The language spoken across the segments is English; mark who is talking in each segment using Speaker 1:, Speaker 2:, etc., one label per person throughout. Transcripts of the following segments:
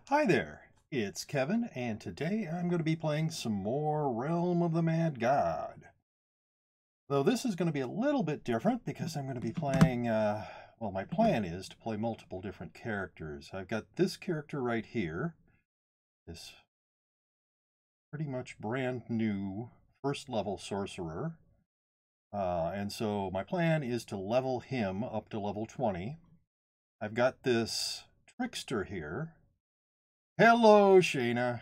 Speaker 1: Hi there, it's Kevin, and today I'm going to be playing some more Realm of the Mad God. Though this is going to be a little bit different because I'm going to be playing, well, my plan is to play multiple different characters. I've got this character right here, this pretty much brand new first level sorcerer. And so my plan is to level him up to level 20. I've got this trickster here. Hello, Shayna.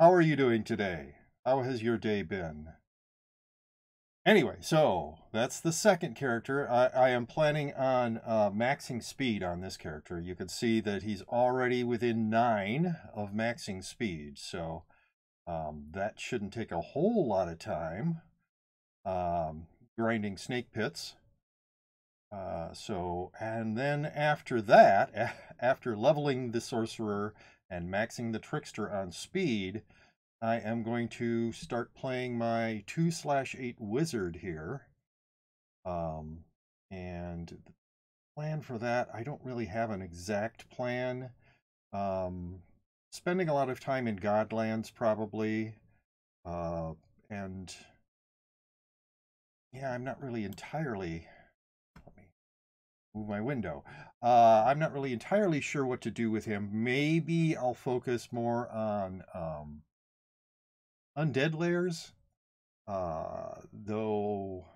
Speaker 1: How are you doing today? How has your day been? Anyway, so that's the second character. I am planning on maxing speed on this character. You can see that he's already within 9 of maxing speed, so that shouldn't take a whole lot of time um, grinding snake pits. And then after that, after leveling the sorcerer and maxing the trickster on speed, I am going to start playing my 2/8 wizard here. And the plan for that, I don't really have an exact plan. Um, Spending a lot of time in Godlands probably. And yeah, I'm not really entirely, let me move my window. I'm not really entirely sure what to do with him. Maybe I'll focus more on undead lairs. Though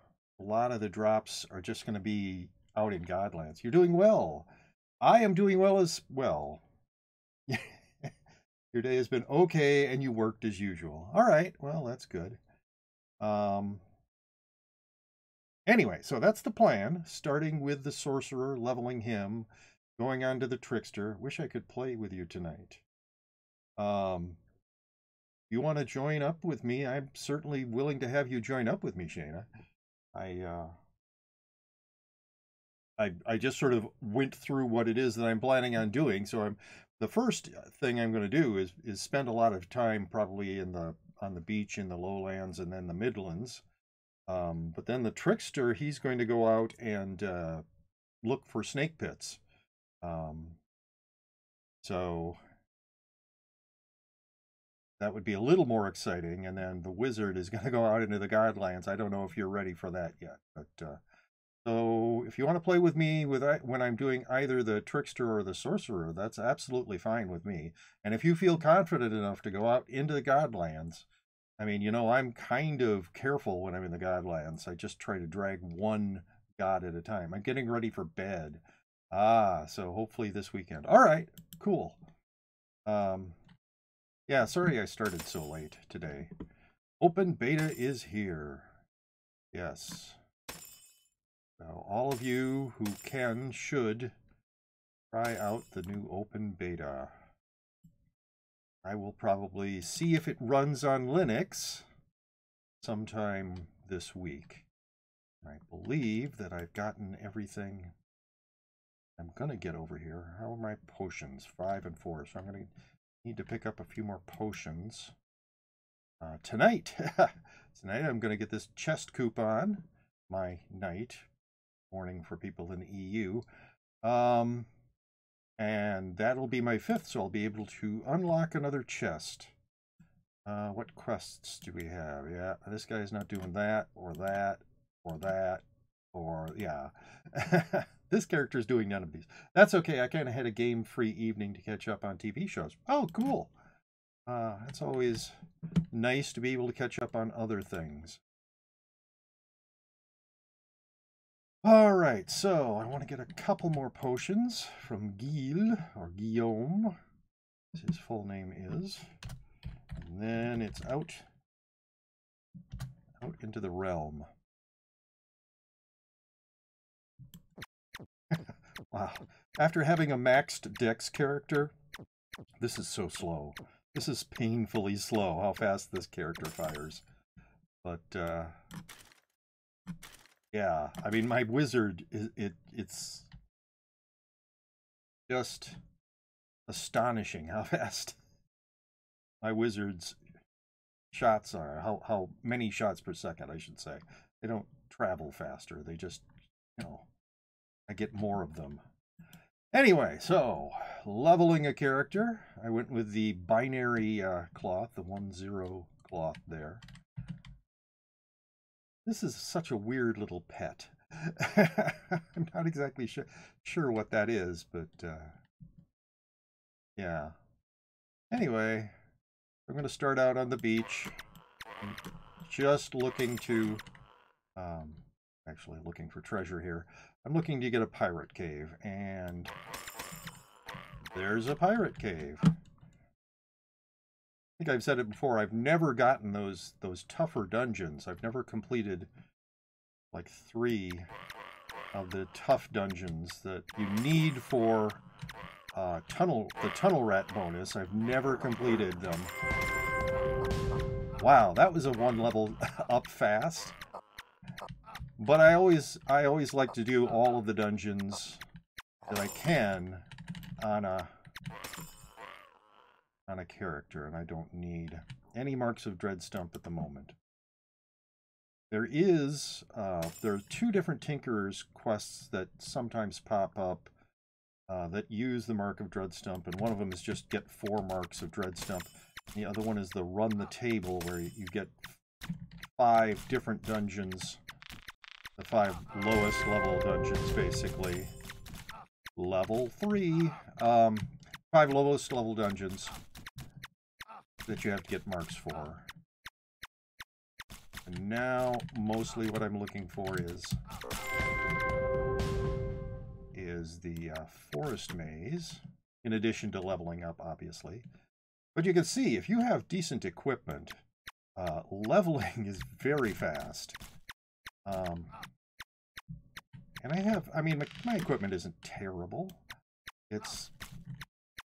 Speaker 1: a lot of the drops are just going to be out in Godlands. You're doing well. I am doing well as well. Your day has been okay and you worked as usual. All right, well, that's good. Um, anyway, so that's the plan. Starting with the sorcerer, leveling him, going on to the trickster. Wish I could play with you tonight. Um, you want to join up with me? I'm certainly willing to have you join up with me, Shayna. I I just sort of went through what it is that I'm planning on doing. So the first thing I'm going to do is spend a lot of time probably in the on the beach in the lowlands and then the Midlands. But then the trickster, he's going to go out and look for snake pits. Um, so that would be a little more exciting. And then the wizard is going to go out into the Godlands. I don't know if you're ready for that yet, but so if you want to play with me when I'm doing either the trickster or the sorcerer, that's absolutely fine with me. And if you feel confident enough to go out into the Godlands, I mean, I'm kind of careful when I'm in the Godlands. I just try to drag one god at a time. I'm getting ready for bed. So hopefully this weekend. All right, cool. Um, yeah, sorry I started so late today. Open beta is here. Yes. So all of you who should try out the new open beta. I will probably see if it runs on Linux sometime this week. I believe that I've gotten everything I'm going to get over here. How are my potions? 5 and 4. So I'm going to need to pick up a few more potions. Tonight, tonight I'm going to get this chest coupon, my night, morning for people in the EU. And that'll be my 5th, so I'll be able to unlock another chest. What quests do we have? Yeah, this guy's not doing that, or that, or that, or yeah. This character's doing none of these. That's okay, I kind of had a game-free evening to catch up on TV shows. Oh, cool. It's always nice to be able to catch up on other things. All right, so I want to get a couple more potions from Gilles, or Guillaume, as his full name is. And then it's out into the realm. Wow. After having a maxed Dex character, this is so slow. This is painfully slow how fast this character fires. But yeah, I mean my wizard it's just astonishing how fast my wizard's shots are. How many shots per second, I should say. They don't travel faster. They just, I get more of them. Anyway, so leveling a character. I went with the binary cloth, the 1-0 cloth there. This is such a weird little pet. I'm not exactly sure what that is, but yeah. Anyway, I'm going to start out on the beach. I'm just looking to, actually looking for treasure here. I'm looking to get a pirate cave, and there's a pirate cave. I think I've said it before, I've never gotten those tougher dungeons. I've never completed like 3 of the tough dungeons that you need for the tunnel rat bonus. I've never completed them. Wow, that was a 1 level up fast. But I always like to do all of the dungeons that I can on a character, and I don't need any marks of Dreadstump at the moment. There are 2 different Tinkerer's quests that sometimes pop up that use the mark of Dreadstump, and one of them is just get 4 marks of Dreadstump. The other one is the Run the Table, where you get 5 different dungeons, the 5 lowest level dungeons, basically. Level 3, 5 lowest level dungeons that you have to get marks for. And now, mostly what I'm looking for is the forest maze, in addition to leveling up, obviously. But you can see, if you have decent equipment, leveling is very fast. And I mean, my equipment isn't terrible. It's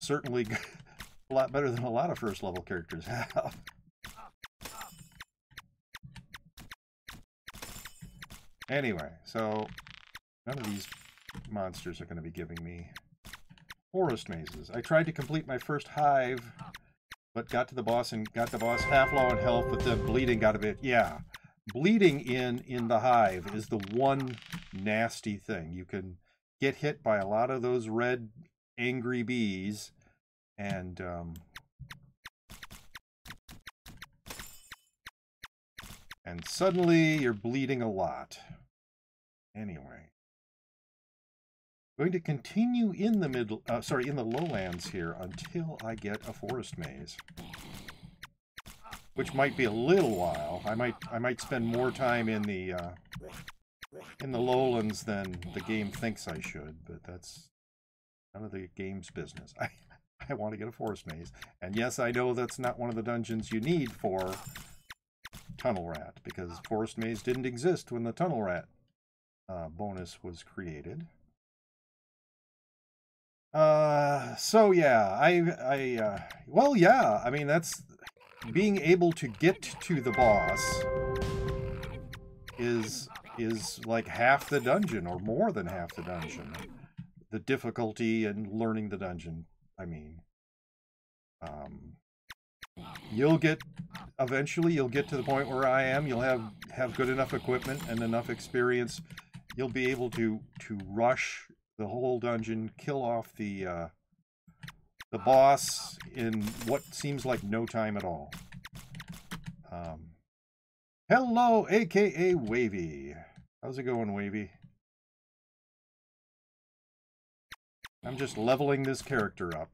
Speaker 1: certainly a lot better than a lot of first level characters have. Anyway, so none of these monsters are going to be giving me forest mazes. I tried to complete my first hive, but got to the boss and got the boss half low on health, but then bleeding got a bit. Yeah, bleeding in the hive is the one nasty thing. You can get hit by a lot of those red angry bees, and suddenly you're bleeding a lot. Anyway, going to continue in the in the lowlands here until I get a forest maze, which might be a little while. I might spend more time in the lowlands than the game thinks I should, but that's none of the game's business. I want to get a forest maze, and yes, I know that's not one of the dungeons you need for Tunnel Rat, because forest maze didn't exist when the Tunnel Rat bonus was created. So yeah, well, yeah, I mean, that's being able to get to the boss is like half the dungeon, or more than half the dungeon. The difficulty in learning the dungeon, I mean. Eventually you'll get to the point where I am. You'll have good enough equipment and enough experience. You'll be able to rush the whole dungeon, kill off the boss in what seems like no time at all. Hello, aka Wavy. How's it going, Wavy? I'm just leveling this character up.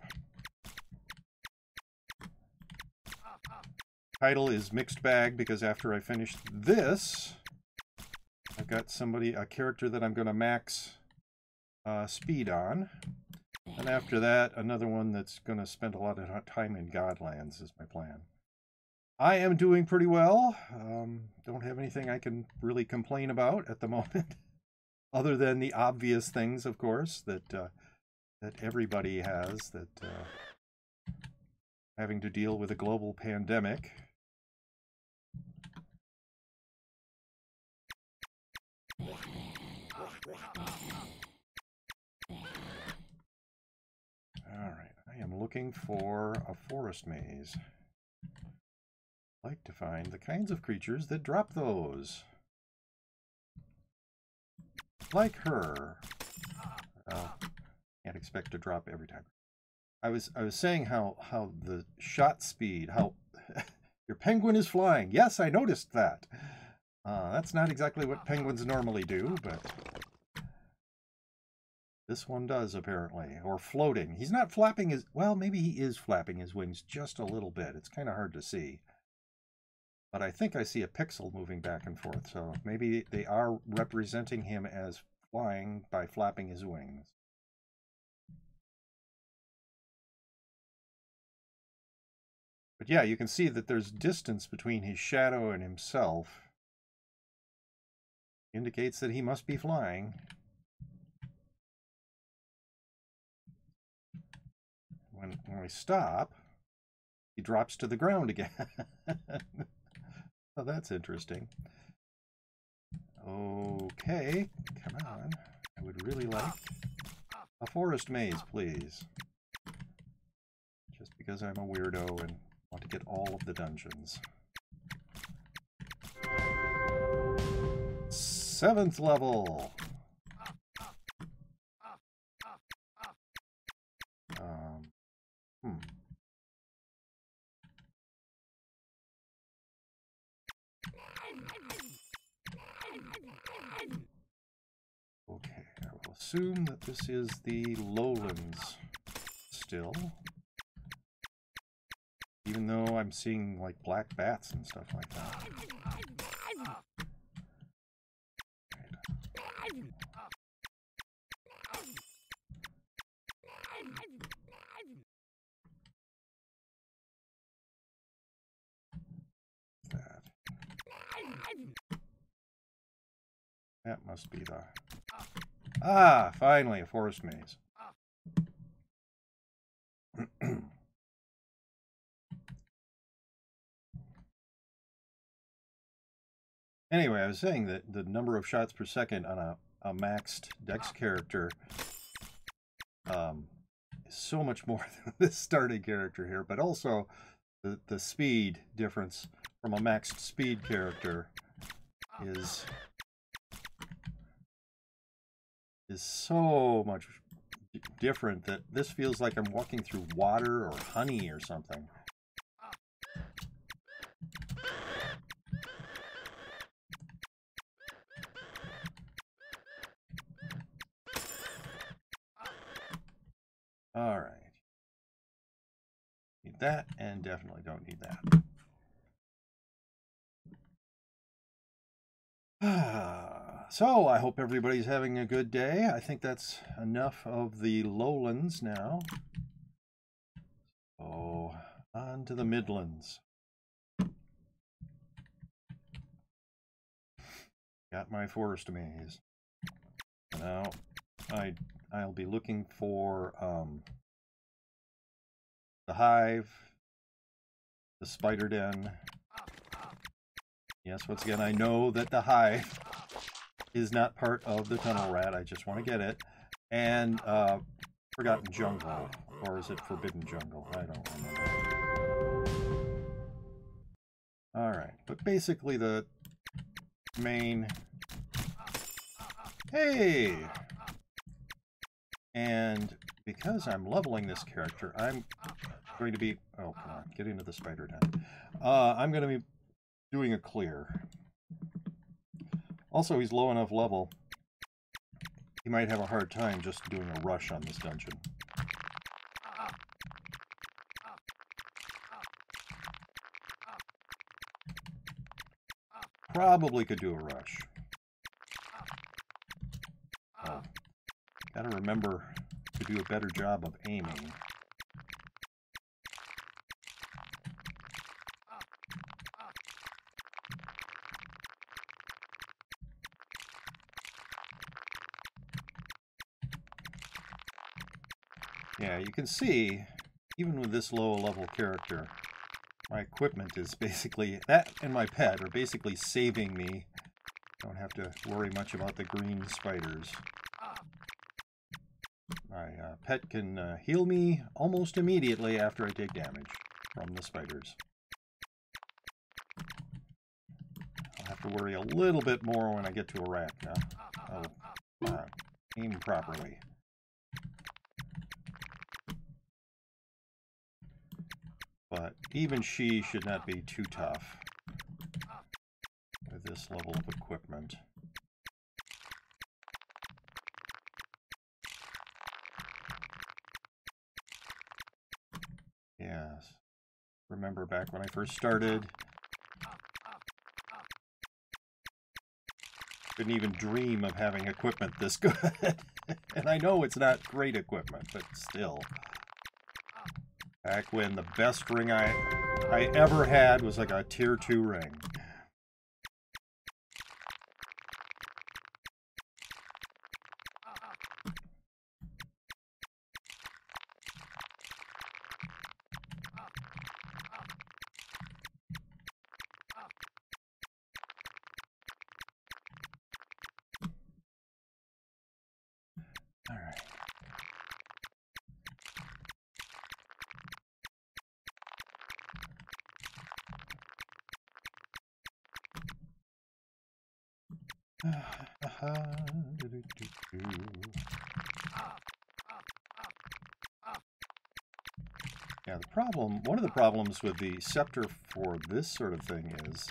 Speaker 1: Title is Mixed Bag, because after I finish this, I've got a character that I'm going to max speed on. And after that, another one that's going to spend a lot of time in Godlands is my plan. I am doing pretty well. Don't have anything I can really complain about at the moment, other than the obvious things, of course, that everybody has, that having to deal with a global pandemic. Alright, I am looking for a forest maze. I'd like to find the kinds of creatures that drop those. Like her. Can't expect to drop every time. I was saying how the shot speed, how your penguin is flying. Yes, I noticed that. That's not exactly what penguins normally do, but this one does, apparently. Or floating. He's not flapping his... Well, maybe he is flapping his wings just a little bit. It's kind of hard to see. But I think I see a pixel moving back and forth, so maybe they are representing him as flying by flapping his wings. But yeah, you can see that there's distance between his shadow and himself. Indicates that he must be flying. When we stop, he drops to the ground again. Oh, that's interesting. Okay, come on. I would really like a forest maze, please. Just because I'm a weirdo and want to get all of the dungeons. 7th level. Okay, I will assume that this is the lowlands still. Even though I'm seeing like black bats and stuff like that. That must be the... Ah, finally, a forest maze. Anyway, I was saying that the number of shots per second on a maxed Dex character is so much more than this starting character here, but also the speed difference from a maxed speed character is so much different that this feels like I'm walking through water or honey or something. All right. Need that, and definitely don't need that. So, I hope everybody's having a good day. I think that's enough of the lowlands now. So, on to the midlands. Got my forest maze. Now, I'll be looking for the hive, the spider den. Yes, once again, I know that the hive is not part of the tunnel rat. I just want to get it. And Forgotten Jungle. Or is it Forbidden Jungle? I don't remember. Alright, but basically the main... Hey! And because I'm leveling this character, I'm going to be... Oh, come on. Get into the spider den. I'm going to be doing a clear. Also, he's low enough level, he might have a hard time just doing a rush on this dungeon. Probably could do a rush. Oh, gotta remember to do a better job of aiming. Yeah, you can see, even with this low level character, my equipment is basically, that and my pet are basically saving me. Don't have to worry much about the green spiders. My pet can heal me almost immediately after I take damage from the spiders. I'll have to worry a little bit more when I get to a rat now. Oh, come on. Aim properly. But even she should not be too tough with this level of equipment. Yes. Remember back when I first started, couldn't even dream of having equipment this good. And I know it's not great equipment, but still. Back when the best ring I ever had was like a tier 2 ring. All right. Yeah, one of the problems with the scepter for this sort of thing is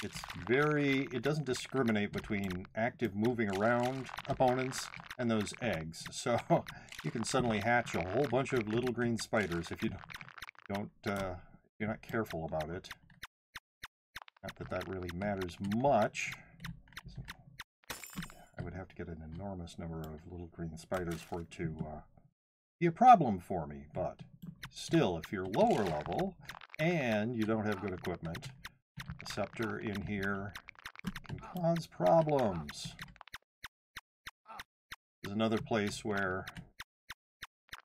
Speaker 1: it doesn't discriminate between active moving around opponents and those eggs. So you can suddenly hatch a whole bunch of little green spiders if you're not careful about it. Not that that really matters much. I would have to get an enormous number of little green spiders for it to be a problem for me, but still, if you're lower level and you don't have good equipment, the scepter in here can cause problems. There's another place where,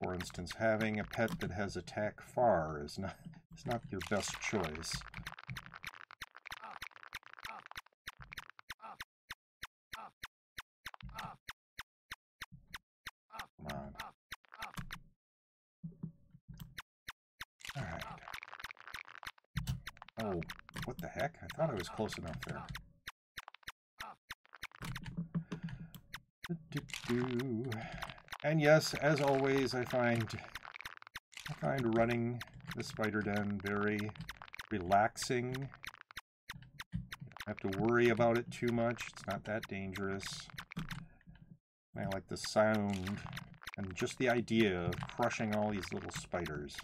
Speaker 1: for instance, having a pet that has attack far is not your best choice. Come on. All right. Oh, what the heck? I thought I was close enough there. And yes, as always, I find running the spider den very relaxing. You don't have to worry about it too much. It's not that dangerous. I like the sound and just the idea of crushing all these little spiders.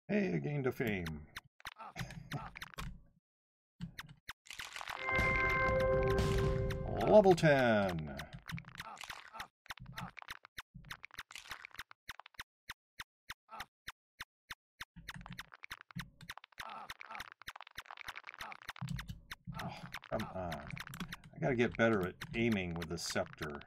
Speaker 1: Hey, I gained a fame. Level 10. Oh, come on. I gotta get better at aiming with the scepter.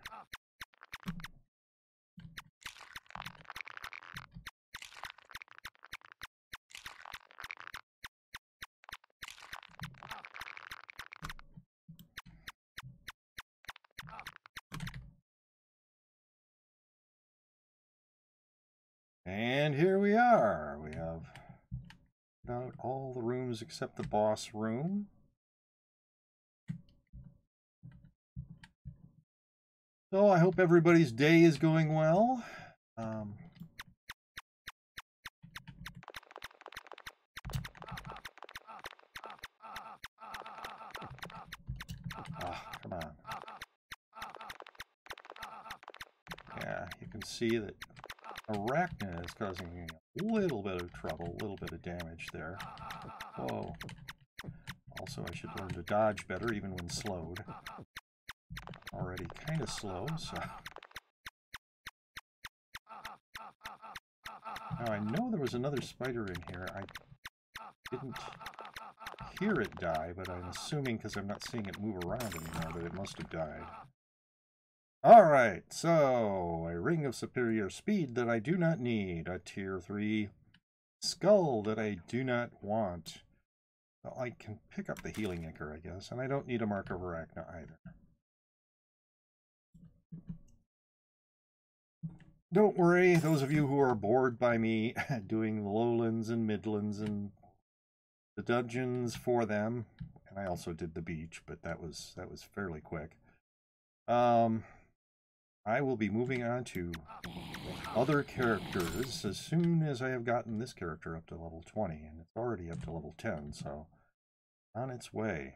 Speaker 1: And here we are. We have about all the rooms except the boss room. So I hope everybody's day is going well. Oh, come on. Yeah, you can see that Arachna is causing me a little bit of trouble, a little bit of damage there. Whoa. Also, I should learn to dodge better even when slowed. Already kind of slow, so... Now, I know there was another spider in here. I didn't hear it die, but I'm assuming because I'm not seeing it move around anymore that it must have died. Alright, so a ring of superior speed that I do not need. A tier 3 skull that I do not want. Well, I can pick up the healing anchor, I guess, and I don't need a mark of Arachna either. Don't worry, those of you who are bored by me doing the lowlands and midlands and the dungeons for them, and I also did the beach, but that was fairly quick. I will be moving on to other characters as soon as I have gotten this character up to level 20, and it's already up to level 10, so on its way.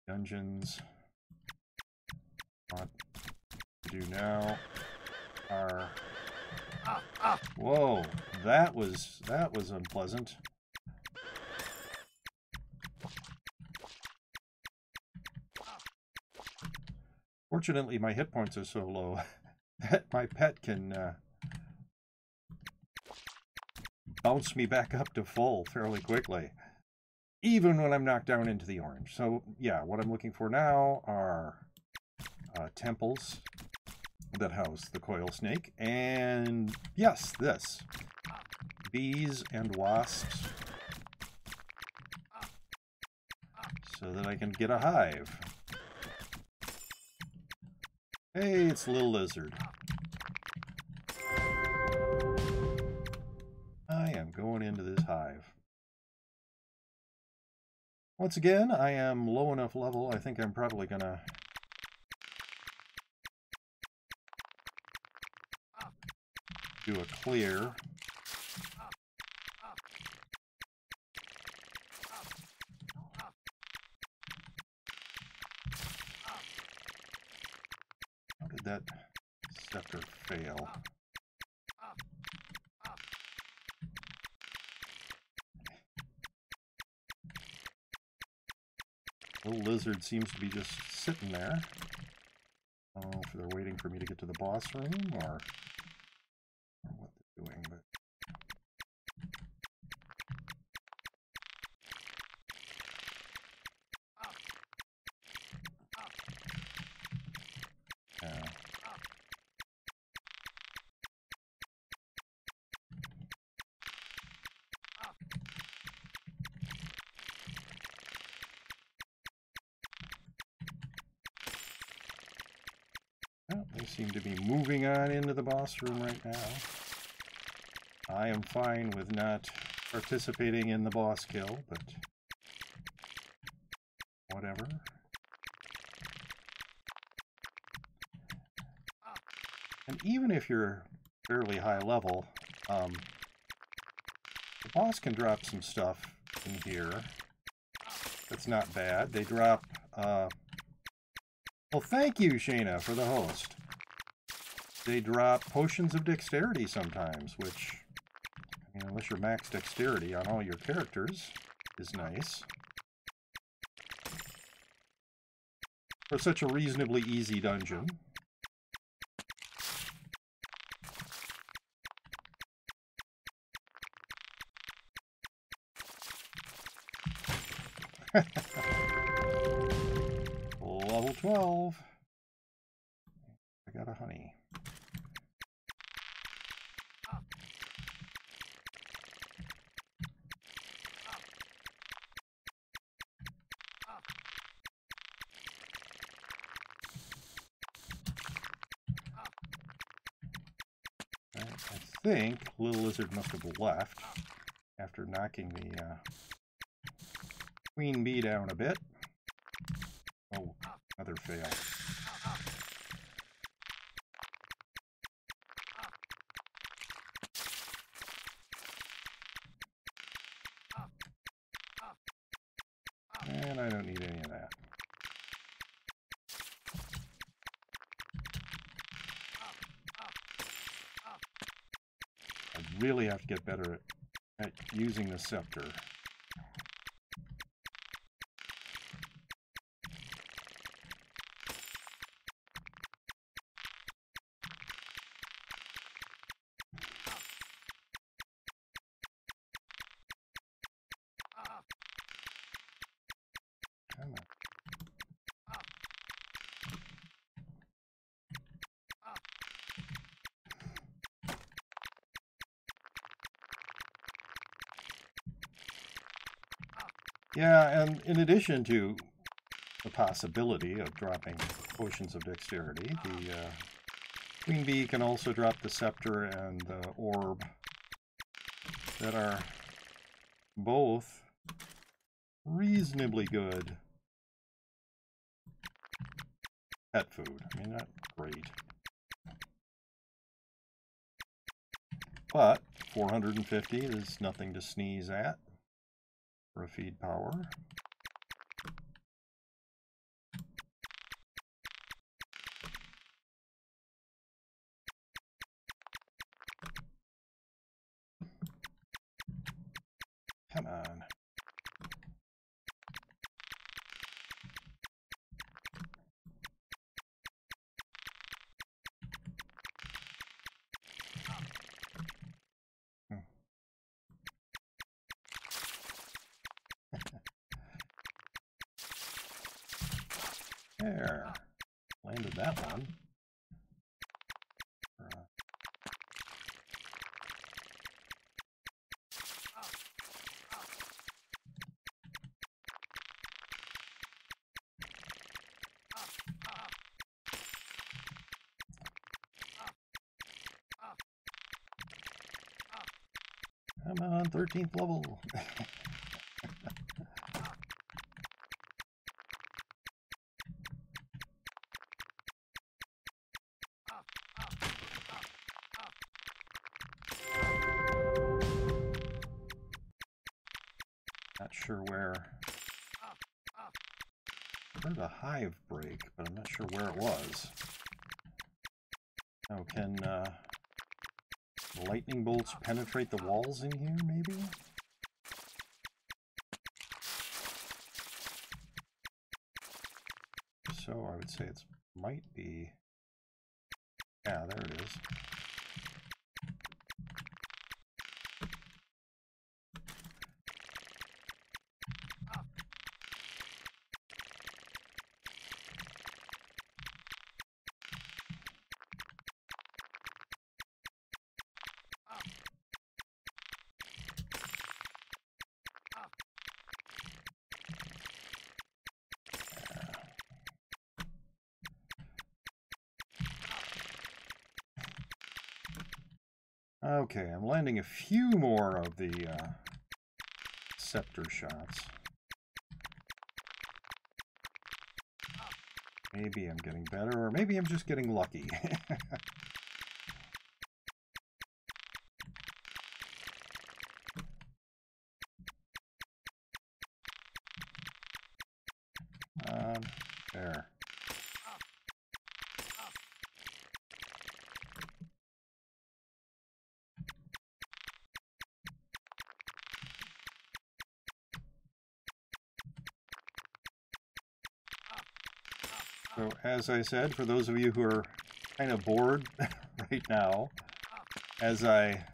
Speaker 1: Dungeons. What to do now are... Whoa, that was unpleasant. Fortunately, my hit points are so low that my pet can bounce me back up to full fairly quickly, even when I'm knocked down into the orange. So yeah, what I'm looking for now are temples that house the coil snake, and yes, this. Bees and wasps, so that I can get a hive. Hey, it's Little Lizard. I am going into this hive. Once again, I am low enough level, I think I'm probably gonna do a clear. How did that scepter fail? Little Lizard seems to be just sitting there. I don't know if they're waiting for me to get to the boss room or what they're doing, but... yeah. Well, they seem to be moving on into the boss room right now. I am fine with not participating in the boss kill, but whatever. And even if you're fairly high level, the boss can drop some stuff in here. That's not bad. They drop... well, thank you, Shayna, for the host. They drop potions of dexterity sometimes, which, I mean, unless you're max dexterity on all your characters, is nice. For such a reasonably easy dungeon. Level 12. I got a honey. I think Little Lizard must have left after knocking the Queen Bee down a bit. Oh, another fail. And I don't need any of that. I really have to get better at using the scepter. Come on. Yeah, and in addition to the possibility of dropping potions of dexterity, the Queen Bee can also drop the scepter and the orb that are both reasonably good pet food. I mean, not great. But 450 is nothing to sneeze at for a feed power. Come on. There. Landed that one. Come on, 13th level. Not sure where. I heard a hive break, but I'm not sure where it was. Oh, can lightning bolts penetrate the walls in here, maybe? So I would say it might be. Yeah, there it is. Okay, I'm landing a few more of the scepter shots. Maybe I'm getting better, or maybe I'm just getting lucky. There. So, as I said, for those of you who are kind of bored right now, as I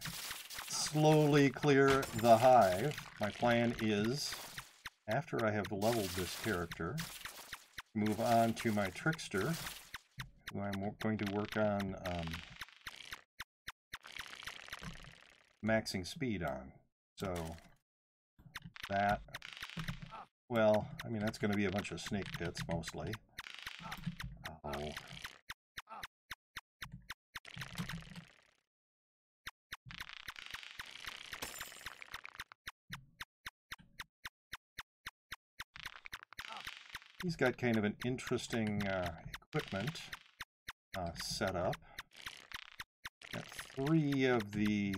Speaker 1: slowly clear the hive, my plan is, after I have leveled this character, move on to my trickster, who I'm going to work on maxing speed on. So that, well, I mean, that's going to be a bunch of snake pits mostly. Oh. He's got kind of an interesting equipment setup. Got 3 of the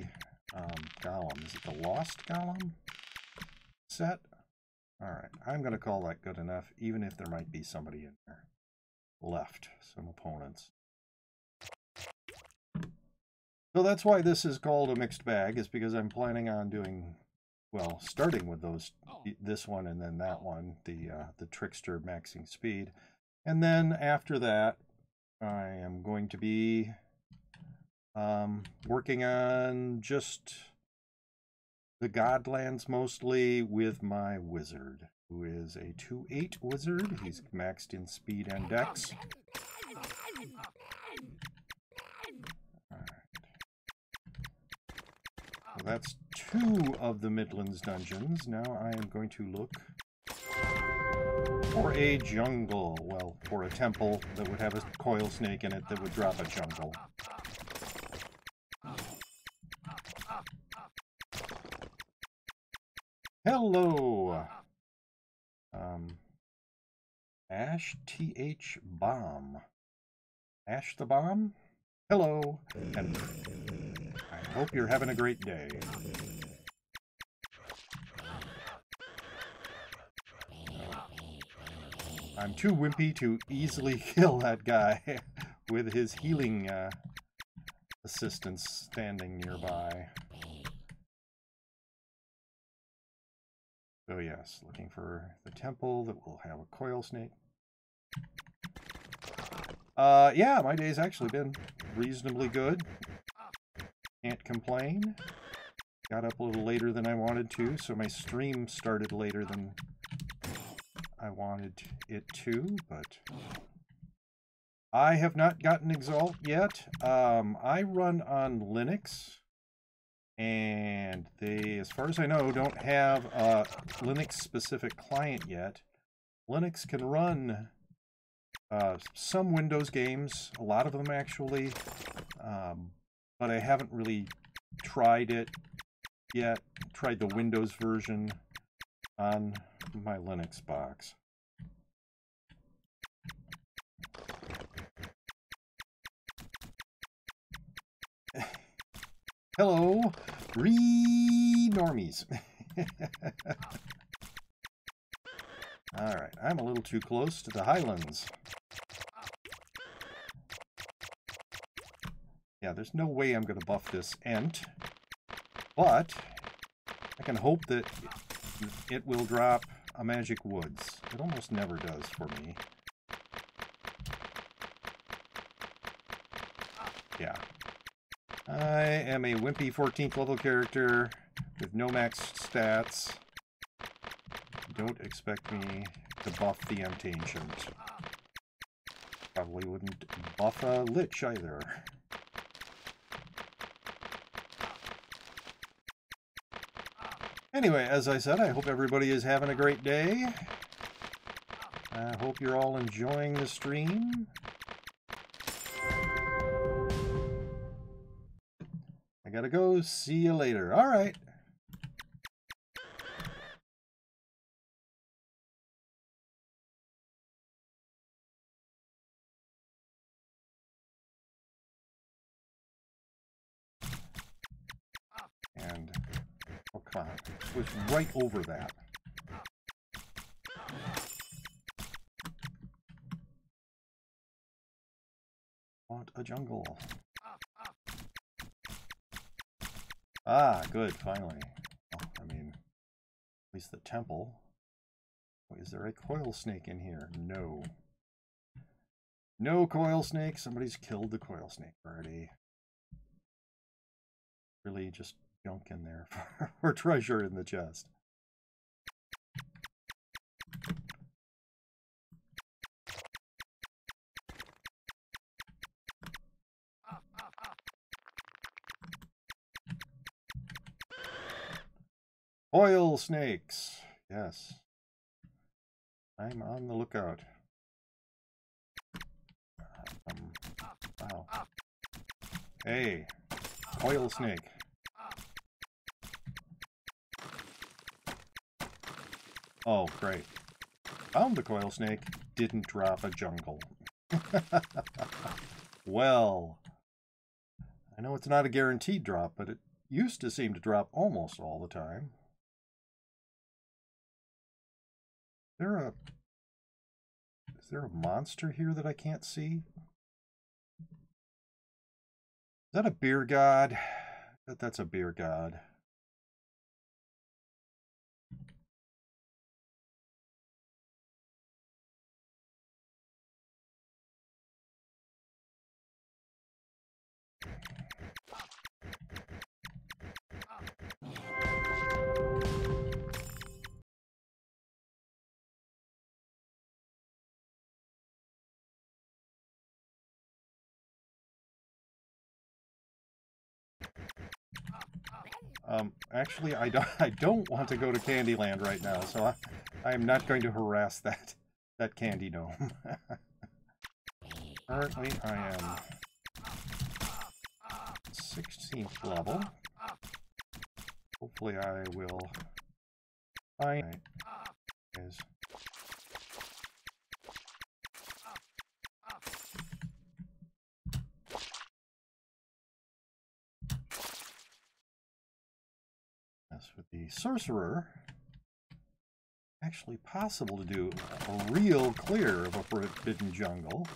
Speaker 1: golem. Is it the Lost Golem set? Alright, I'm going to call that good enough, even if there might be somebody in there left, some opponents. So that's why this is called a mixed bag, is because I'm planning on doing, well, starting with those, this one and then that one, the trickster maxing speed. And then after that, I am going to be working on just the Godlands mostly with my wizard, who is a 2/8 wizard. He's maxed in speed and dex. So that's 2 of the Midlands dungeons. Now I am going to look for a jungle. Well, for a temple that would have a coil snake in it that would drop a jungle. Hello! Ash TH Bomb. Ash the Bomb, hello, and I hope you're having a great day. I'm too wimpy to easily kill that guy with his healing assistants standing nearby. So yes, looking for the temple that will have a coil snake. Yeah, my day's actually been reasonably good. Can't complain. Got up a little later than I wanted to, so my stream started later than I wanted it to, but I have not gotten Exalt yet. I run on Linux, and they, as far as I know, don't have a Linux-specific client yet. Linux can run some Windows games, a lot of them actually, but I haven't really tried it yet. Tried the Windows version on my Linux box. Hello, normies. Alright, I'm a little too close to the Highlands. Yeah, there's no way I'm going to buff this Ent, but I can hope that it will drop a Magic Woods. It almost never does for me. Yeah. I am a wimpy 14th level character with no max stats. Don't expect me to buff the Ent Ancient. Probably wouldn't buff a Lich either. Anyway, as I said, I hope everybody is having a great day. I hope you're all enjoying the stream. I gotta go. See you later. All right. And, oh, come on. It was right over that. Want a jungle. Ah, good, finally. Oh, I mean, at least the temple. Oh, is there a coil snake in here? No. No coil snake. Somebody's killed the coil snake already. Really just junk in there for treasure in the chest. Oil snakes. Yes. I'm on the lookout. Wow. Hey. Oil snake. Oh, great. Found the coil snake. Didn't drop a jungle. Well. I know it's not a guaranteed drop, but it used to seem to drop almost all the time. Is there a monster here that I can't see? Is that a beer god? That's a beer god. Actually, I don't want to go to Candyland right now, so I am not going to harass that candy gnome. Currently, I am 16th level. Hopefully, I will find is Yes, with the sorcerer, actually possible to do a real clear of a forbidden jungle,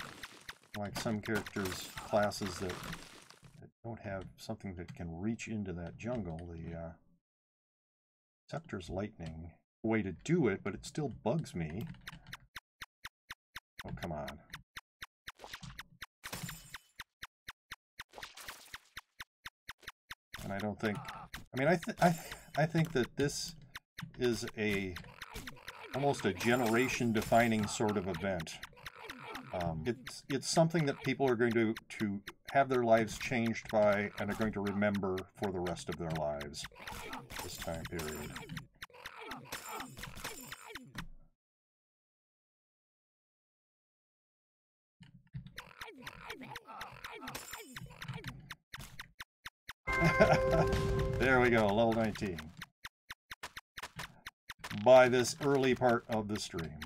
Speaker 1: like some characters, classes that don't have something that can reach into that jungle. The Scepter's Lightning, way to do it, but it still bugs me. Oh, come on. And I don't think, I mean, I think that this is almost a generation-defining sort of event. It's something that people are going to have their lives changed by and are going to remember for the rest of their lives, this time period. There we go, level 19. By this early part of the stream.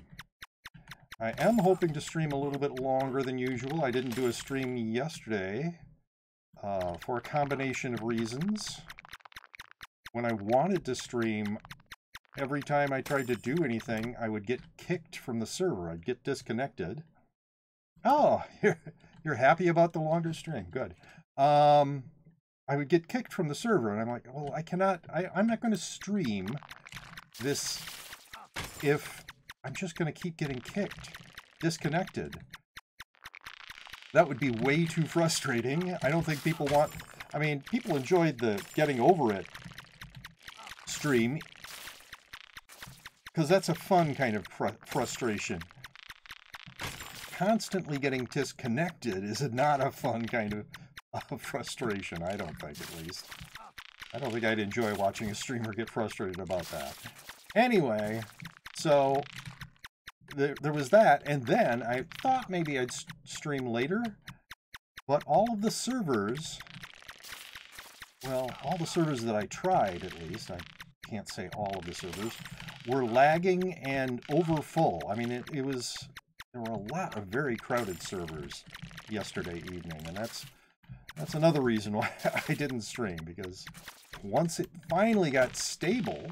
Speaker 1: I am hoping to stream a little bit longer than usual. I didn't do a stream yesterday for a combination of reasons. When I wanted to stream, every time I tried to do anything, I would get kicked from the server. I'd get disconnected. Oh, you're happy about the longer stream. Good. I would get kicked from the server, and I'm like, well, I'm not going to stream this if I'm just going to keep getting kicked, disconnected. That would be way too frustrating. I don't think people want... I mean, people enjoyed the getting over it stream, because that's a fun kind of frustration. Constantly getting disconnected is not a fun kind of frustration, I don't think, at least. I don't think I'd enjoy watching a streamer get frustrated about that. Anyway, so there was that, and then I thought maybe I'd stream later, but all of the servers, well, all the servers that I tried, at least, I can't say all of the servers, were lagging and over full. I mean, there were a lot of very crowded servers yesterday evening, and that's another reason why I didn't stream, because once it finally got stable,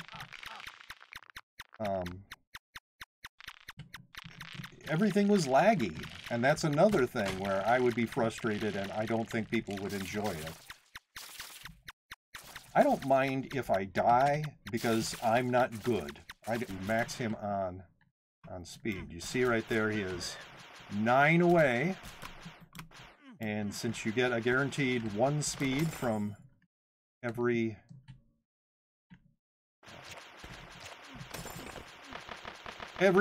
Speaker 1: everything was laggy, and that's another thing where I would be frustrated, and I don't think people would enjoy it. I don't mind if I die, because I'm not good. I max him on speed. You see right there, he is 9 away. And since you get a guaranteed 1 speed from every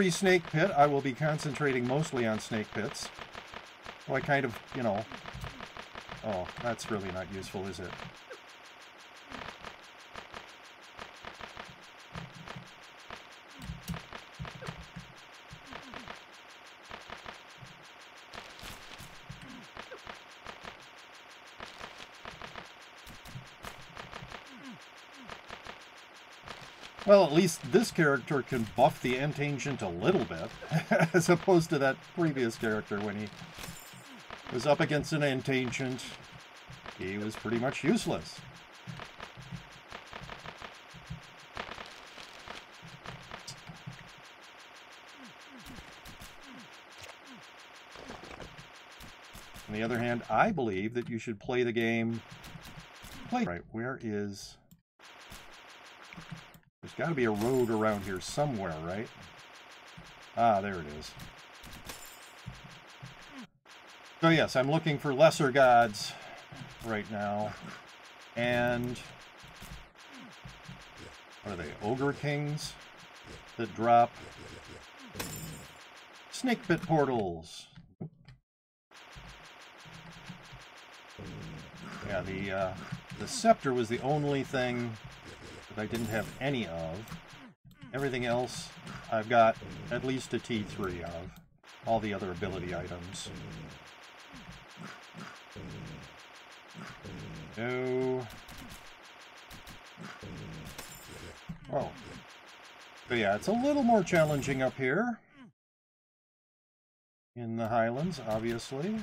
Speaker 1: snake pit, I will be concentrating mostly on snake pits. So I kind of, you know... Oh, that's really not useful, is it? Well, at least this character can buff the End-Ancient a little bit, as opposed to that previous character when he was up against an End-Ancient. He was pretty much useless. On the other hand, I believe that you should play the game... Right, where is... There's got to be a road around here somewhere, right? Ah, there it is. So yes, I'm looking for lesser gods right now. And... what are they? Ogre Kings that drop snake pit portals. Yeah, the scepter was the only thing that I didn't have any of. Everything else I've got at least a T3 of. All the other ability items. No. Oh. So yeah, it's a little more challenging up here. In the Highlands, obviously.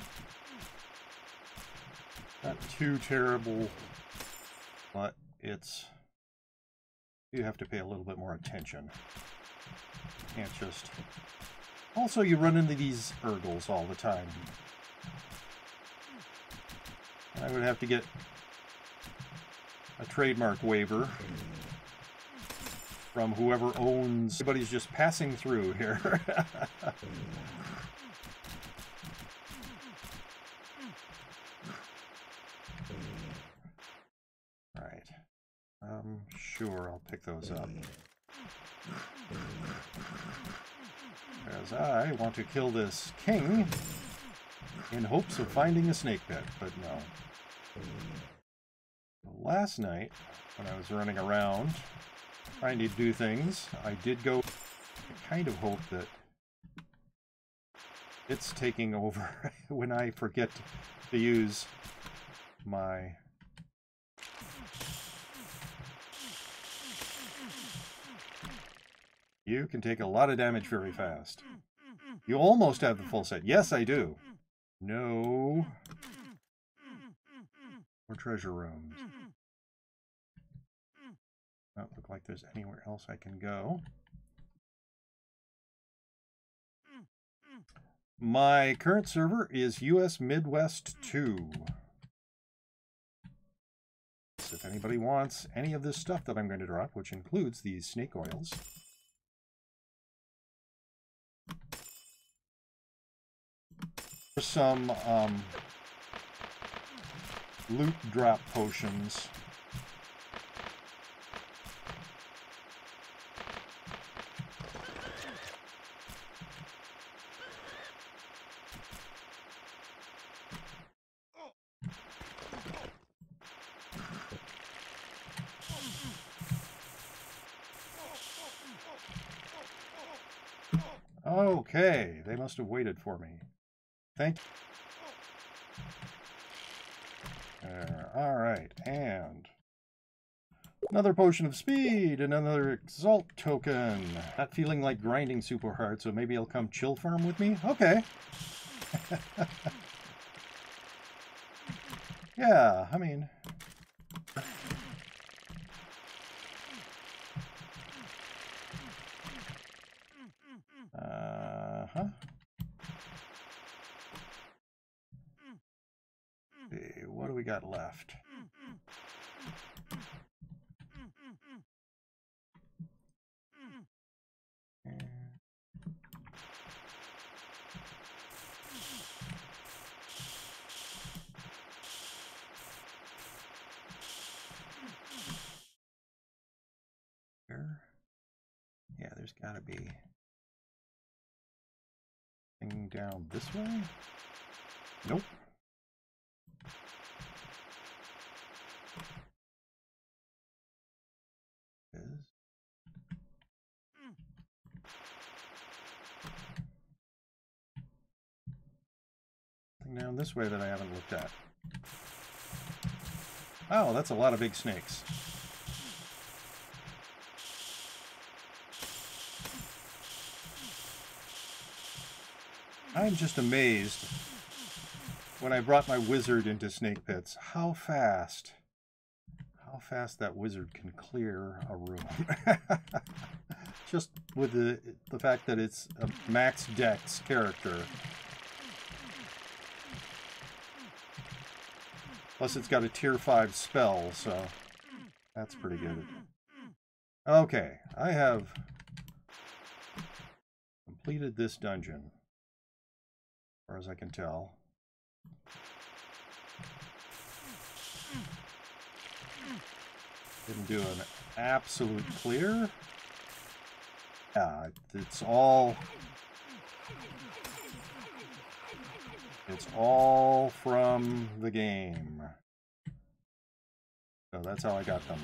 Speaker 1: Not too terrible, but it's You have to pay a little bit more attention. Can't just... Also, you run into these Urgles all the time. I would have to get a trademark waiver from whoever owns... Everybody's just passing through here. Right. Sure, I'll pick those up. As I want to kill this king in hopes of finding a snake pit, but no. Last night, when I was running around trying to do things, I did go... I kind of hope that it's taking over when I forget to use my... You can take a lot of damage very fast. You almost have the full set. Yes, I do. No. More treasure rooms. Don't look like there's anywhere else I can go. My current server is US Midwest 2. So if anybody wants any of this stuff that I'm going to drop, which includes these snake oils... some loot drop potions. Okay, they must have waited for me. Thank you. Alright, and another potion of speed, another exalt token. Not feeling like grinding super hard, so maybe he'll come chill farm with me? Okay. Yeah, I mean... Uh-huh. What do we got left? Here? Yeah, there's gotta be thing down this way? Nope. Down this way that I haven't looked at. Oh, that's a lot of big snakes. I'm just amazed when I brought my wizard into snake pits, how fast that wizard can clear a room. Just with the fact that it's a max dex character. Plus it's got a tier 5 spell, so that's pretty good. Okay, I have completed this dungeon, as far as I can tell. Didn't do an absolute clear. Yeah, it's all from the game. So that's how I got them.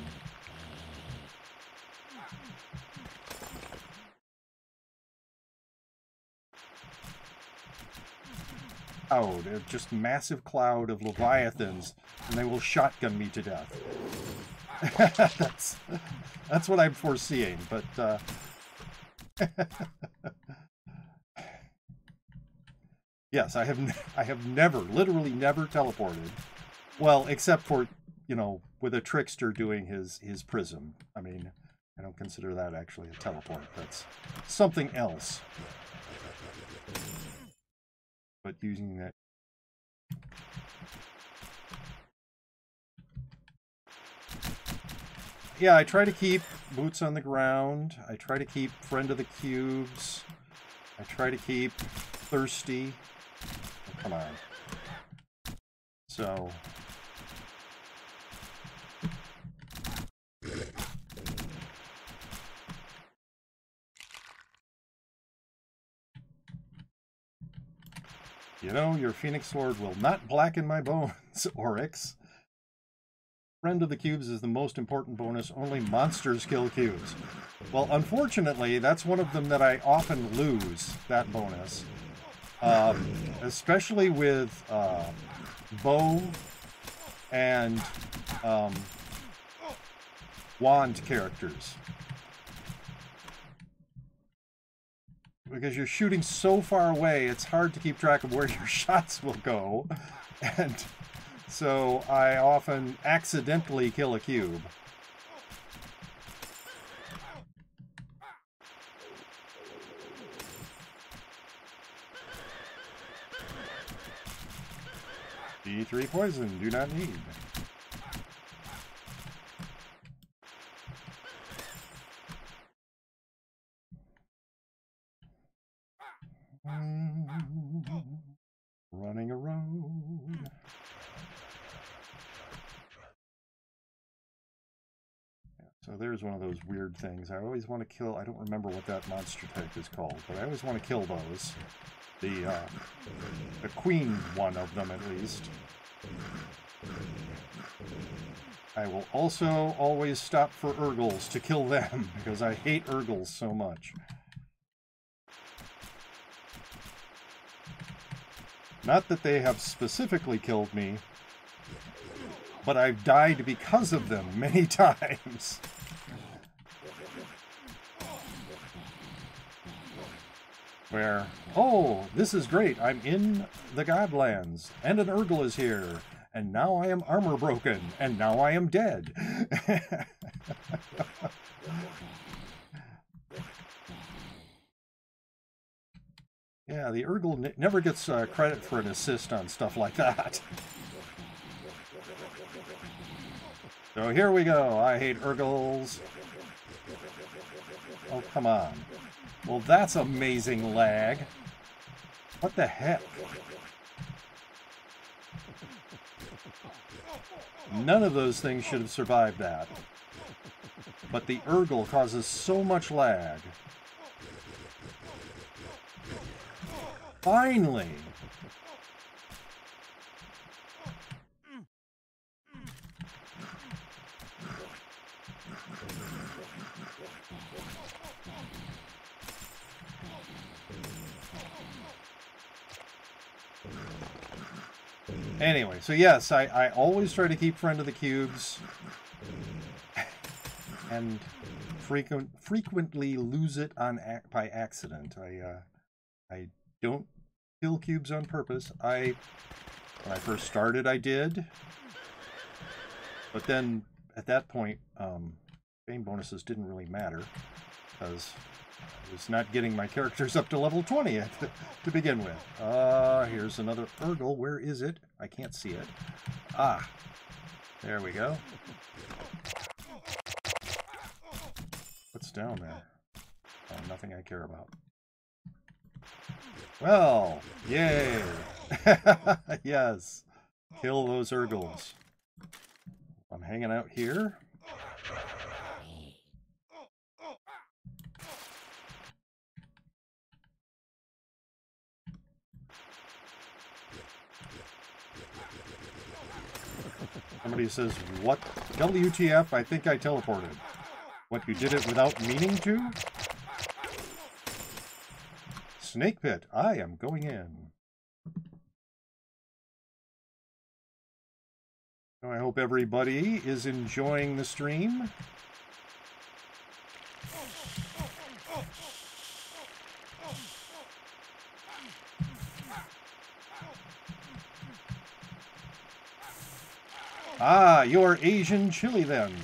Speaker 1: Oh, they're just massive cloud of leviathans, and they will shotgun me to death. that's what I'm foreseeing, but yes, I have never, literally never teleported. Well, except for, you know, with a trickster doing his prism. I mean, I don't consider that actually a teleport. That's something else. But using that... Yeah, I try to keep boots on the ground. I try to keep friend of the cubes. I try to keep thirsty. Oh, come on. So... You know, your Phoenix Sword will not blacken my bones, Oryx. Friend of the cubes is the most important bonus. Only monsters kill cubes. Well, unfortunately, that's one of them that I often lose, that bonus. Especially with bow and wand characters. Because you're shooting so far away, it's hard to keep track of where your shots will go. And so I often accidentally kill a cube. D3 poison, do not need. Running a road. Yeah, so there's one of those weird things. I always want to kill, I don't remember what that monster type is called, but I always want to kill those. The queen one of them, at least. I will also always stop for Urgles to kill them, because I hate Urgles so much. Not that they have specifically killed me, but I've died because of them many times. Where, oh, this is great, I'm in the Godlands, and an Urgle is here, and now I am armor broken, and now I am dead. Yeah, the Urgle never gets credit for an assist on stuff like that. So here we go. I hate Urgles. Oh, come on. Well, that's amazing lag. What the heck? None of those things should have survived that. But the Urgle causes so much lag. Finally! Anyway, so yes, I always try to keep friend of the cubes. And frequently lose it by accident. I don't kill cubes on purpose. When I first started, I did. But then, at that point, fame bonuses didn't really matter. Because I was not getting my characters up to level 20 to begin with. Here's another Urgle. Where is it? I can't see it. Ah, there we go. What's down there? Oh, nothing I care about. Well, yay! Yes, kill those Urgles. I'm hanging out here. Somebody says, what? WTF, I think I teleported. What, you did it without meaning to? Snake pit, I am going in. So I hope everybody is enjoying the stream. Ah, you're Asian chili then.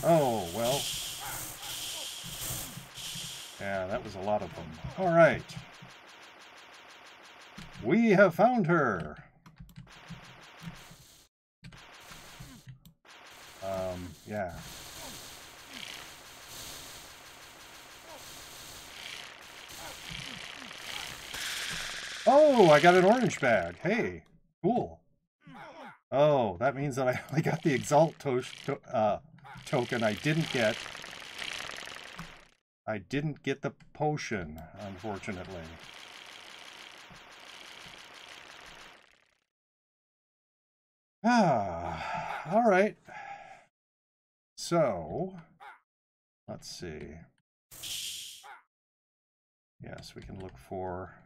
Speaker 1: Oh, well. Yeah, that was a lot of them. All right. We have found her. Yeah. Oh, I got an orange bag. Hey, cool. Oh, that means that I only got the Exalt token. I didn't get the potion, unfortunately. All right. So, let's see. Yes, we can look for...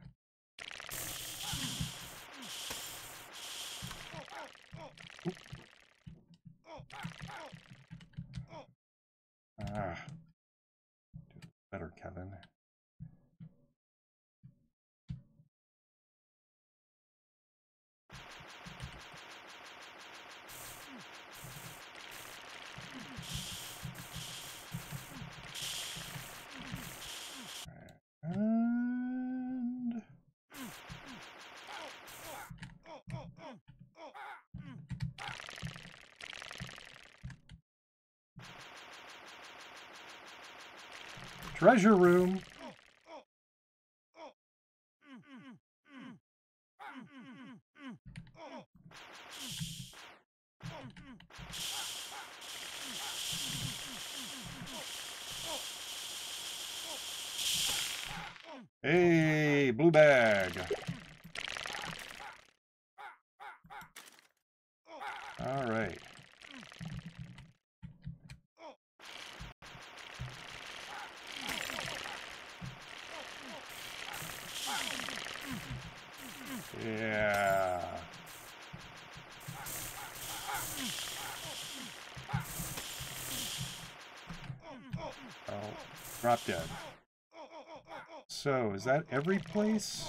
Speaker 1: Ah, do better, Kevin. And... treasure room. Hey, blue bag. All right. Yeah. Oh, drop dead. So, is that every place?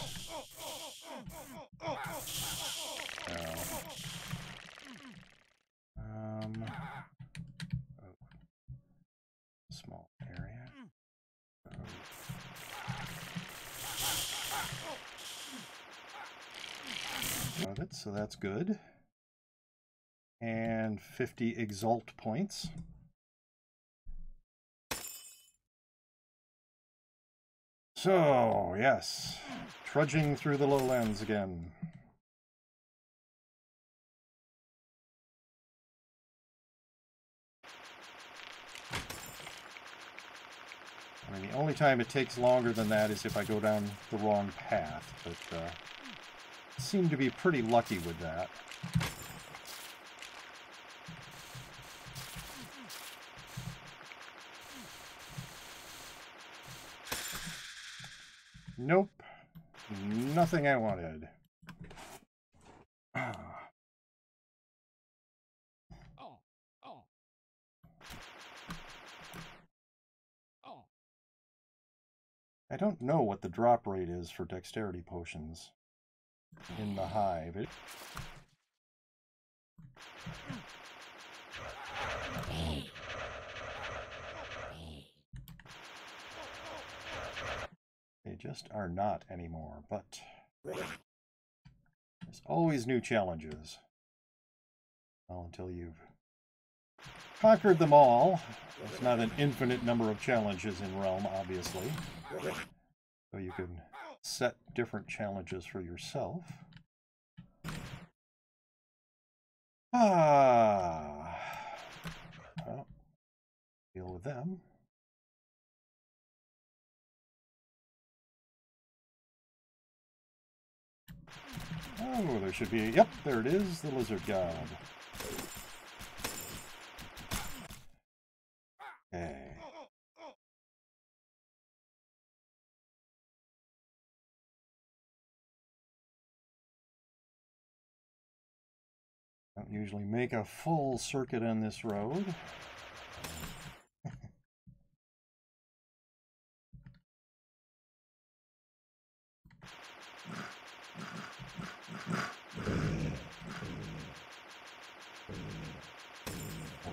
Speaker 1: No. Oh, small area. Got it, so that's good. And 50 Exalt points. So, yes, trudging through the lowlands again. I mean, the only time it takes longer than that is if I go down the wrong path, but seem to be pretty lucky with that. Nope. Nothing I wanted. I don't know what the drop rate is for dexterity potions in the hive. They just are not anymore, but there's always new challenges. Well, until you've conquered them all. There's not an infinite number of challenges in Realm, obviously. So you can set different challenges for yourself. Well, deal with them. Oh, there should be... Yep, there it is, the Lizard God. Okay. Don't usually make a full circuit on this road.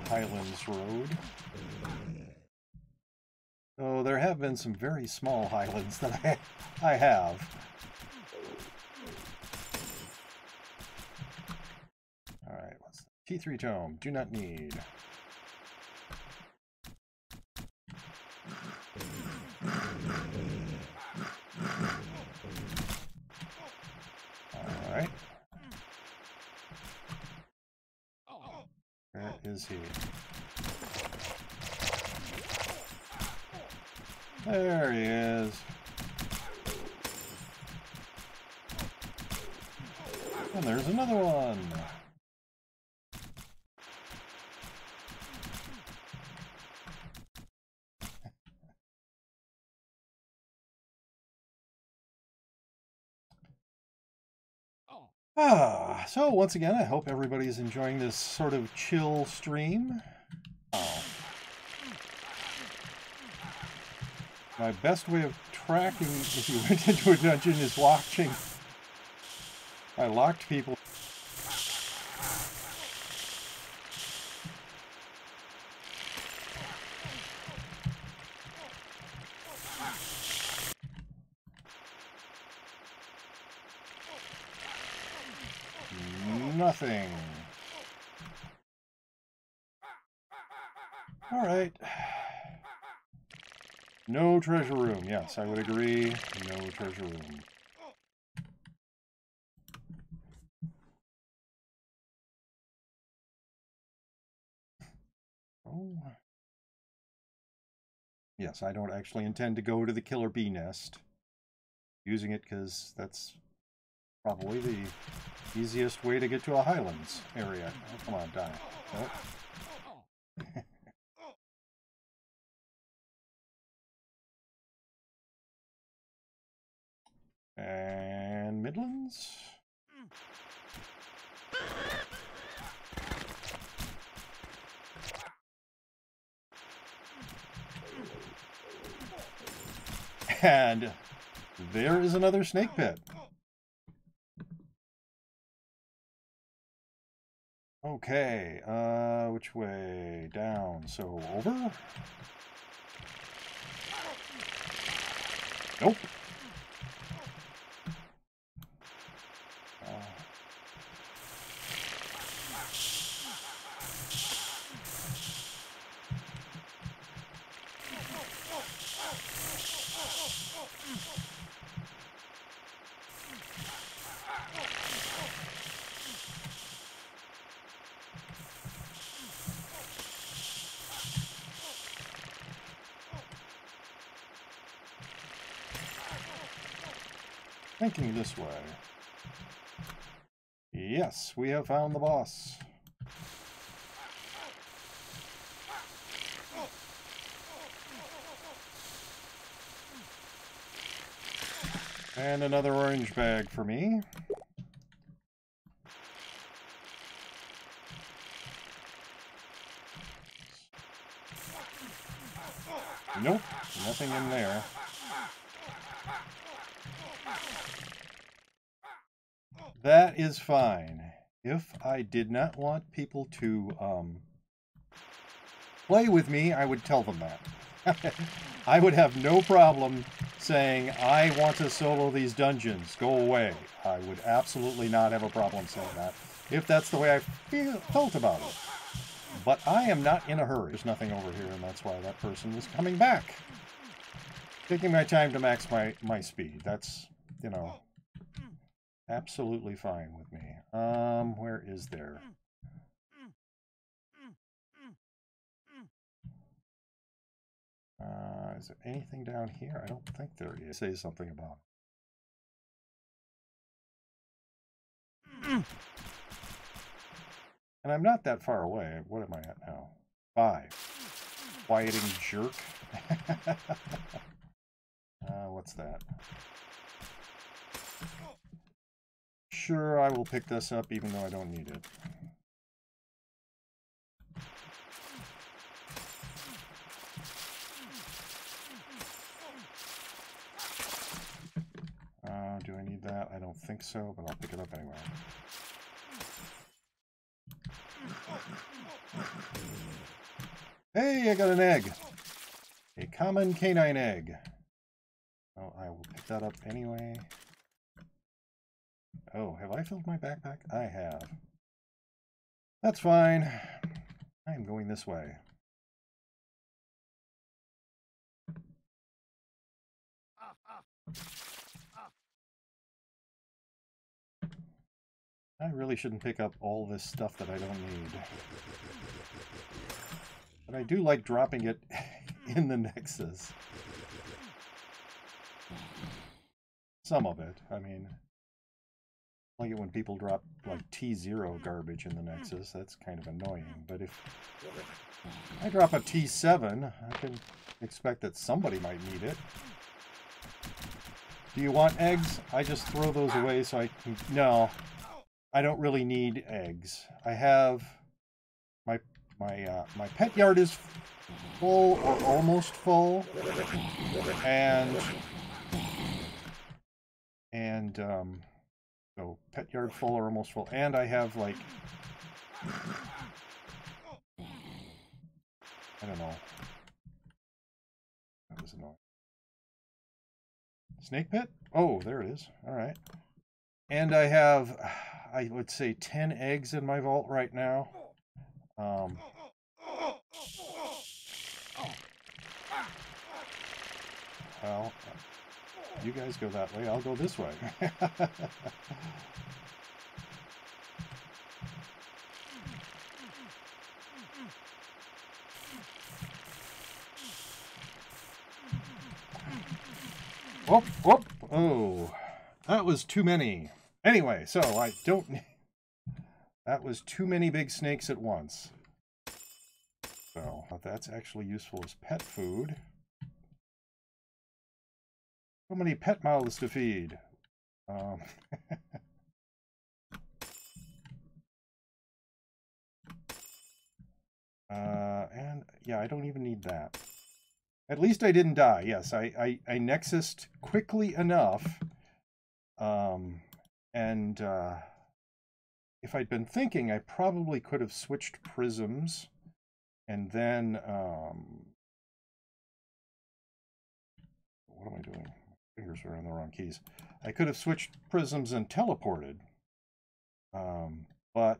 Speaker 1: Highlands Road. So there have been some very small highlands that I have. Alright, what's the T3 tome? Do not need. Alright. Where is he? There he is. And there's another one. So once again, I hope everybody's enjoying this sort of chill stream. Oh. My best way of tracking if you went into a dungeon is watching. I locked people. Nothing. All right. No treasure room. Yes, I would agree. No treasure room. Oh. Yes, I don't actually intend to go to the killer bee nest. Using it because that's probably the easiest way to get to a highlands area. Oh, come on, die. Oh. And Midlands. And there is another snake pit. Okay, which way? Down, so over? Nope. Thinking this way. Yes, we have found the boss. And another orange bag for me. Nope, nothing in there. That is fine. If I did not want people to play with me, I would tell them that. I would have no problem saying, I want to solo these dungeons, go away. I would absolutely not have a problem saying that, if that's the way I felt about it. But I am not in a hurry. There's nothing over here, and that's why that person was coming back. Taking my time to max my speed. That's, you know, absolutely fine with me. Where is there? Is there anything down here? I don't think there is. Say something about it. And I'm not that far away. What am I at now? 5. Quieting jerk. What's that? Sure, I will pick this up even though I don't need it. Do I need that? I don't think so, but I'll pick it up anyway. Hey, I got an egg! A common canine egg. Oh, I will pick that up anyway. Oh, have I filled my backpack? I have. That's fine. I'm going this way. I really shouldn't pick up all this stuff that I don't need. But I do like dropping it in the Nexus. Some of it. I mean, I like it when people drop like T0 garbage in the Nexus. That's kind of annoying. But if I drop a T7, I can expect that somebody might need it. Do you want eggs? I just throw those away so I can... No, I don't really need eggs. I have... My pet yard is full or almost full. And so pet yard full or almost full. And I have like... I don't know. That was annoying. Snake pit? Oh, there it is. All right. And I have, I would say, 10 eggs in my vault right now. Well, you guys go that way. I'll go this way. Whoop, whoop. Oh, that was too many. Anyway, so I don't need... That was too many big snakes at once. So that's actually useful as pet food. So many pet mouths to feed. And yeah, I don't even need that. At least I didn't die. Yes, I nexused quickly enough. If I'd been thinking, I probably could have switched prisms and then, what am I doing? My fingers are on the wrong keys. I could have switched prisms and teleported. But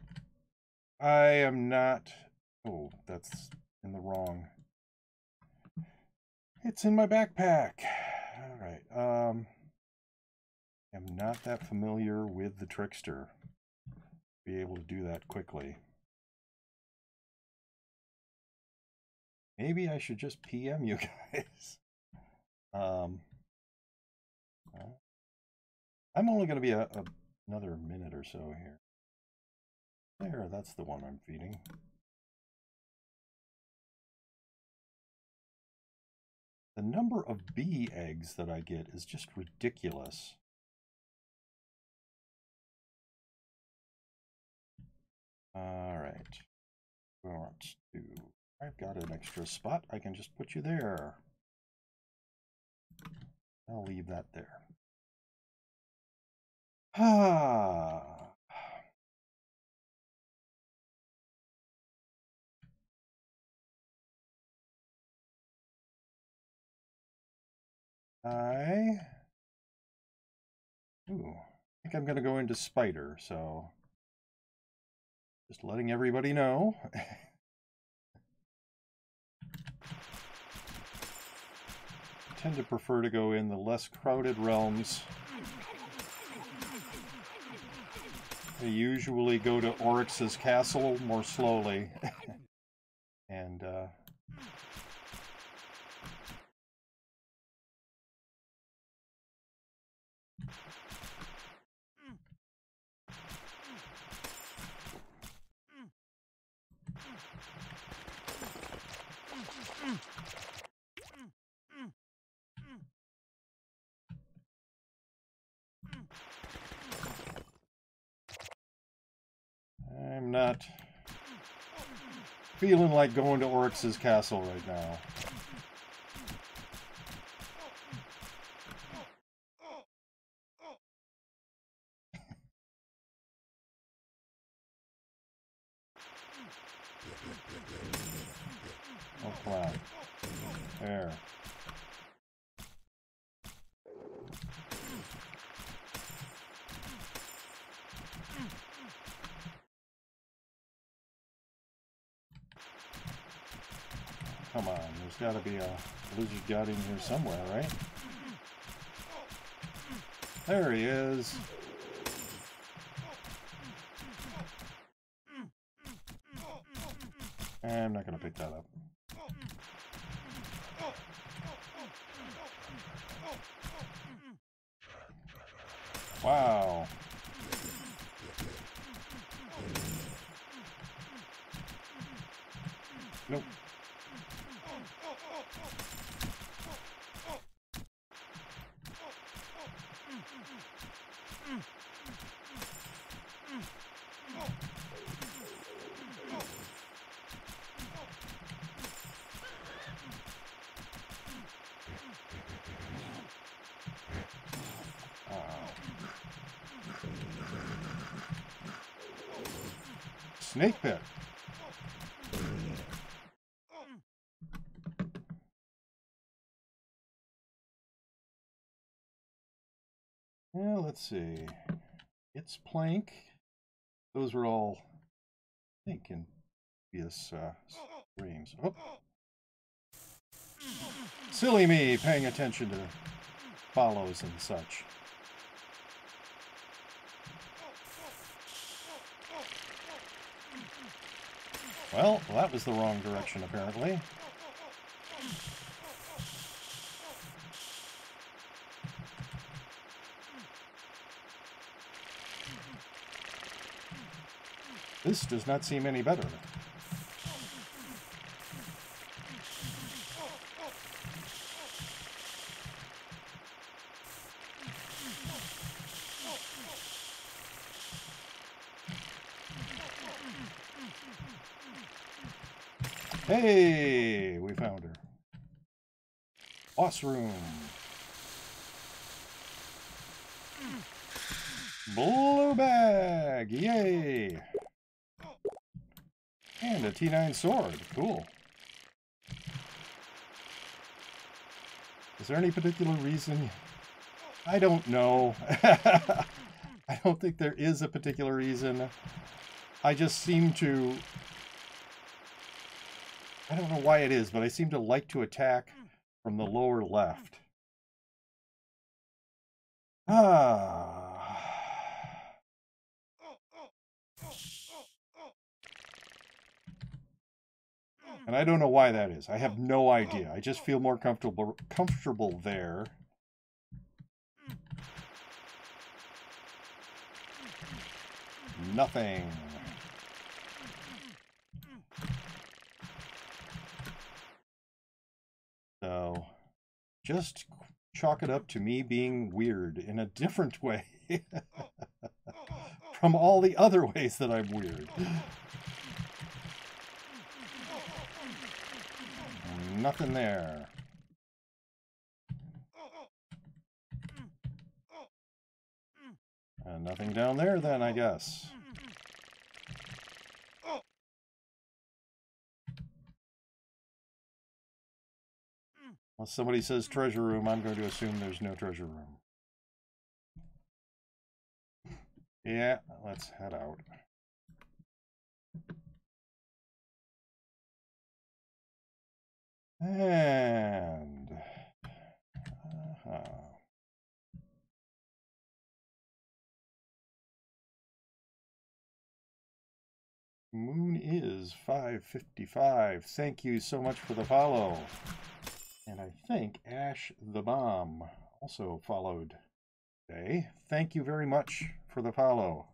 Speaker 1: I am not, oh, that's in the wrong. It's in my backpack. All right. I'm not that familiar with the Trickster. Be able to do that quickly. Maybe I should just PM you guys. I'm only going to be another minute or so here. There, that's the one I'm feeding. The number of bee eggs that I get is just ridiculous. All right. Let's do... I've got an extra spot. I can just put you there. I'll leave that there. Ah. I think I'm going to go into Spider, so just letting everybody know. I tend to prefer to go in the less crowded realms. I usually go to Oryx's castle more slowly. And I'm not feeling like going to Oryx's castle right now. Oh, wow. There. come on. There's got to be a lizard god in here somewhere, right? There he is. I'm not going to pick that up. Wow. Nope. Snake pit. Well, let's see. It's plank. Those were all, I think, in previous streams. Oh. Silly me, paying attention to follows and such. Well, that was the wrong direction, apparently. This does not seem any better. Hey, we found her. Boss room. Blue bag, yay. And a T9 sword, cool. Is there any particular reason? I don't know. I don't think there is a particular reason. I just seem to... I don't know why it is, but I seem to like to attack from the lower left. And I don't know why that is. I have no idea. I just feel more comfortable there. Nothing. So, just chalk it up to me being weird in a different way from all the other ways that I'm weird. Nothing there. And nothing down there then, I guess. Unless somebody says treasure room, I'm going to assume there's no treasure room. Yeah, let's head out. And... Moon is 5:55. Thank you so much for the follow. And I think Ash the Bomb also followed today. Thank you very much for the follow.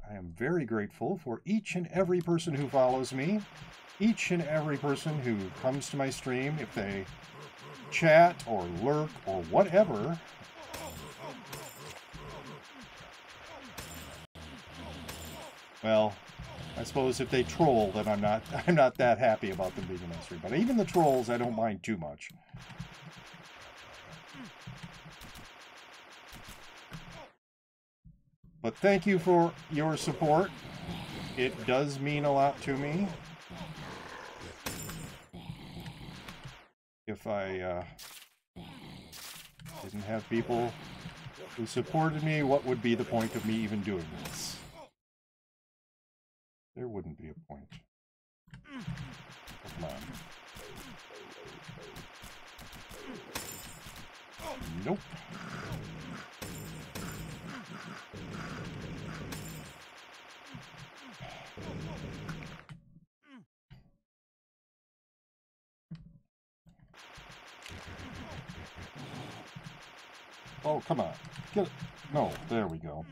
Speaker 1: I am very grateful for each and every person who follows me, each and every person who comes to my stream, if they chat or lurk or whatever. Well, I suppose if they troll, then I'm not that happy about them being in my stream. But even the trolls, I don't mind too much. But thank you for your support. It does mean a lot to me. If I didn't have people who supported me, what would be the point of me even doing this? There wouldn't be a point. Come on. Nope. Oh, come on. Get it. No, there we go.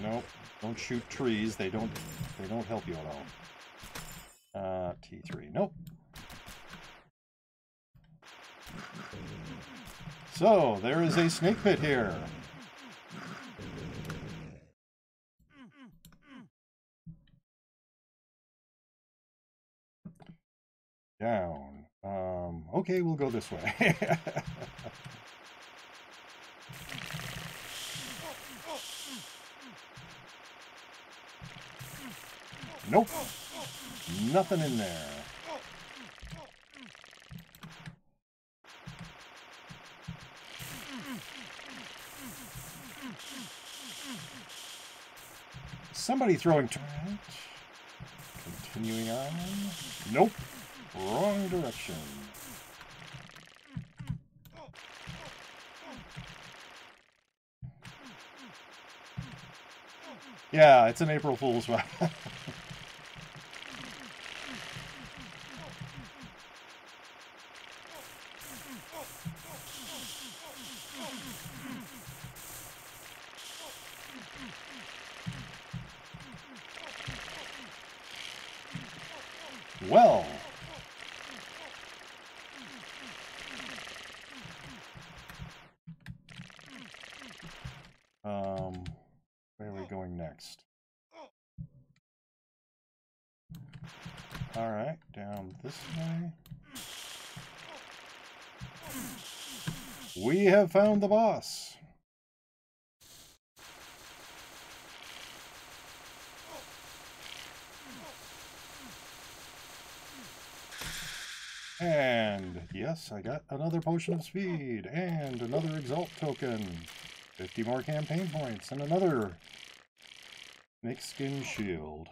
Speaker 1: Nope. Don't shoot trees. They don't help you at all. T3. Nope. So, there is a snake pit here. Down. Okay, we'll go this way. Nope. Nothing in there. Somebody throwing... Continuing on. Nope. Wrong direction. Yeah, it's an April Fool's one. Well. Where are we going next? All right, down this way. We have found the boss. And yes, I got another potion of speed and another exalt token. 50 more campaign points and another snake skin shield.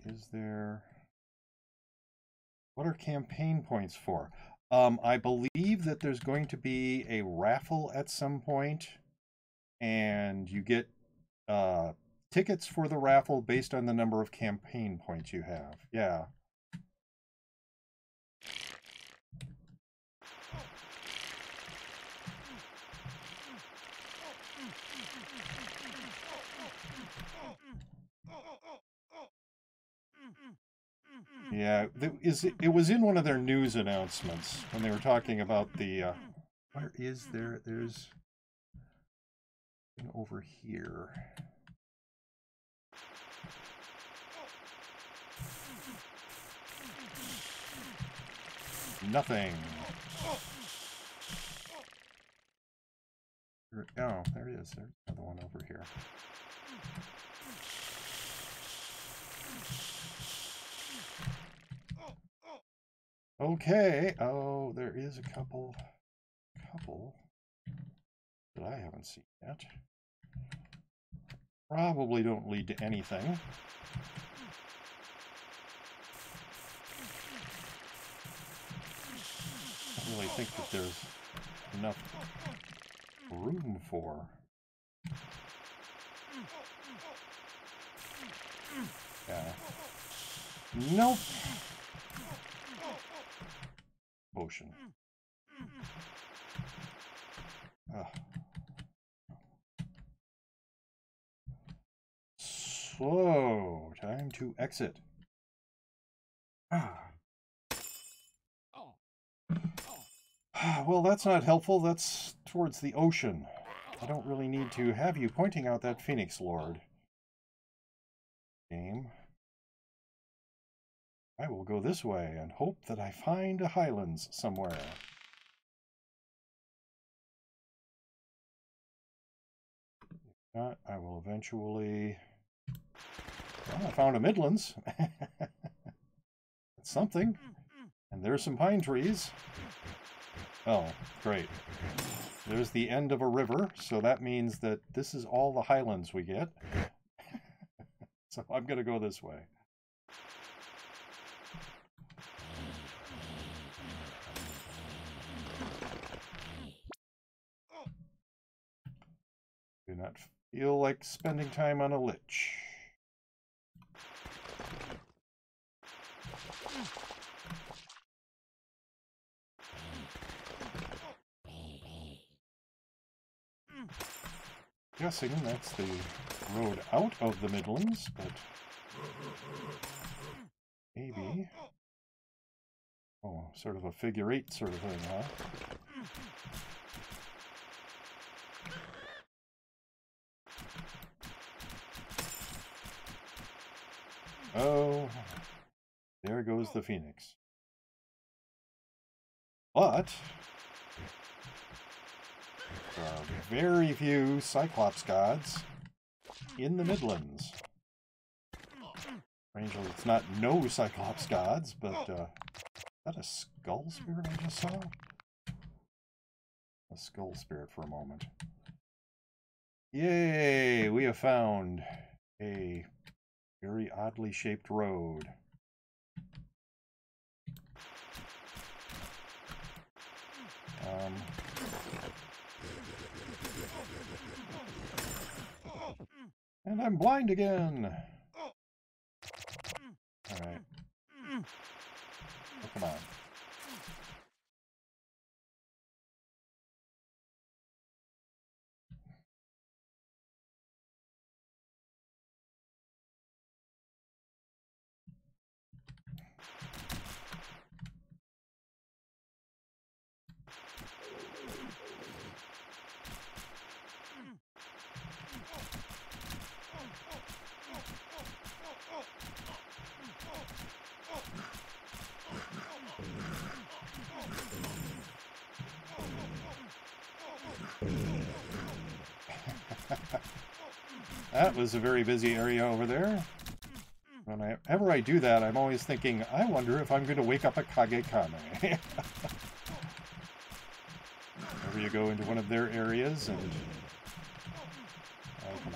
Speaker 1: Is there... What are campaign points for? I believe that there's going to be a raffle at some point, and you get tickets for the raffle based on the number of campaign points you have. Yeah. Yeah, it was in one of their news announcements when they were talking about the... where is there? There's... over here. Nothing. Oh, there he is. There's another one over here. Okay. Oh, there is a couple that I haven't seen yet. Probably don't lead to anything. I don't really think that there's enough room for. Yeah. Nope. Potion. So, time to exit. Well, that's not helpful. That's towards the ocean. I don't really need to have you pointing out that Phoenix Lord. Game. I will go this way and hope that I find a Highlands somewhere. If not, I will eventually... Well, I found a Midlands. That's something. And there's some pine trees. Oh, great. There's the end of a river, so that means that this is all the highlands we get. So I'm going to go this way. Do not feel like spending time on a lich. Guessing that's the road out of the Midlands, but maybe. Oh, sort of a figure eight sort of thing, huh? Oh, there goes the Phoenix. But there are very few Cyclops gods in the Midlands. Strangely, it's not no Cyclops gods, but is that a skull spirit I just saw? A skull spirit for a moment. Yay! We have found a very oddly shaped road. And I'm blind again. All right. Oh, come on. That was a very busy area over there. Whenever I do that, I'm always thinking, I wonder if I'm going to wake up a Kage-Kame. Whenever you go into one of their areas and... Oh, come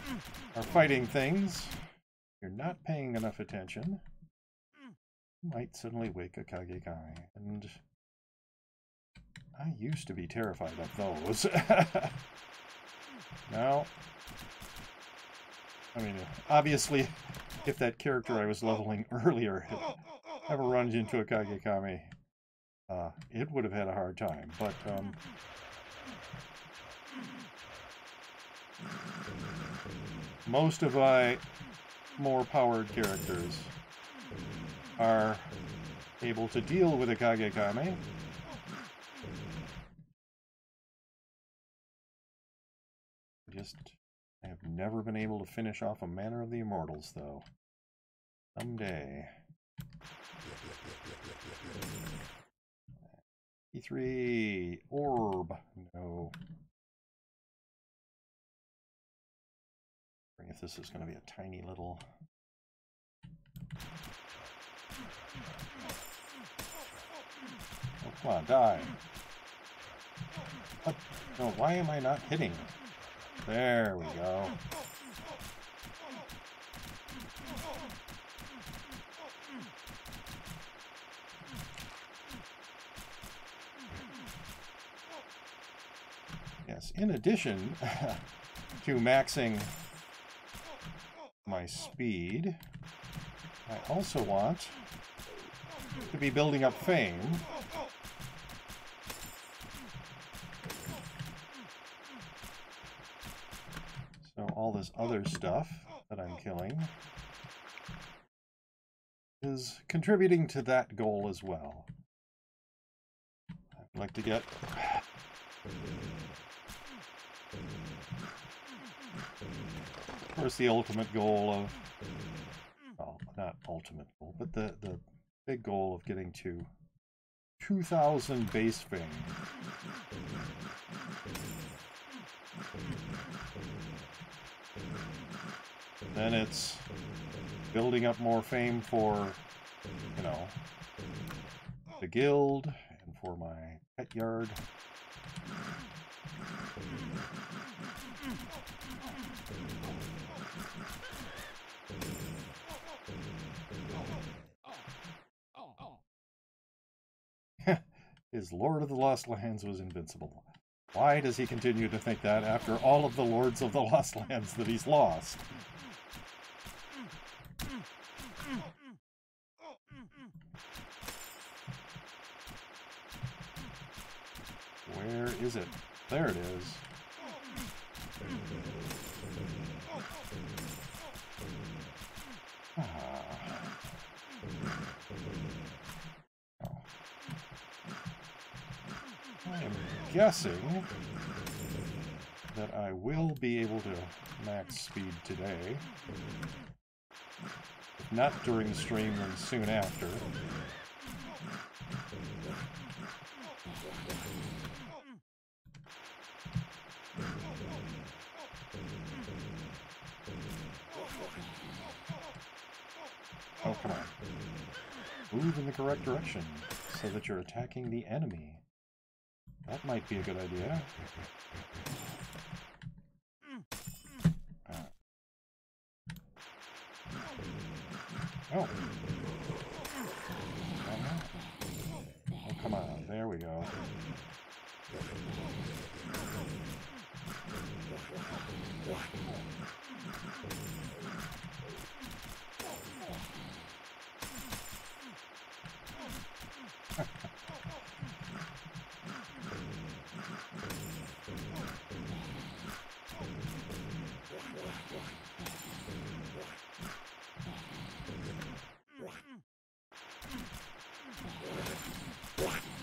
Speaker 1: on. Are fighting things. You're not paying enough attention. You might suddenly wake a Kage-Kame. And... I used to be terrified of those. Now, I mean, obviously, if that character I was leveling earlier had ever run into a Kage-Kame, it would have had a hard time. But, most of my more powered characters are able to deal with a Kage-Kame. I have never been able to finish off a Manor of the Immortals, though. Someday. E3 Orb. No. If this is going to be a tiny little... Oh, come on, die. What? No, why am I not hitting? There we go. Yes, in addition to maxing my speed, I also want to be building up fame. So all this other stuff that I'm killing is contributing to that goal as well. I'd like to get... Of course, the ultimate goal of... Well, not ultimate goal, but the big goal of getting to 2,000 base fame. Then it's building up more fame for, you know, the guild, and for my pet yard. His Lord of the Lost Lands was invincible. Why does he continue to think that after all of the Lords of the Lost Lands that he's lost? Where is it? There it is. I'm guessing that I will be able to max speed today. If not during the stream, then soon after. Oh, come on. Move in the correct direction so that you're attacking the enemy. That might be a good idea. Oh. Oh, come on. There we go.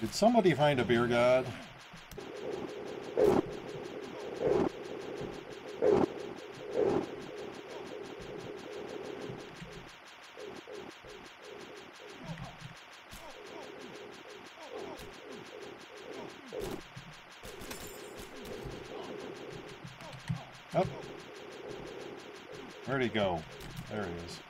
Speaker 1: Did somebody find a beer god? Oh. Where'd he go? There he is.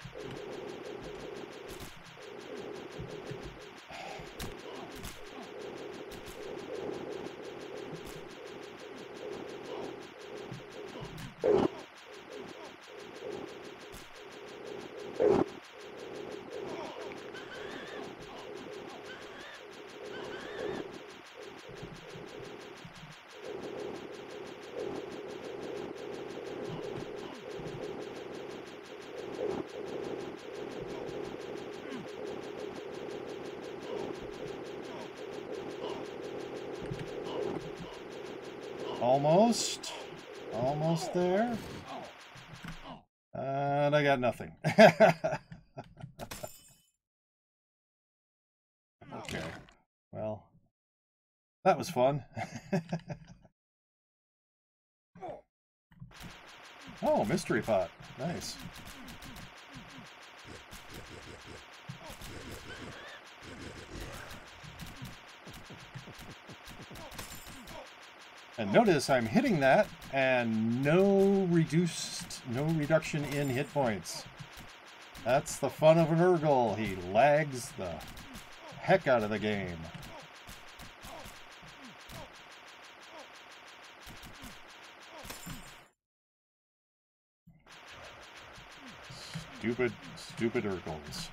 Speaker 1: Almost there. And I got nothing. Okay. Well, that was fun. Oh, mystery pot. Nice. And notice I'm hitting that and no reduction in hit points. That's the fun of an Urgle. He lags the heck out of the game. Stupid Urgles.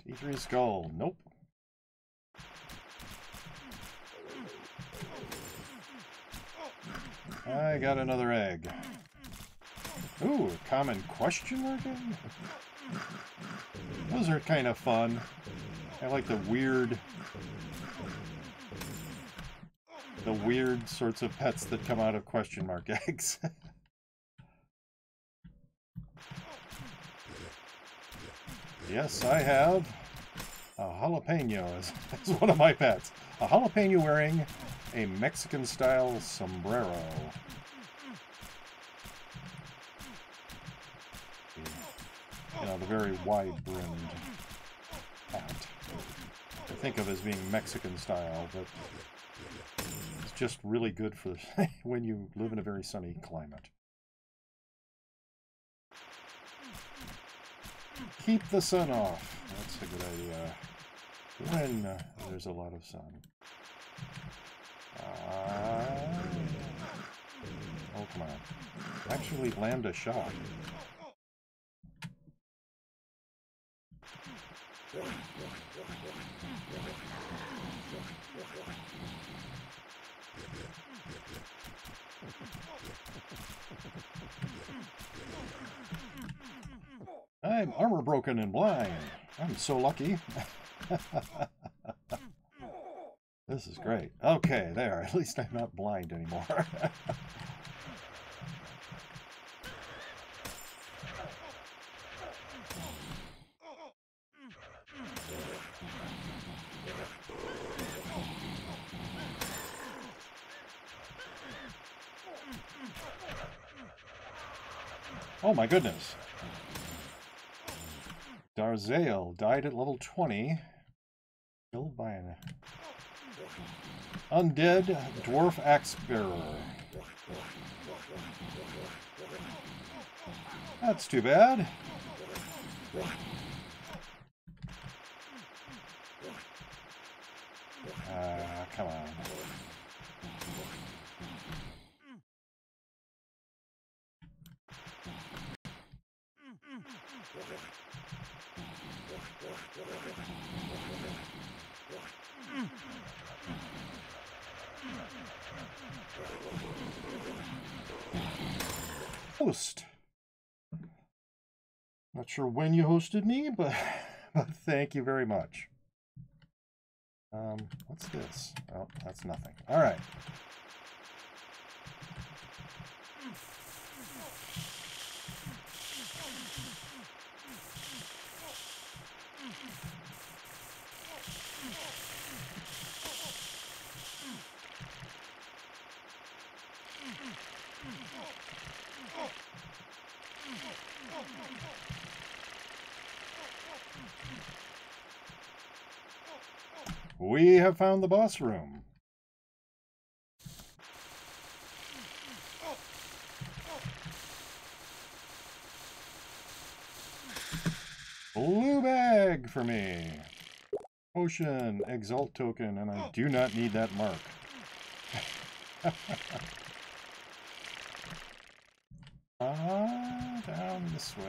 Speaker 1: T3 skull. Nope. I got another egg. Ooh, a common question mark egg? Those are kind of fun. I like the weird sorts of pets that come out of question mark eggs. Yes, I have. A jalapeno is one of my pets. A jalapeno wearing a Mexican-style sombrero. You know, the very wide-brimmed hat. I think of as being Mexican-style, but it's just really good for when you live in a very sunny climate. Keep the sun off. That's a good idea. When there's a lot of sun. Oh, come on. Actually land a shot. I'm armor broken and blind. I'm so lucky. This is great. Okay, there. At least I'm not blind anymore. Oh my goodness. Darzael died at level 20. Killed by an undead dwarf axe bearer. That's too bad. Come on. Host. Not sure when you hosted me, but thank you very much. What's this? Oh, that's nothing. All right. We have found the boss room. Blue bag for me. Potion, exalt token, and I do not need that mark. Down this way.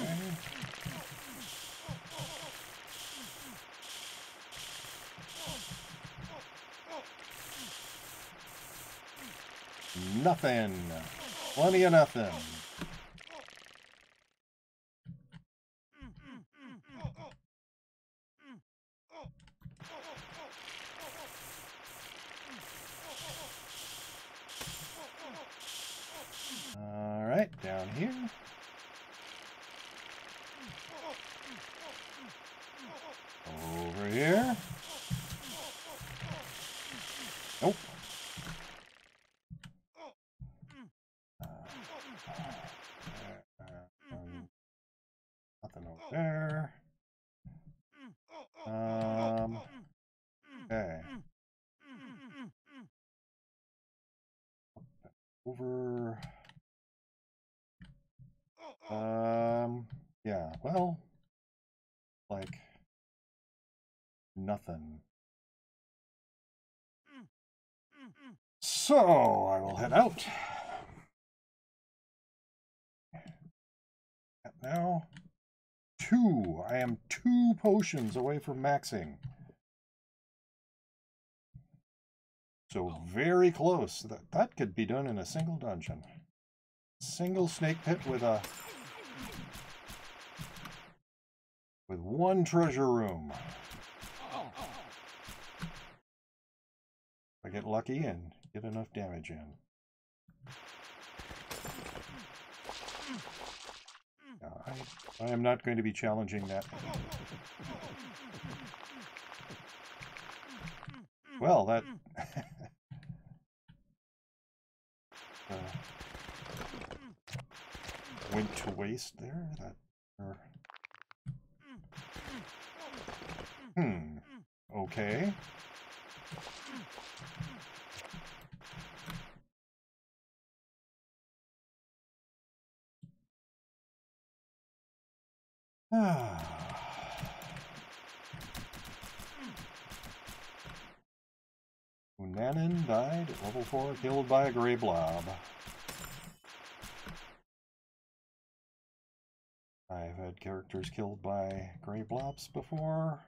Speaker 1: Okay. Nothing. Plenty of nothing. All right, down here. Over here. Nope. Nothing over there. Okay. Over. Yeah, well, like, nothing. So, I will head out. Now, I am 2 potions away from maxing. So, very close. That could be done in a single dungeon. Single snake pit with 1 treasure room. If I get lucky and get enough damage in. I am not going to be challenging that. Well, that went to waste there. Okay. Unanan died at level 4, killed by a gray blob. I've had characters killed by gray blobs before.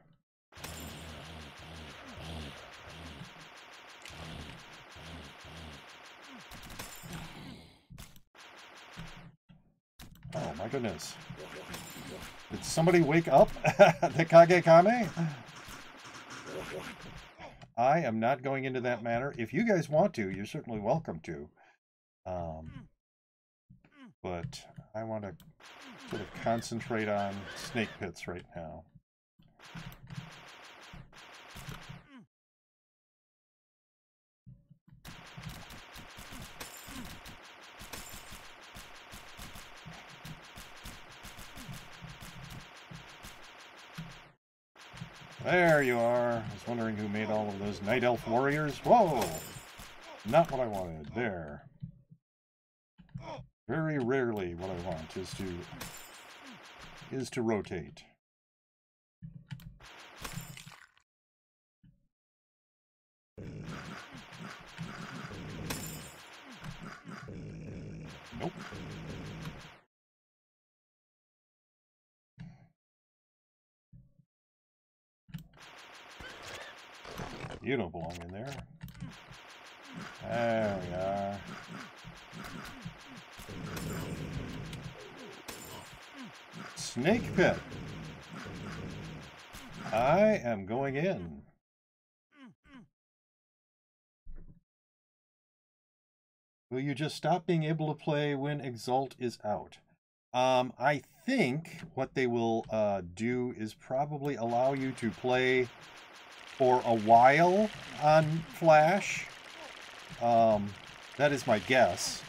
Speaker 1: Oh my goodness. Did somebody wake up the Kagekame? I am not going into that matter. If you guys want to, you're certainly welcome to. But I want to sort of concentrate on snake pits right now. There you are. I was wondering who made all of those Night Elf warriors. Whoa! Not what I wanted. There. Very rarely what I want is to rotate. Nope. You don't belong in there. There we are. Snake pit. I am going in. Will you just stop being able to play when Exalt is out? I think what they will do is probably allow you to play for a while on Flash. That is my guess.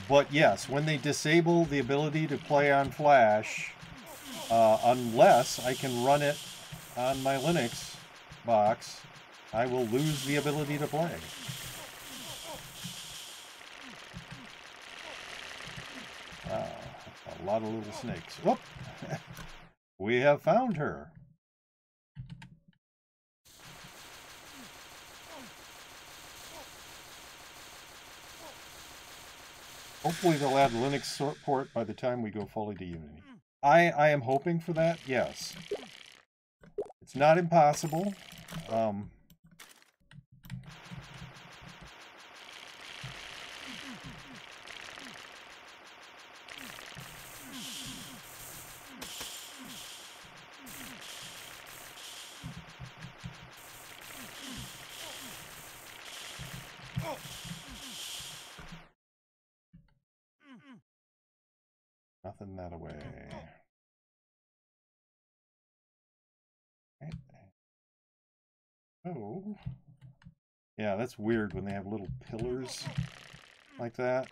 Speaker 1: But yes, when they disable the ability to play on Flash, unless I can run it on my Linux box, I will lose the ability to play. A lot of little snakes. Whoop! We have found her. Hopefully they'll add Linux support by the time we go fully to Unity. I am hoping for that, yes. It's not impossible. Nothing that away. Okay. Oh. Yeah, that's weird when they have little pillars like that.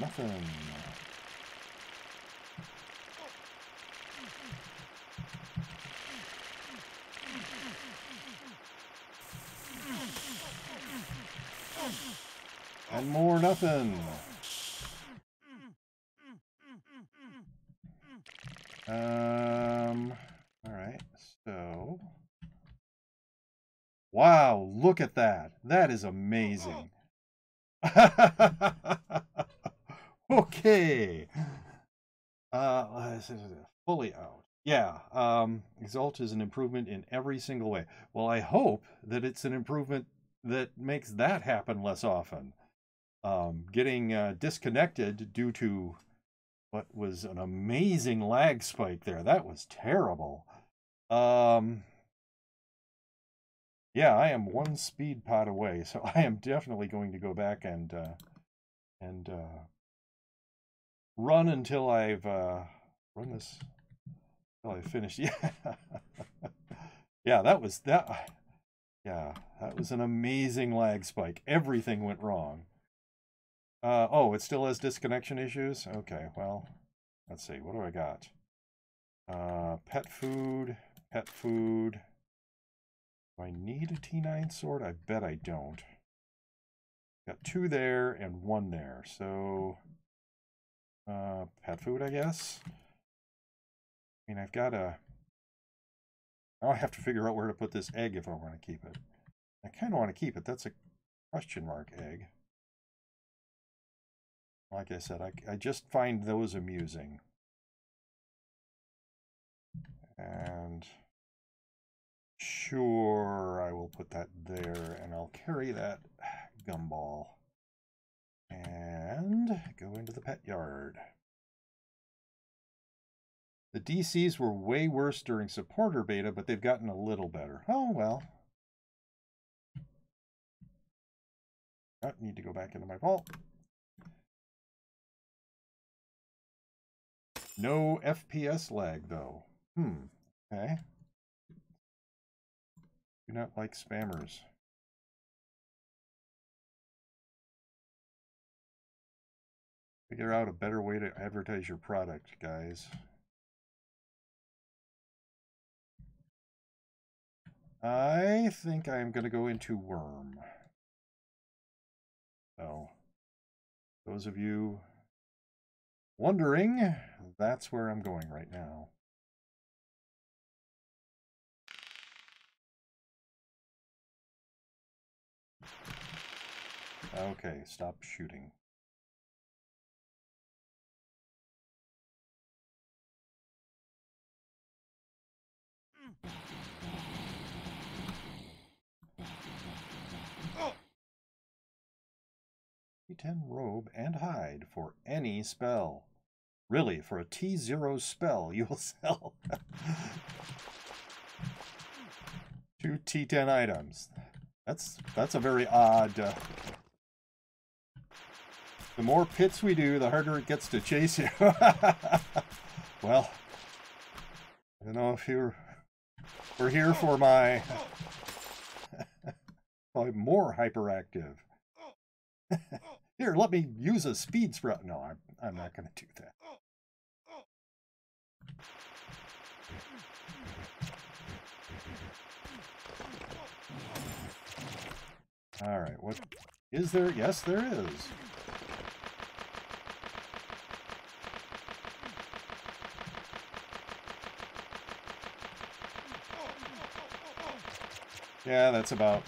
Speaker 1: Nothing. And more nothing. All right, so. Wow, look at that. That is amazing. Okay. Fully out. Yeah, Exalt is an improvement in every single way. Well, I hope that it's an improvement that makes that happen less often. Getting disconnected due to What was an amazing lag spike there. That was terrible. Yeah, I am one speed pot away, so I am definitely going to go back and run until I've run this until I finish. Yeah, yeah, that was that. Yeah, that was an amazing lag spike. Everything went wrong. Oh, it still has disconnection issues? Okay, well, let's see. What do I got? Pet food, pet food. Do I need a T9 sword? I bet I don't. Got 2 there and 1 there. So, pet food, I guess. I mean, I've got a... Now I have to figure out where to put this egg if I want to keep it. I kind of want to keep it. That's a question mark egg. Like I said, I just find those amusing. And sure, I will put that there, and I'll carry that gumball and go into the pet yard. The DCs were way worse during supporter beta, but they've gotten a little better. Oh, well. I need to go back into my vault. No FPS lag, though. Okay. Do not like spammers. Figure out a better way to advertise your product, guys. I think I'm going to go into Worm. So, those of you wondering, that's where I'm going right now. Okay, stop shooting. T10 robe and hide for any spell. Really, for a T0 spell, you'll sell 2 T10 items. That's a very odd... the more pits we do, the harder it gets to chase you. Well, I don't know if we're here for my probably more hyperactive. Here, let me use a speed sprout. No, I'm not going to do that. All right, what is there? Yes, there is. Yeah, that's about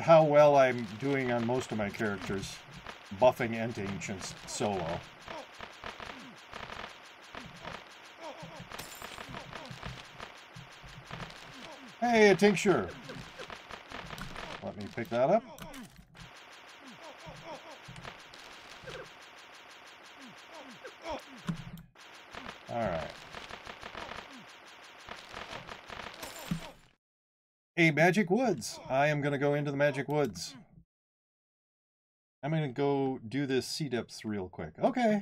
Speaker 1: how well I'm doing on most of my characters, buffing Ent Ancients solo. Hey, a tincture! Let me pick that up. Alright. A Magic Woods. I am going to go into the Magic Woods. I'm going to go do this C-depths real quick. Okay.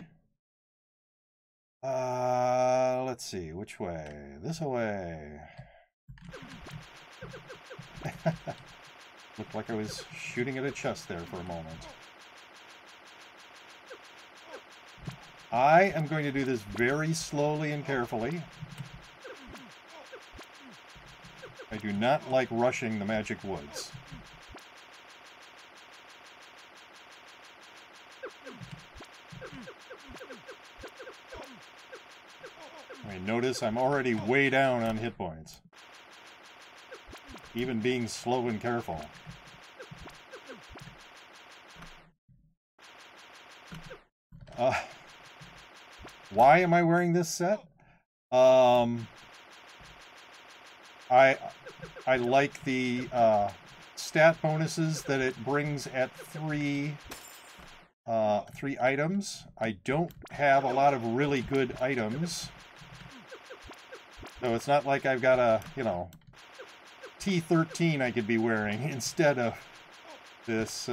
Speaker 1: Let's see. Which way? This way. Looked like I was shooting at a chest there for a moment. I am going to do this very slowly and carefully. I do not like rushing the Magic Woods. I mean, notice I'm already way down on hit points. Even being slow and careful. Why am I wearing this set? I like the stat bonuses that it brings at 3 3 items. I don't have a lot of really good items. So it's not like I've got a, you know, T13 I could be wearing instead of this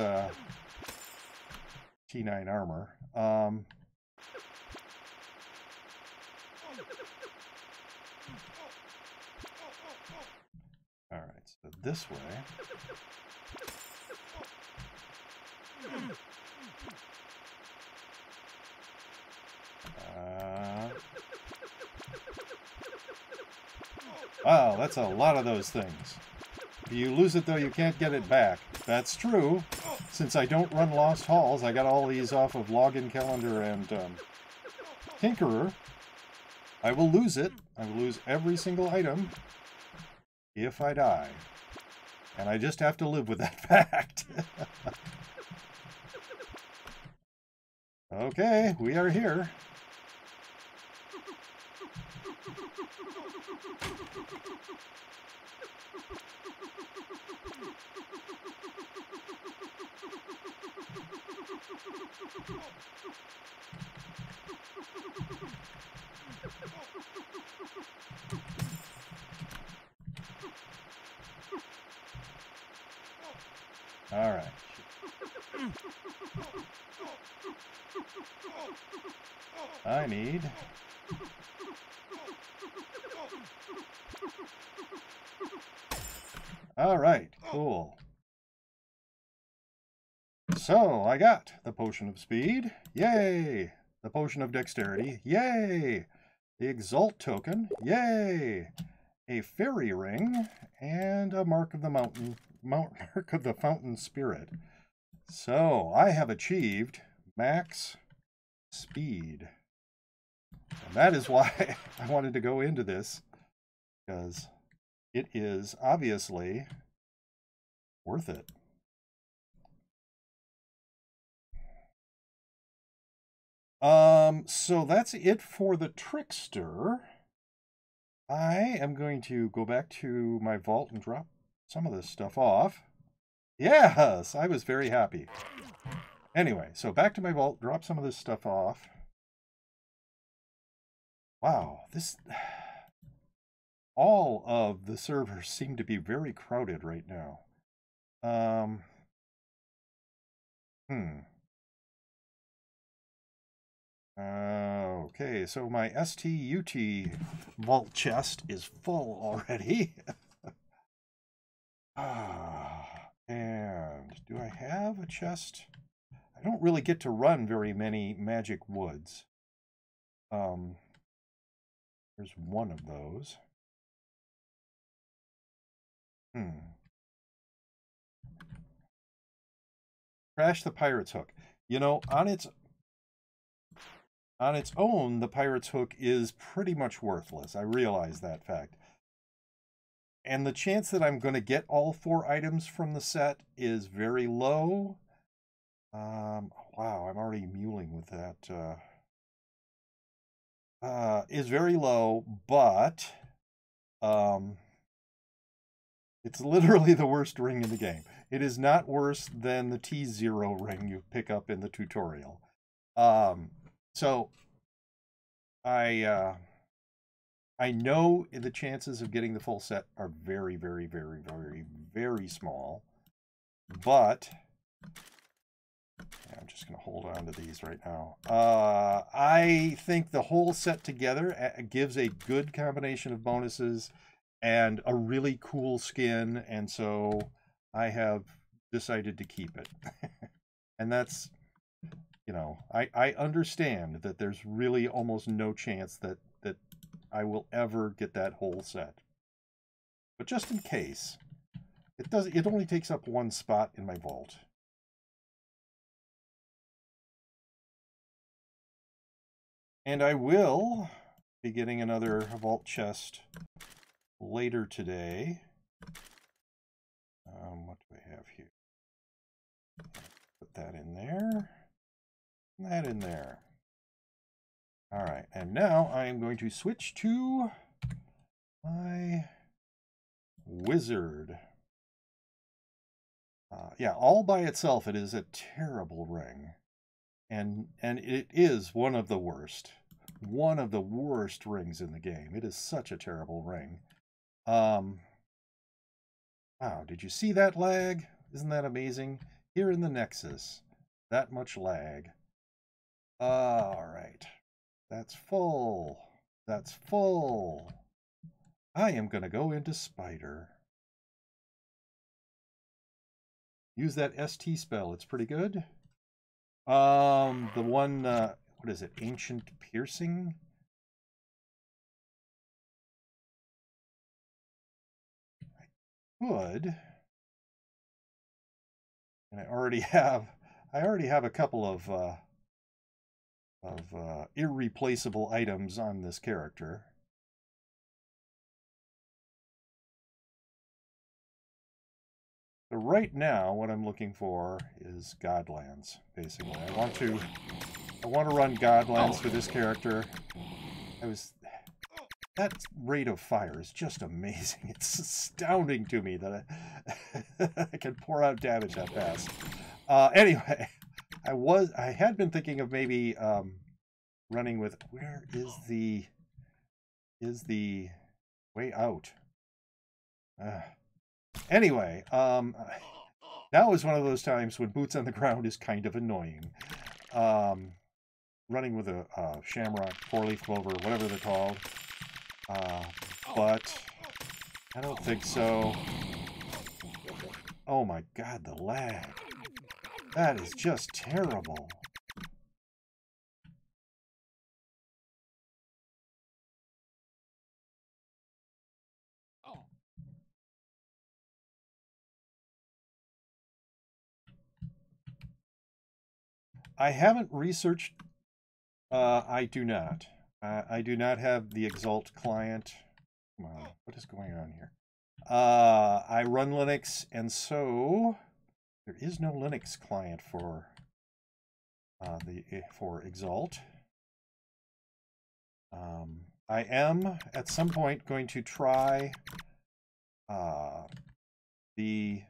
Speaker 1: T9 armor. Alright, so this way. Wow, that's a lot of those things. If you lose it, though, you can't get it back. That's true. Since I don't run Lost Halls, I got all these off of Login Calendar and Tinkerer. I will lose it. I will lose every single item if I die. And I just have to live with that fact. Okay, we are here. All right. I need... All right, cool. So, I got the Potion of Speed. Yay! The Potion of Dexterity. Yay! The Exalt token. Yay! A Fairy Ring. And a Mark of the Mark of the Fountain Spirit. So, I have achieved max speed. And that is why I wanted to go into this, because it is obviously worth it. So that's it for the Trickster. I am going to go back to my vault and drop some of this stuff off. Yes, I was very happy. Anyway, so back to my vault, drop some of this stuff off. Wow, this... all of the servers seem to be very crowded right now. Okay, so my STUT vault chest is full already. And do I have a chest? I don't really get to run very many magic woods. There's one of those. Crash the Pirate's Hook. You know, on its own, the Pirate's Hook is pretty much worthless. I realize that fact. And the chance that I'm going to get all 4 items from the set is very low. Wow, I'm already muling with that. Is very low, but it's literally the worst ring in the game. It is not worse than the T0 ring you pick up in the tutorial. So I know the chances of getting the full set are very, very, very, very, very small. But yeah, I'm just going to hold on to these right now. I think the whole set together gives a good combination of bonuses and a really cool skin, and so I have decided to keep it. And that's, you know, I understand that there's really almost no chance that I will ever get that whole set. But just in case, it only takes up 1 spot in my vault. And I will be getting another vault chest later today. What do I have here? Put that in there. And that in there. All right, and now I am going to switch to my wizard. Yeah, all by itself, it is a terrible ring. and it is one of the worst rings in the game. It is such a terrible ring. Wow, did you see that lag? Isn't that amazing? Here in the Nexus, that much lag. All right, that's full. That's full. I am going to go into Spider. Use that ST spell. It's pretty good. The one, what is it? Ancient Piercing? I could. And I already have a couple of irreplaceable items on this character. So right now, what I'm looking for is Godlands, basically. I want to run Godlands for this character. That rate of fire is just amazing. It's astounding to me that I can pour out damage that fast. Anyway, I had been thinking of maybe running with, where is the way out? Anyway, now is one of those times when boots on the ground is kind of annoying. Running with a shamrock, four-leaf clover, whatever they're called. But I don't think so. Oh my god, the lag. That is just terrible. I haven't researched. I do not. I do not have the Exalt client. Come on, what is going on here? I run Linux, and so there is no Linux client for Exalt. I am at some point going to try the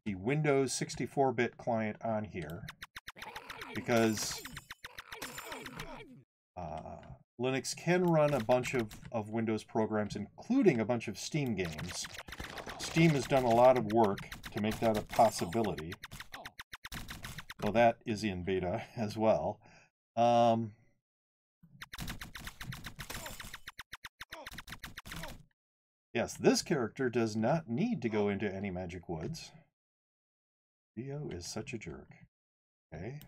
Speaker 1: Windows 64-bit client on here, because Linux can run a bunch of Windows programs, including a bunch of Steam games. Steam has done a lot of work to make that a possibility. Well, that is in beta as well. Yes, this character does not need to go into any Magic Woods. Dio is such a jerk. Okay.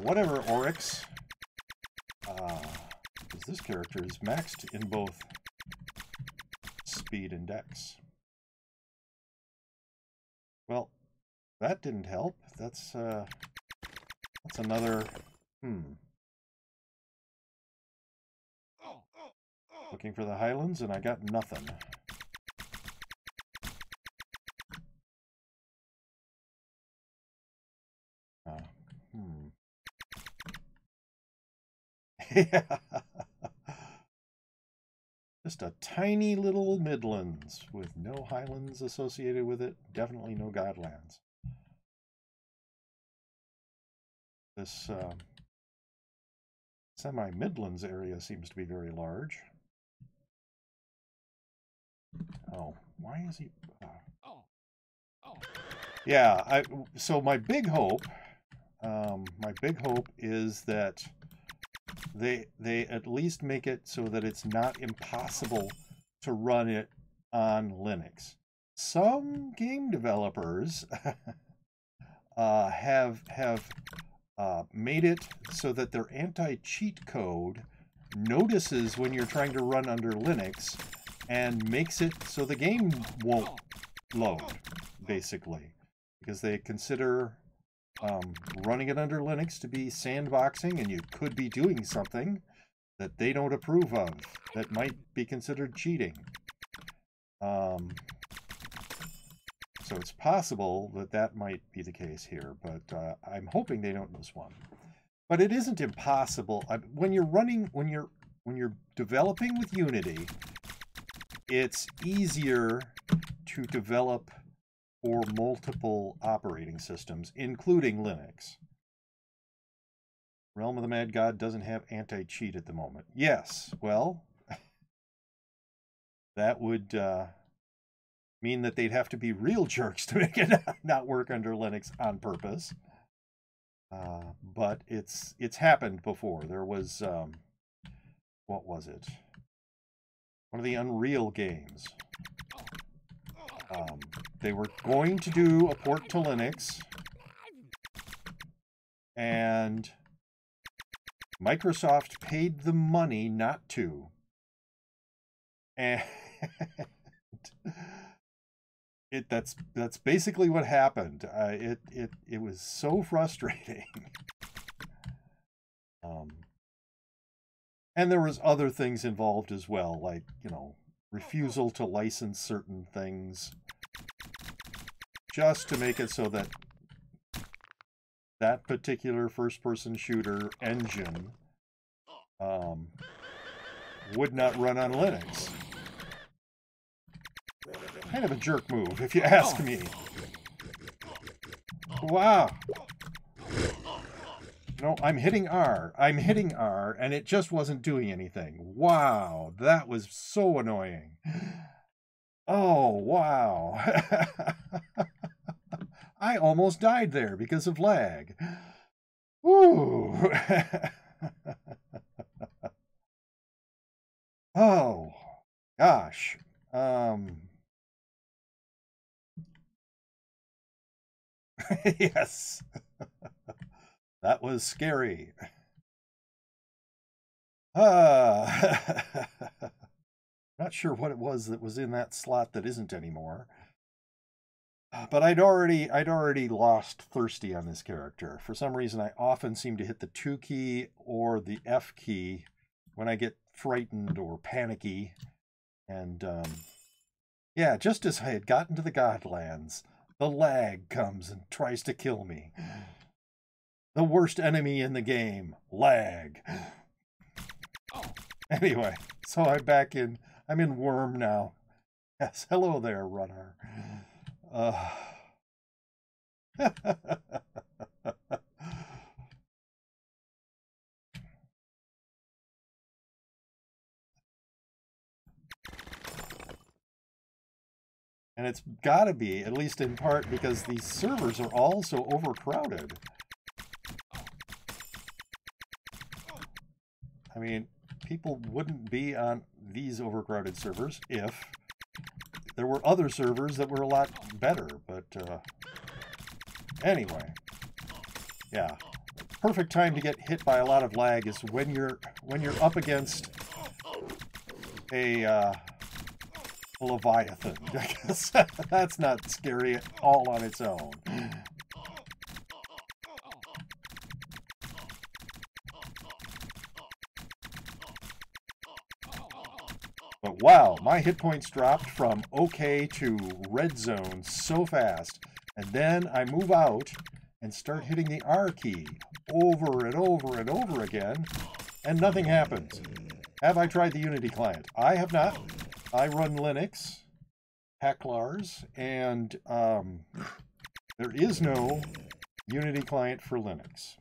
Speaker 1: Whatever, Oryx. Because this character is maxed in both speed and dex. Well, that didn't help. That's another... Looking for the Highlands, and I got nothing. Yeah. Just a tiny little Midlands with no Highlands associated with it. Definitely no Godlands. This semi-Midlands area seems to be very large. Oh, why is he... Yeah, so my big hope is that they at least make it so that it's not impossible to run it on Linux. Some game developers have made it so that their anti-cheat code notices when you're trying to run under Linux and makes it so the game won't load, basically, because they consider running it under Linux to be sandboxing, and you could be doing something that they don't approve of that might be considered cheating. So it's possible that that might be the case here, but I'm hoping they don't miss one. But it isn't impossible. When you're developing with Unity, it's easier to develop for multiple operating systems, including Linux. Realm of the Mad God doesn't have anti-cheat at the moment. Yes, well, that would mean that they'd have to be real jerks to make it not work under Linux on purpose. But it's happened before. There was, what was it? One of the Unreal games. They were going to do a port to Linux, and Microsoft paid the money not to. And that's basically what happened. It was so frustrating. And there was other things involved as well, like, you know, refusal to license certain things, just to make it so that that particular first-person shooter engine would not run on Linux. Kind of a jerk move, if you ask me. Wow. No, I'm hitting R, and it just wasn't doing anything. Wow, that was so annoying. Oh, wow. I almost died there because of lag. Woo. Oh, gosh. Yes. That was scary. Not sure what it was that was in that slot that isn't anymore. But I'd already lost Thirsty on this character. For some reason, I often seem to hit the 2 key or the F key when I get frightened or panicky. And yeah, just as I had gotten to the Godlands, the lag comes and tries to kill me. The worst enemy in the game, lag. Anyway, so I'm in Worm now. Yes, hello there, runner. And it's gotta be, at least in part, because these servers are all so overcrowded. I mean, people wouldn't be on these overcrowded servers if there were other servers that were a lot better, but anyway, yeah, perfect time to get hit by a lot of lag is when you're up against a Leviathan. I guess that's not scary at all on its own. But wow, my hit points dropped from okay to red zone so fast. And then I move out and start hitting the R key over and over and over again, and nothing happens. Have I tried the Unity client? I have not. I run Linux, Hacklars, and there is no Unity client for Linux.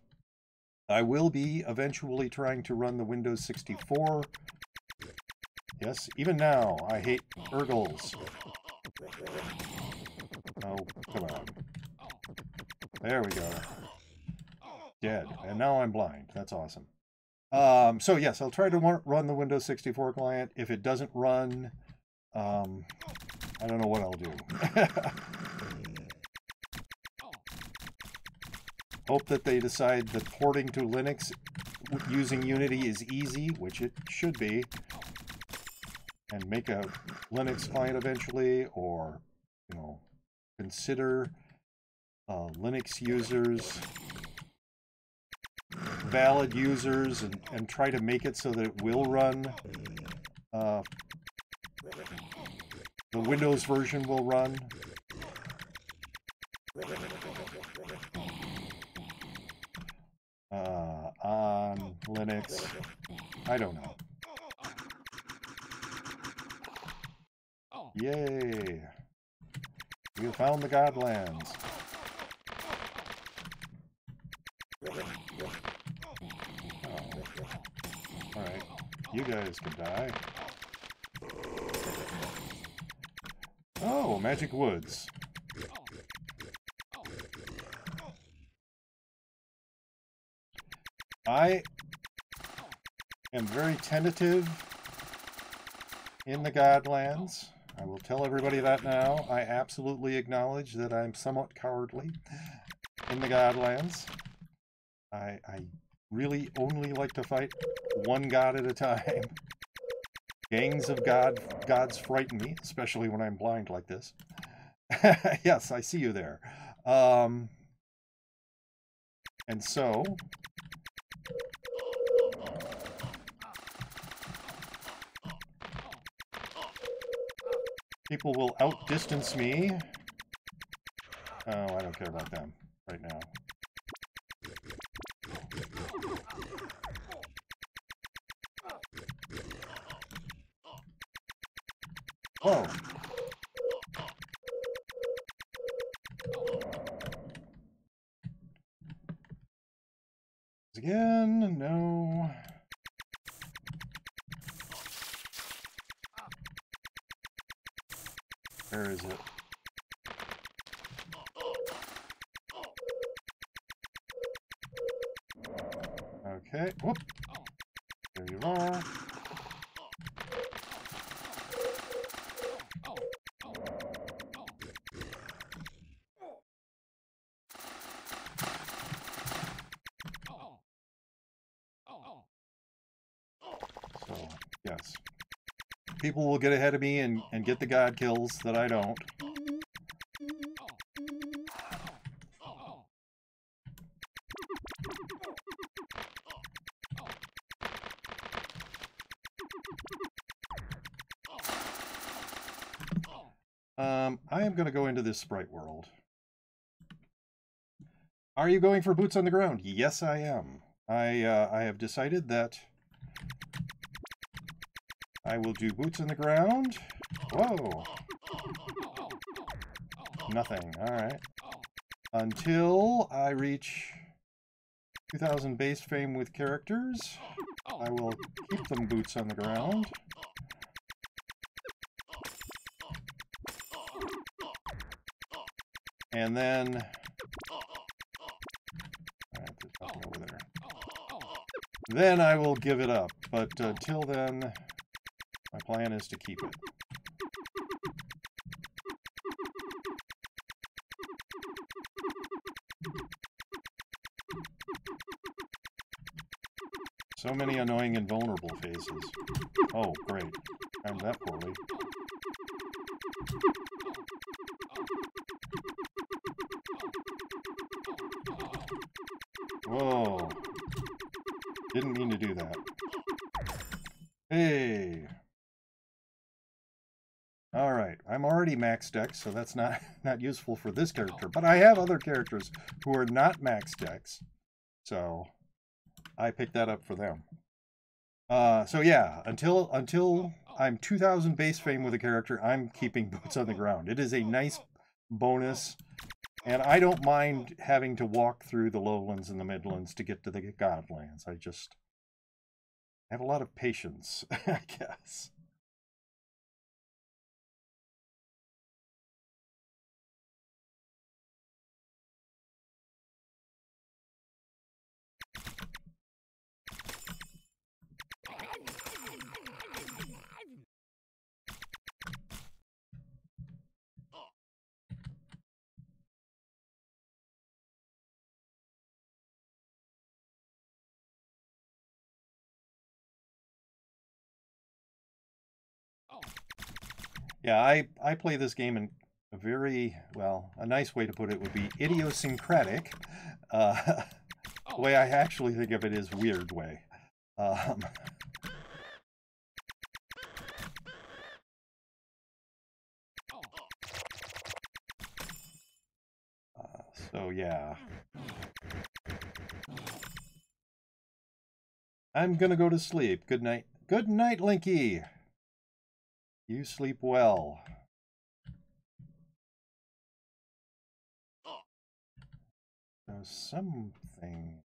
Speaker 1: I will be eventually trying to run the Windows 64. Yes, even now, I hate Urgles. Oh, come on. There we go. Dead. And now I'm blind. That's awesome. So yes, I'll try to run the Windows 64 client. If it doesn't run, I don't know what I'll do. Hope that they decide that porting to Linux using Unity is easy, which it should be, and make a Linux client eventually, or, you know, consider Linux users valid users and try to make it so that it will run. The Windows version will run. On Linux. I don't know. Yay! We have found the Godlands. guys can die. Oh, Magic Woods. I am very tentative in the Godlands. I will tell everybody that now. I absolutely acknowledge that I'm somewhat cowardly in the Godlands. I really only like to fight one god at a time. Gangs of gods frighten me, especially when I'm blind like this. Yes, I see you there. And so... people will outdistance me. Oh, I don't care about them right now. Whoa. Again, no. Where is it? Okay, whoop. There you are. So, yes. People will get ahead of me and get the god kills that I don't. I am going to go into this sprite world. Are you going for boots on the ground? Yes, I am. I have decided that I will do boots on the ground. Whoa. Nothing. All right. Until I reach 2000 base fame with characters, I will keep them boots on the ground. And then... Alright, there's nothing over there. Then I will give it up. But till then, my plan is to keep it. So many annoying and vulnerable phases. Oh, great. Timed that poorly. Whoa. Didn't mean to do that. Hey. Alright, I'm already max dex, so that's not useful for this character. But I have other characters who are not max dex. So I picked that up for them. So yeah, until I'm 2000 base fame with a character, I'm keeping boots on the ground. It is a nice bonus. And I don't mind having to walk through the lowlands and the midlands to get to the Godlands. I just have a lot of patience, I guess. Yeah, I play this game in a very, well, a nice way to put it would be idiosyncratic. The way I actually think of it is weird way. So yeah. I'm gonna go to sleep. Good night. Good night, Linky. You sleep well. There's something...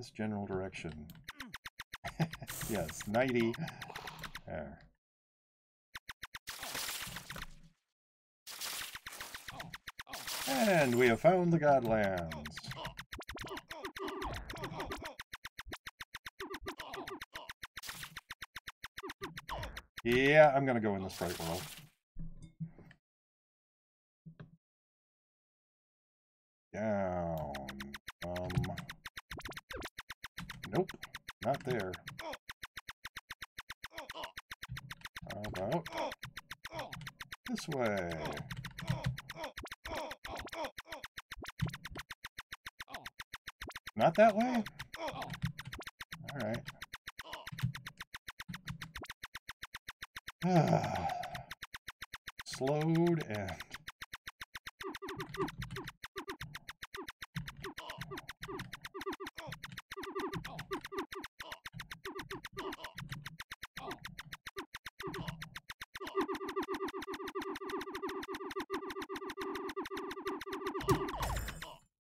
Speaker 1: this general direction. Yes, nighty. There. And we have found the Godlands. Yeah, I'm gonna go in the Sprite World. Down. Nope, not there. How about this way? Not that way? Alright. Slowed and...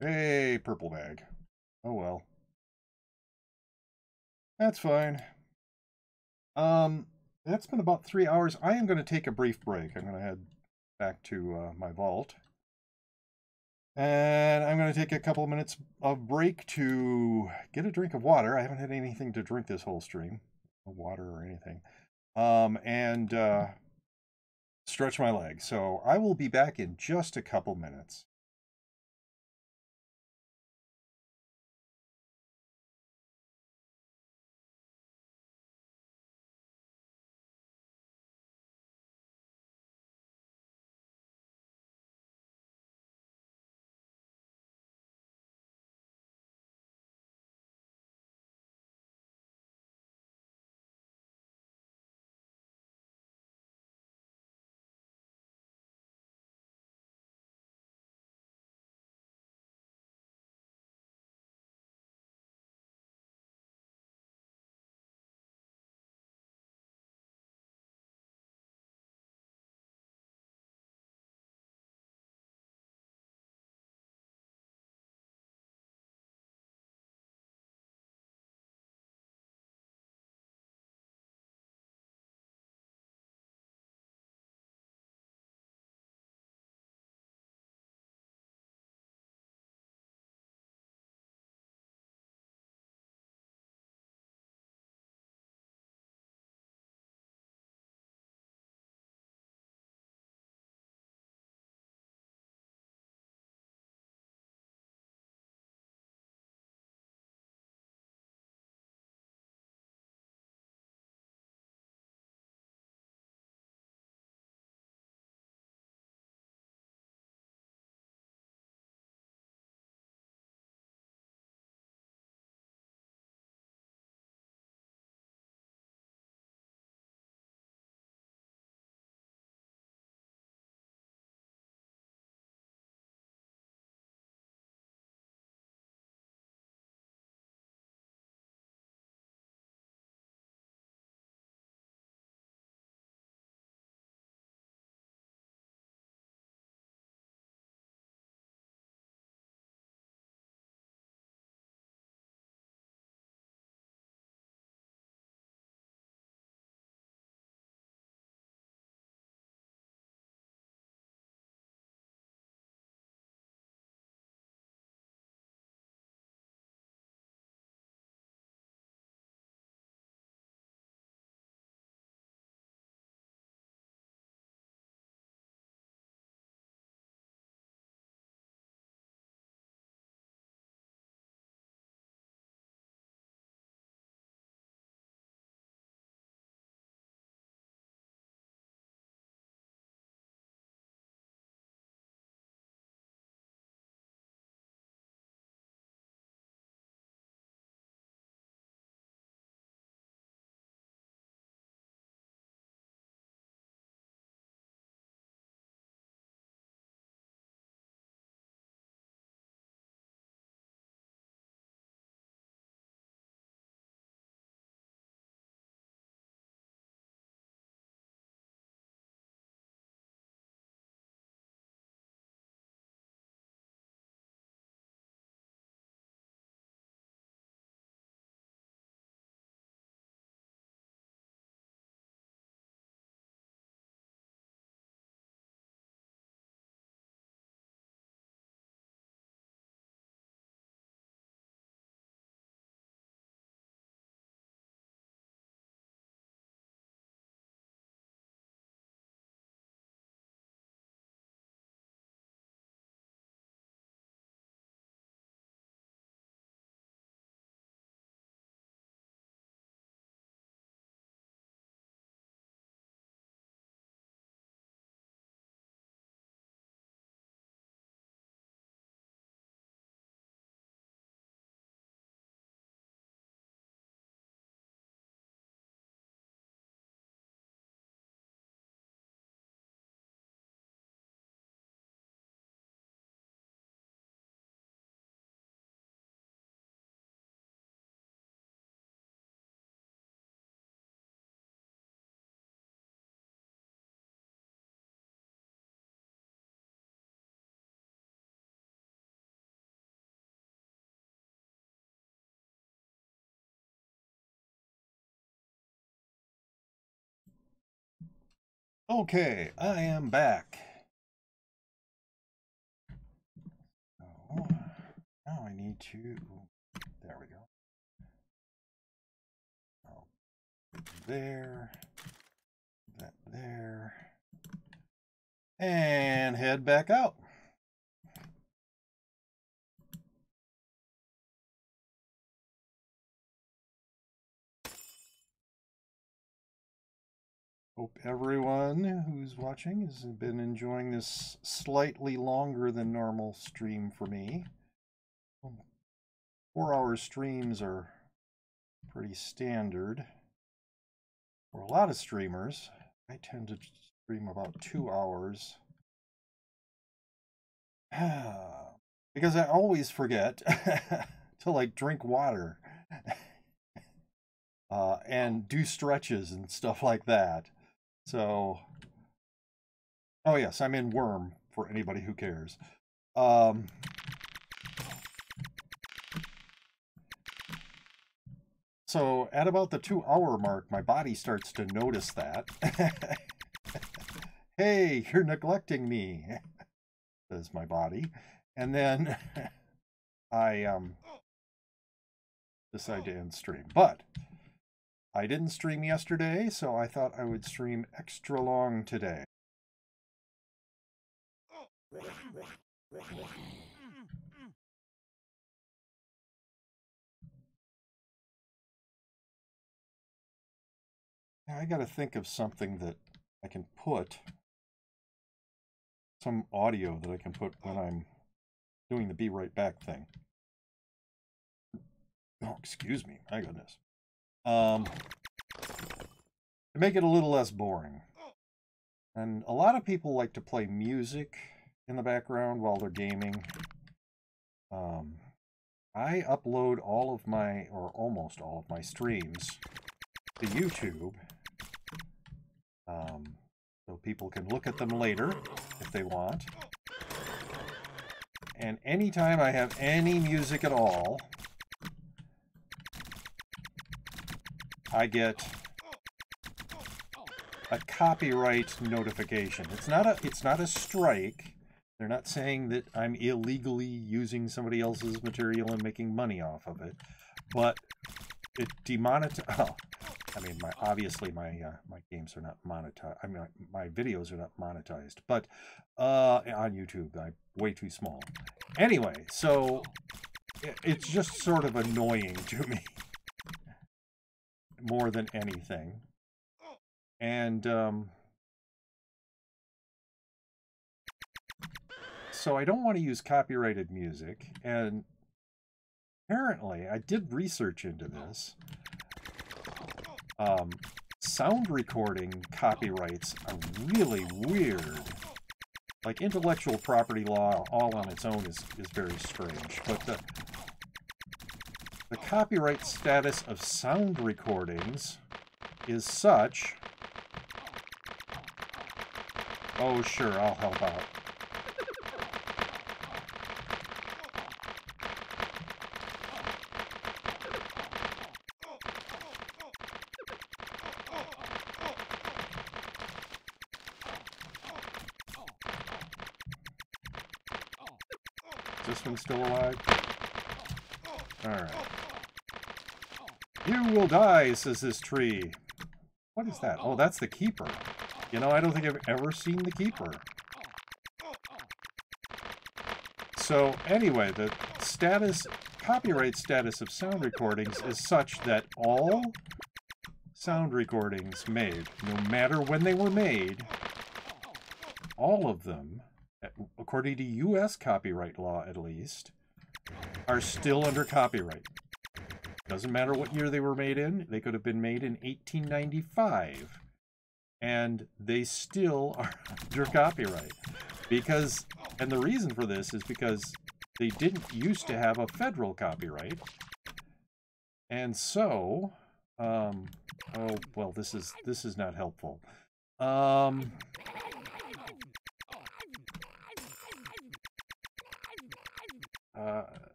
Speaker 1: Hey, purple bag. Oh well. That's fine. That's been about 3 hours. I am going to take a brief break. I'm going to head back to my vault. And I'm going to take a couple of minutes of break to get a drink of water. I haven't had anything to drink this whole stream. No water or anything. And stretch my legs. So I will be back in just a couple minutes. Okay, I am back. Oh, now I need to, there we go. Oh, there, that there, and head back out. Hope everyone who's watching has been enjoying this slightly longer than normal stream for me. 4-hour streams are pretty standard for a lot of streamers. I tend to stream about 2 hours because I always forget to like drink water and do stretches and stuff like that. So, oh yes, I'm in Worm for anybody who cares. So at about the 2-hour mark, my body starts to notice that. Hey, you're neglecting me, says my body. And then I decide to end stream. But I didn't stream yesterday, so I thought I would stream extra long today. Now I got to think of something that I can put, some audio that I can put when I'm doing the be right back thing. Oh, excuse me, my goodness. To make it a little less boring. And a lot of people like to play music in the background while they're gaming. I upload all of my, or almost all of my streams to YouTube. So people can look at them later if they want. And anytime I have any music at all, I get a copyright notification. It's not a strike. They're not saying that I'm illegally using somebody else's material and making money off of it, but it demonetizes. Oh, I mean, obviously my games are not monetized. I mean, my videos are not monetized, but on YouTube, I'm way too small. Anyway, so it's just sort of annoying to me more than anything. And so I don't want to use copyrighted music. And apparently, I did research into this. Sound recording copyrights are really weird. Like intellectual property law all on its own is very strange. But the copyright status of sound recordings is such... Oh, sure, I'll help out. Is this one still alive? Alright. You will die, says this tree. What is that? Oh, that's the keeper. You know, I don't think I've ever seen the keeper. So anyway, the copyright status of sound recordings is such that all sound recordings made, no matter when they were made, all of them, according to U.S. copyright law at least, are still under copyright. Doesn't matter what year they were made in. They could have been made in 1895. And they still are under copyright. Because, and the reason for this is because they didn't used to have a federal copyright. And so, oh, well, this is not helpful.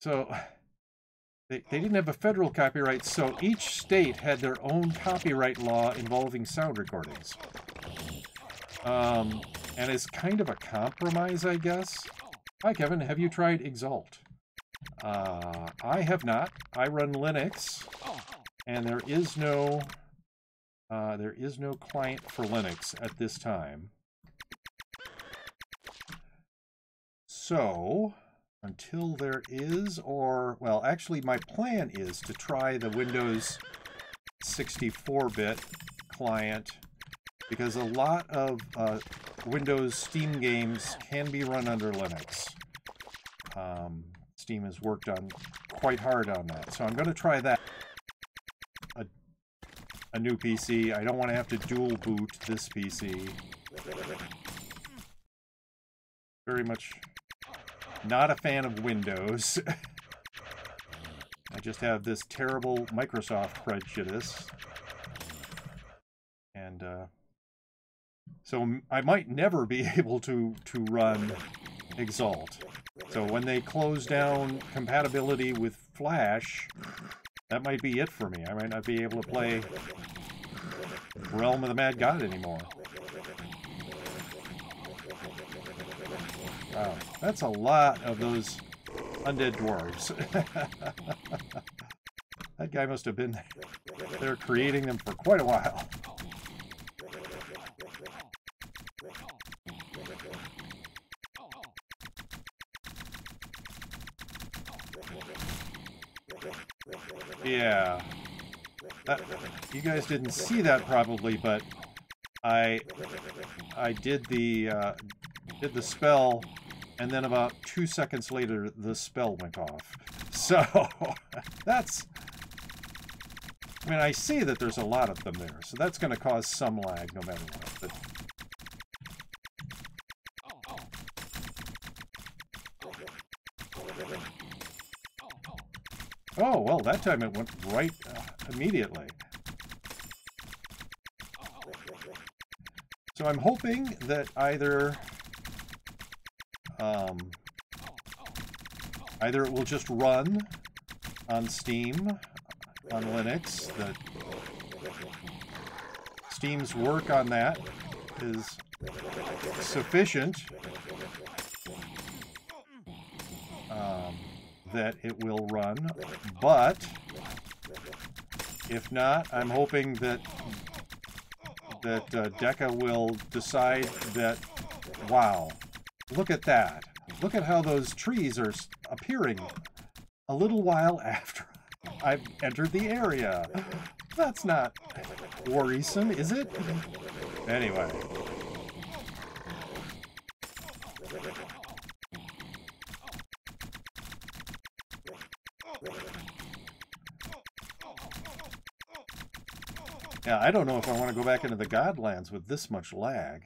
Speaker 1: So they didn't have a federal copyright, so each state had their own copyright law involving sound recordings. And it's kind of a compromise, I guess. Hi, Kevin. Have you tried Exalt? I have not. I run Linux, and there is no client for Linux at this time. So, until there is, or, well, actually my plan is to try the Windows 64-bit client, because a lot of Windows Steam games can be run under Linux. Steam has worked on quite hard on that, so I'm going to try that. A new PC. I don't want to have to dual boot this PC. Very much not a fan of Windows. I just have this terrible Microsoft prejudice. And so I might never be able to run Exalt. So when they close down compatibility with Flash, that might be it for me. I might not be able to play Realm of the Mad God anymore. Wow, that's a lot of those undead dwarves. That guy must have been there creating them for quite a while. Yeah. You guys didn't see that probably, but I did the spell, and then about 2 seconds later the spell went off. So that's, I mean, I see that there's a lot of them there, so that's going to cause some lag no matter what. But oh, well, that time it went right immediately. So I'm hoping that either it will just run on Steam, on Linux, that Steam's work on that is sufficient, that it will run, but if not, I'm hoping that Deca will decide that, wow, look at that. Look at how those trees are appearing a little while after I've entered the area. That's not worrisome, is it? Anyway. Yeah, I don't know if I want to go back into the Godlands with this much lag.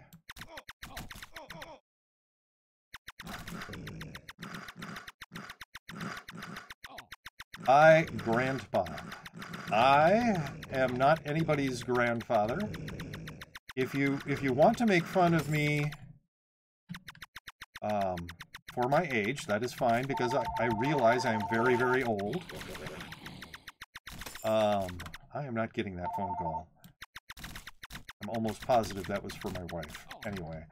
Speaker 1: Grandpa. I am not anybody's grandfather. If you want to make fun of me for my age, that is fine, because I realize I am very, very old. I am not getting that phone call. I'm almost positive that was for my wife. Anyway,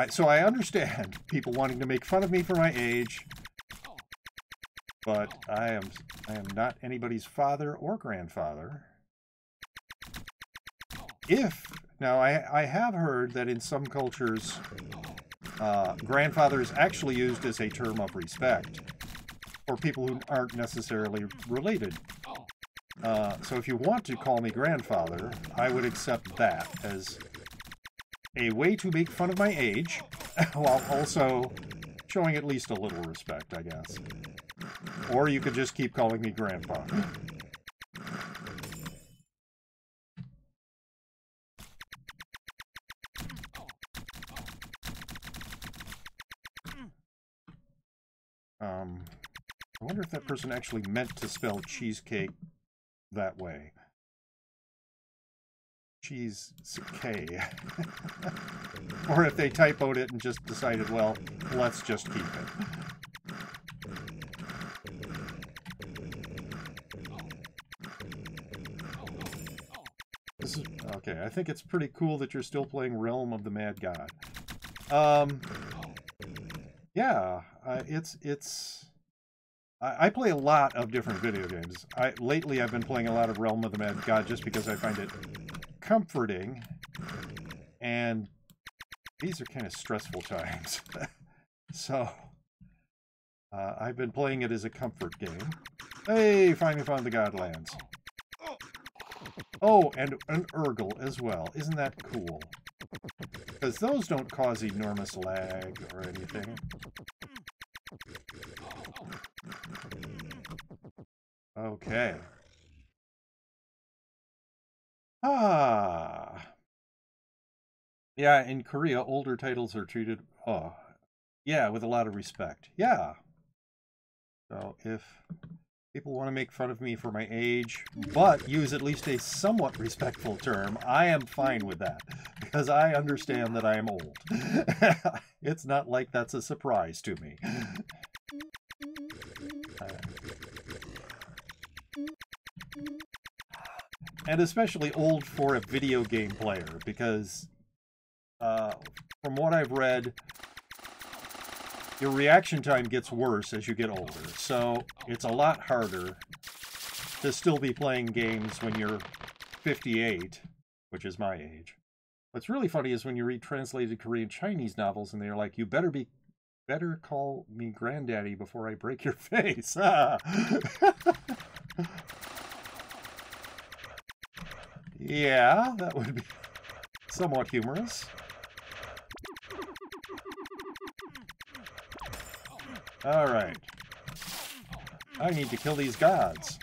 Speaker 1: so I understand people wanting to make fun of me for my age, but I am not anybody's father or grandfather. Now I have heard that in some cultures, grandfather is actually used as a term of respect for people who aren't necessarily related. So if you want to call me grandfather, I would accept that as a way to make fun of my age, while also showing at least a little respect, I guess. Or you could just keep calling me grandpa. I wonder if that person actually meant to spell cheesecake that way. Cheese K. Or if they typoed it and just decided, well, let's just keep it. is. Okay, I think it's pretty cool that you're still playing Realm of the Mad God. Yeah, I play a lot of different video games. Lately I've been playing a lot of Realm of the Mad God just because I find it comforting, and these are kind of stressful times. So I've been playing it as a comfort game. Hey, finally found the Godlands. Oh, and an Urgle as well. Isn't that cool? Because those don't cause enormous lag or anything. Okay. Yeah, in Korea, older titles are treated, yeah, with a lot of respect. Yeah. So if people want to make fun of me for my age, but use at least a somewhat respectful term, I am fine with that, because I understand that I am old. It's not like that's a surprise to me. And especially old for a video game player, because from what I've read, your reaction time gets worse as you get older. So it's a lot harder to still be playing games when you're 58, which is my age. What's really funny is when you read translated Korean Chinese novels and they're like, you better call me granddaddy before I break your face. Yeah, that would be somewhat humorous. Alright. I need to kill these gods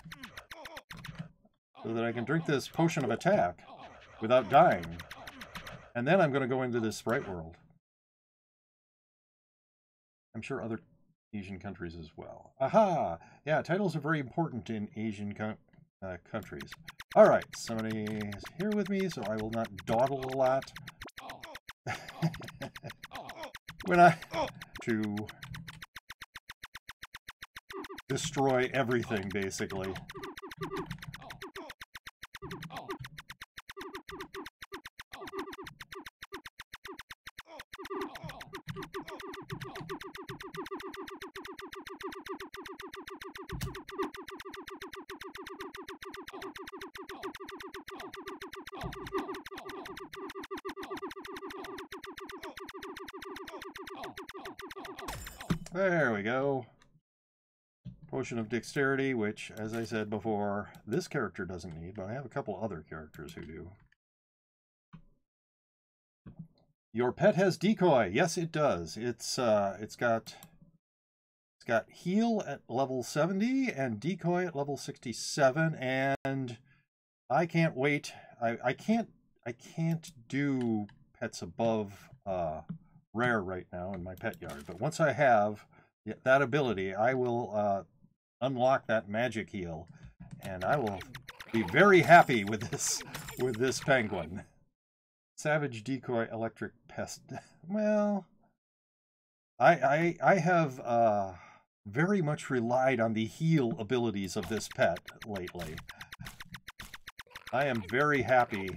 Speaker 1: so that I can drink this potion of attack without dying. And then I'm going to go into this sprite world. I'm sure other Asian countries as well. Aha! Yeah, titles are very important in Asian countries. Alright, somebody is here with me, so I will not dawdle a lot. When I... to destroy everything, basically. There we go. Potion of Dexterity, which, as I said before, this character doesn't need, but I have a couple other characters who do. Your pet has Decoy. Yes, it does. It's got Heal at level 70 and Decoy at level 67, and I can't wait. I can't do pets above rare right now in my pet yard, but once I have that ability, I will unlock that magic heal, and I will be very happy with this penguin. Savage Decoy Electric Pest. Well, I have very much relied on the heal abilities of this pet lately. I am very happy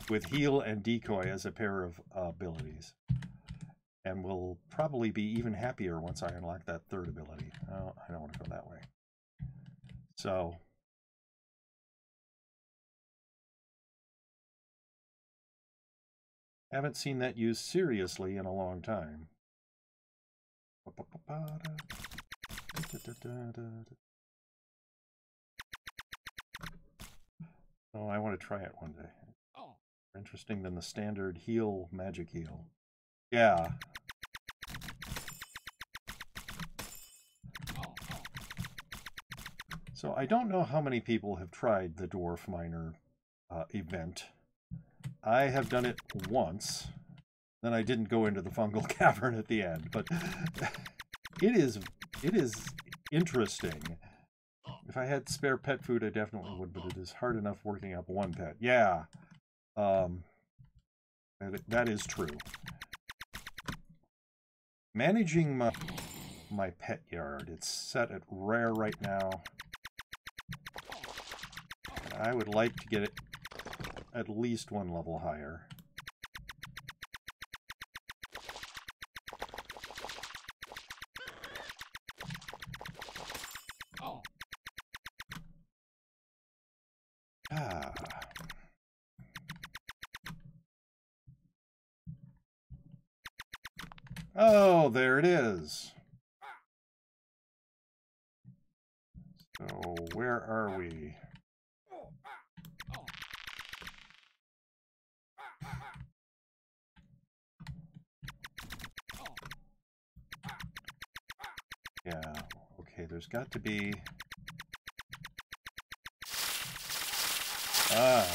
Speaker 1: with Heal and Decoy as a pair of abilities, and will probably be even happier once I unlock that third ability. Oh, I don't want to go that way. So, haven't seen that used seriously in a long time. Oh, I want to try it one day. More interesting than the standard heal, magic heal. Yeah. So I don't know how many people have tried the Dwarf Miner event. I have done it once. Then I didn't go into the fungal cavern at the end, but it is interesting. If I had spare pet food, I definitely would, but it is hard enough working up one pet. Yeah, that is true. Managing my pet yard, it's set at rare right now. I would like to get it at least one level higher. Ah. Oh, there it is. So, where are we? Yeah, okay, there's got to be... Ah,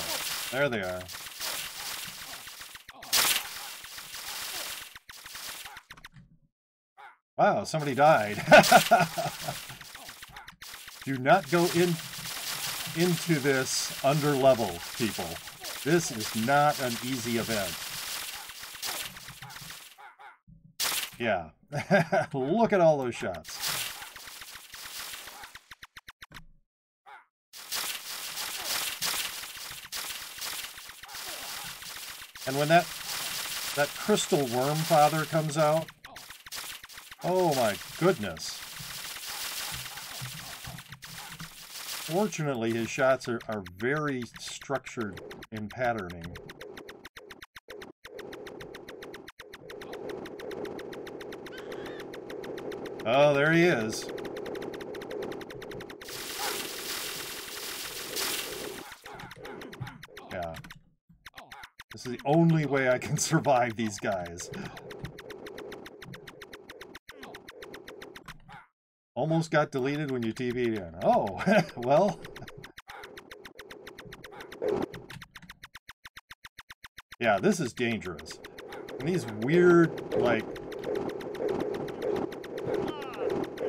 Speaker 1: there they are. Wow, somebody died. Do not go into this under level, people. This is not an easy event. Yeah. Look at all those shots. And when that crystal worm father comes out, oh my goodness. Fortunately, his shots are very structured in patterning. Oh, there he is. Yeah. This is the only way I can survive these guys. Almost got deleted when you TV'd in. Oh, well. Yeah, this is dangerous. And these weird, like...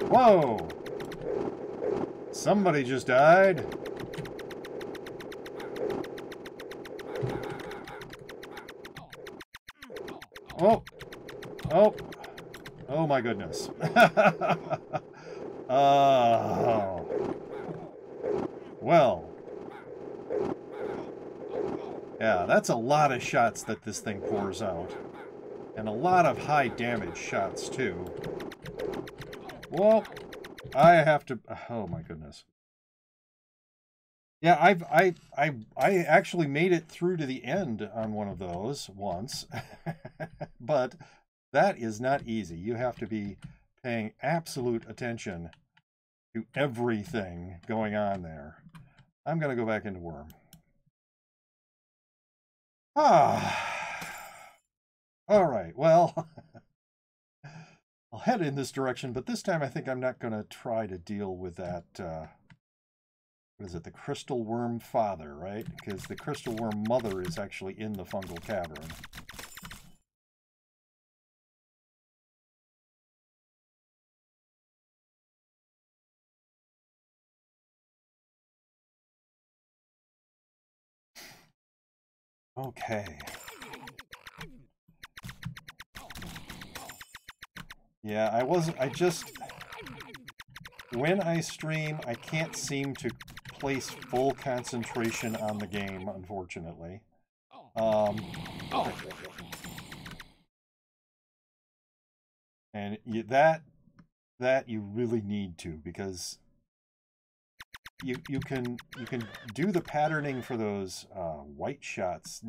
Speaker 1: Whoa! Somebody just died. Oh! Oh! Oh my goodness. Oh. Well. Yeah, that's a lot of shots that this thing pours out. And a lot of high damage shots, too. Well, I have to... Oh, my goodness. Yeah, I actually made it through to the end on one of those once. But that is not easy. You have to be paying absolute attention to everything going on there. I'm going to go back into Worm. Ah. All right, well, I'll head in this direction, but this time I think I'm not going to try to deal with that, what is it, the crystal worm father, right? Because the crystal worm mother is actually in the fungal cavern. Okay. Yeah, when I stream, I can't seem to place full concentration on the game, unfortunately. And that you really need to, because you can do the patterning for those white shots.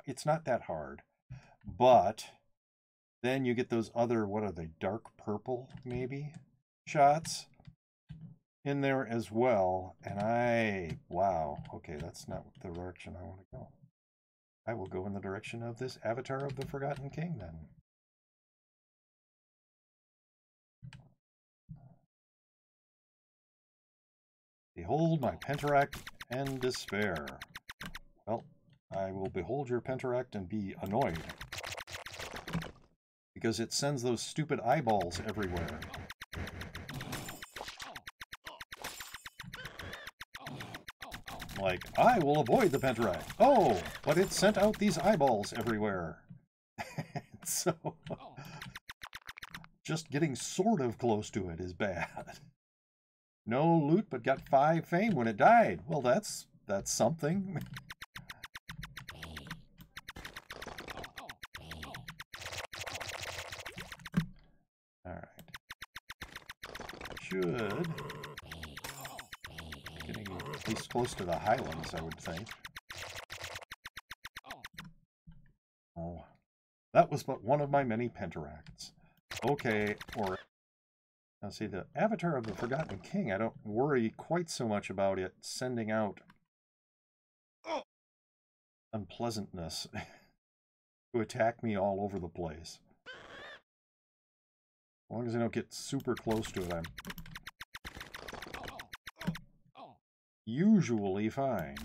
Speaker 1: It's not that hard, but then you get those other, what are they, dark purple maybe shots in there as well. And wow, okay, that's not the direction I want to go. I will go in the direction of this Avatar of the Forgotten King then. Behold my Penteract and despair. Well, I will behold your Penteract and be annoyed. Because it sends those stupid eyeballs everywhere. Like, I will avoid the Penteract. Oh, but it sent out these eyeballs everywhere. So, just getting sort of close to it is bad. No loot, but got 5 fame when it died. Well, that's something. should getting at least close to the Highlands, I would think. Oh, that was but one of my many pentaracts. Okay, or now see, the Avatar of the Forgotten King, I don't worry quite so much about it sending out unpleasantness to attack me all over the place. As long as I don't get super close to it, I'm usually fine.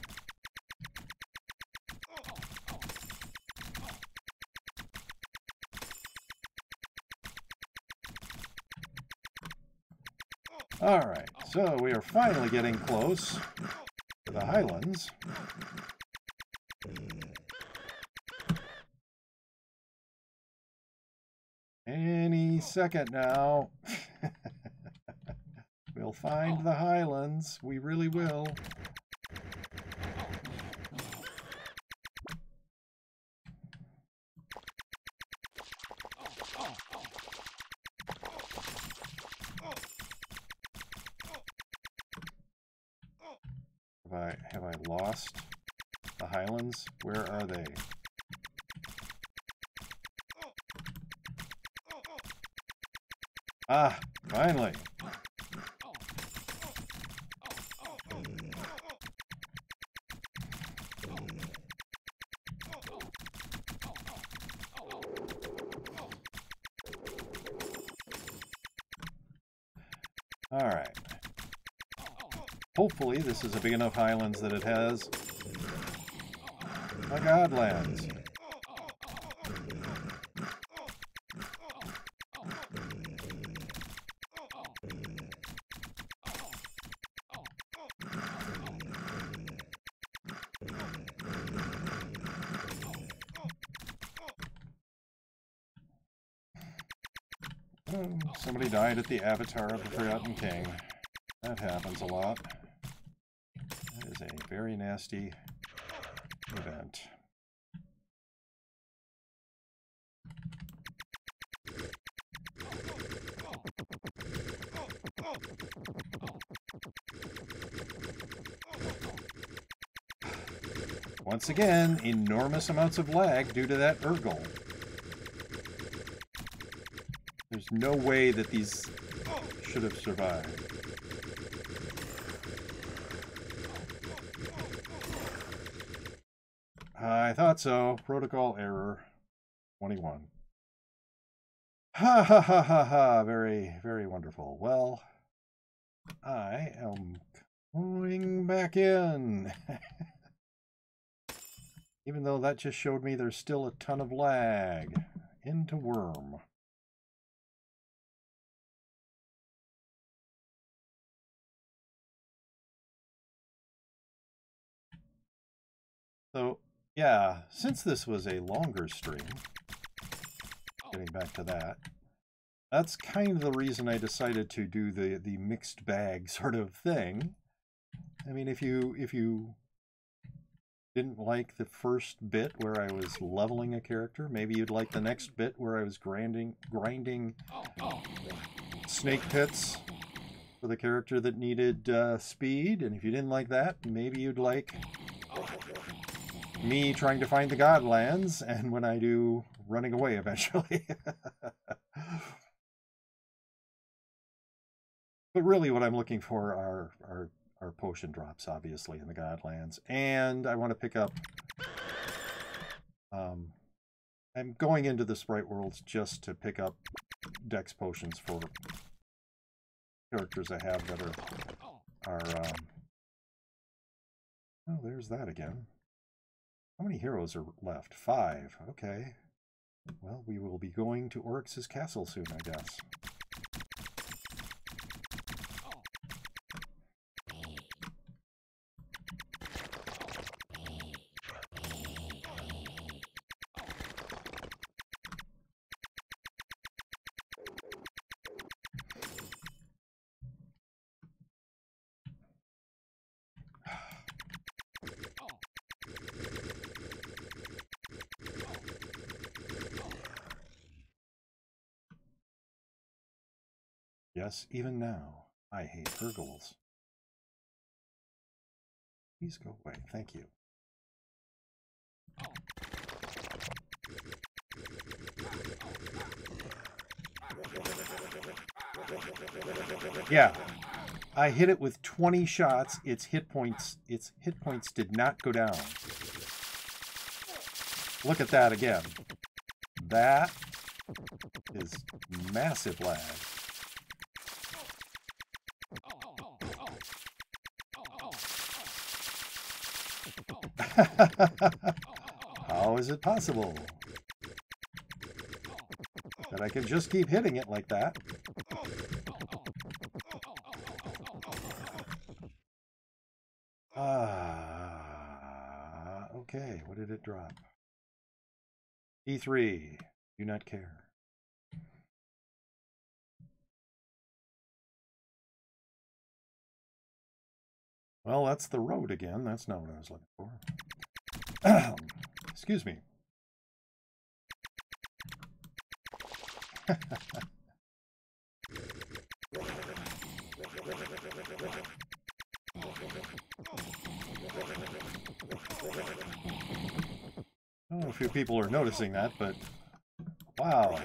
Speaker 1: Alright, so we are finally getting close to the Highlands. Any second now. We'll find the Highlands. We really will. Have I lost the Highlands? Where are they? Ah, finally. All right. Hopefully this is a big enough Highlands that it has the Godlands. Oh, somebody died at the Avatar of the Forgotten King. That happens a lot. That is a very nasty event. Once again, enormous amounts of lag due to that Urgle. There's no way that these should have survived. I thought so. Protocol error 21. Ha ha ha ha ha. Very, very wonderful. Well, I am going back in. Even though that just showed me there's still a ton of lag. Into Worm. So, yeah, since this was a longer stream, getting back to that, that's kind of the reason I decided to do the mixed bag sort of thing. I mean, if you didn't like the first bit where I was leveling a character, maybe you'd like the next bit where I was grinding snake pits for the character that needed speed, and if you didn't like that, maybe you'd like me trying to find the Godlands, and when I do, running away eventually. But really what I'm looking for are potion drops, obviously, in the Godlands. And I want to pick up... I'm going into the Sprite Worlds just to pick up Dex potions for characters I have that are oh, there's that again. How many heroes are left? 5. Okay. Well, we will be going to Oryx's castle soon, I guess. Yes, even now. I hate Urgles. Please go away. Thank you. Yeah. I hit it with 20 shots. Its hit points did not go down. Look at that again. That is massive lag. How is it possible that I can just keep hitting it like that? Okay, what did it drop? E3, do not care. Well, that's the road again. That's not what I was looking for. Excuse me. I don't know if you people are noticing that, but wow.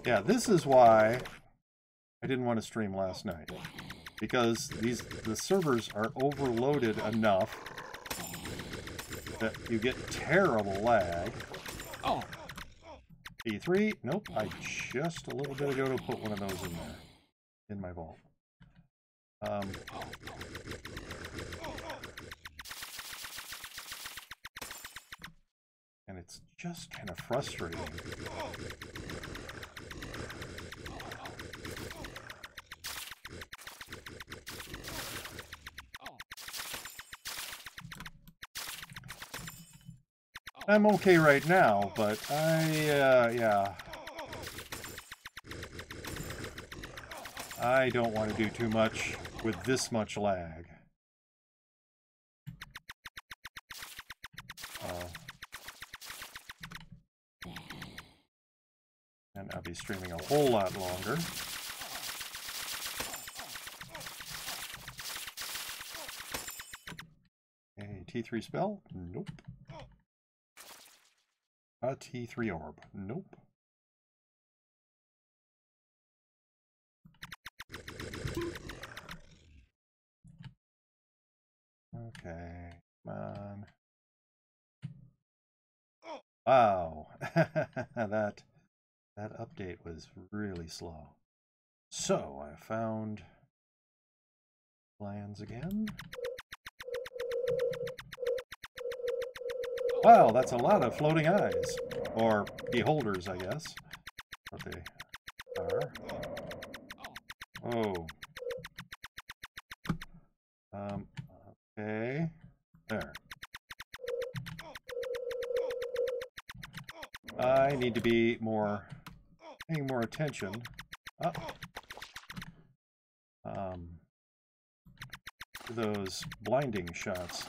Speaker 1: Yeah, this is why I didn't want to stream last night, because the servers are overloaded enough that you get terrible lag. Oh, E3, nope, I just a little bit ago to put one of those in there, in my vault. And it's just kind of frustrating. I'm okay right now, but yeah. I don't want to do too much with this much lag. And I'll be streaming a whole lot longer. A T3 spell? Nope. A T3 orb? Nope. Okay, come on. Wow, that update was really slow. So I found lands again. Wow, that's a lot of floating eyes, or beholders, I guess. What they are. Oh. Okay. There. I need to be paying more attention. To those blinding shots.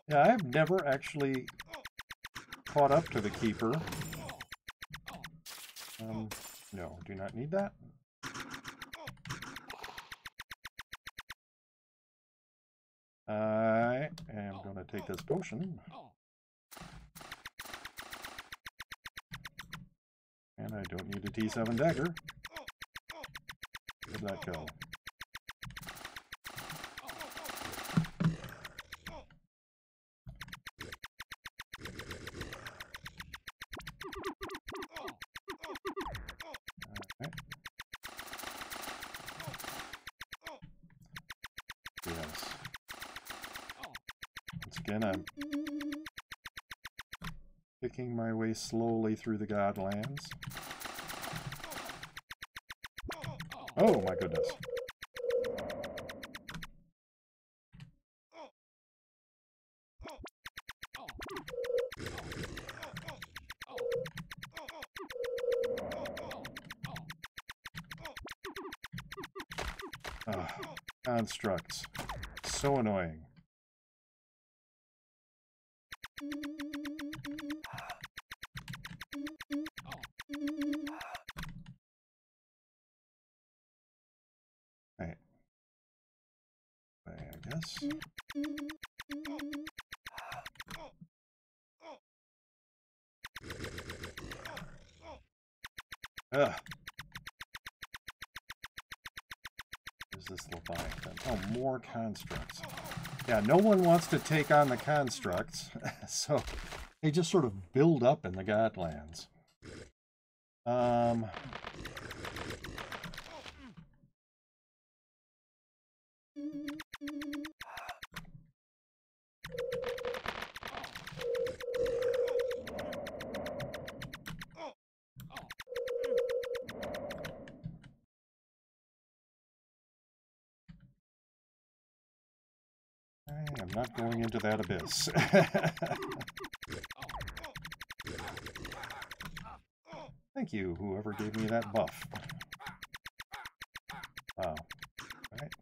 Speaker 1: Yeah, I've never actually caught up to the keeper. No, do not need that. I am going to take this potion. And I don't need a T7 dagger. Where'd that go? Again, I'm picking my way slowly through the Godlands. Oh my goodness. Constructs. So annoying. Right. I guess. Ugh. Where's this Leviathan? Oh, more constructs. Yeah, no one wants to take on the constructs, so they just sort of build up in the Godlands. I'm not going into that abyss. Thank you, whoever gave me that buff. Wow. Right.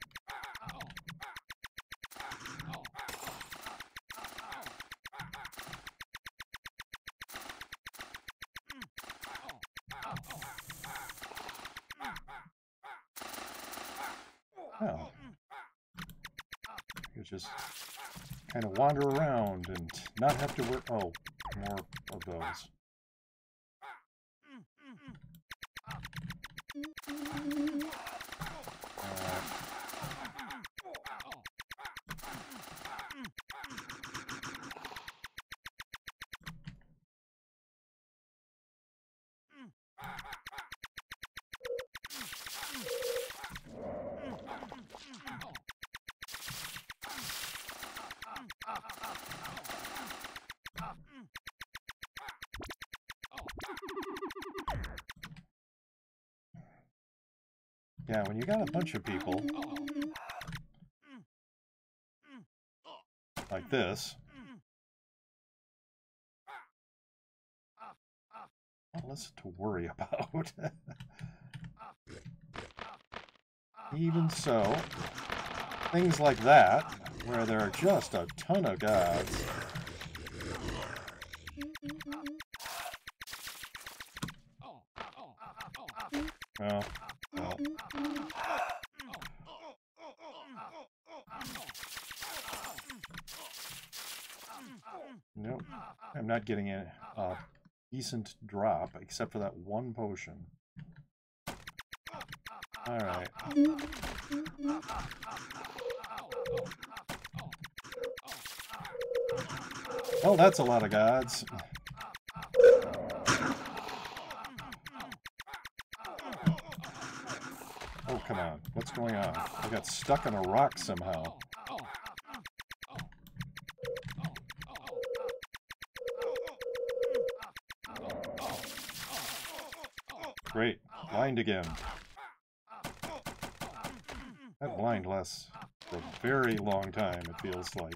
Speaker 1: Well, you just kind of wander around and not have to work. Oh, more of those. Yeah, when you got a bunch of people like this, not less to worry about. Even so, things like that, where there are just a ton of gods. Well. Nope, I'm not getting a decent drop, except for that one potion. Alright. Well, that's a lot of gods. Oh, come on. What's going on? I got stuck on a rock somehow. Great. Blind again. That blind lasts for a very long time, it feels like.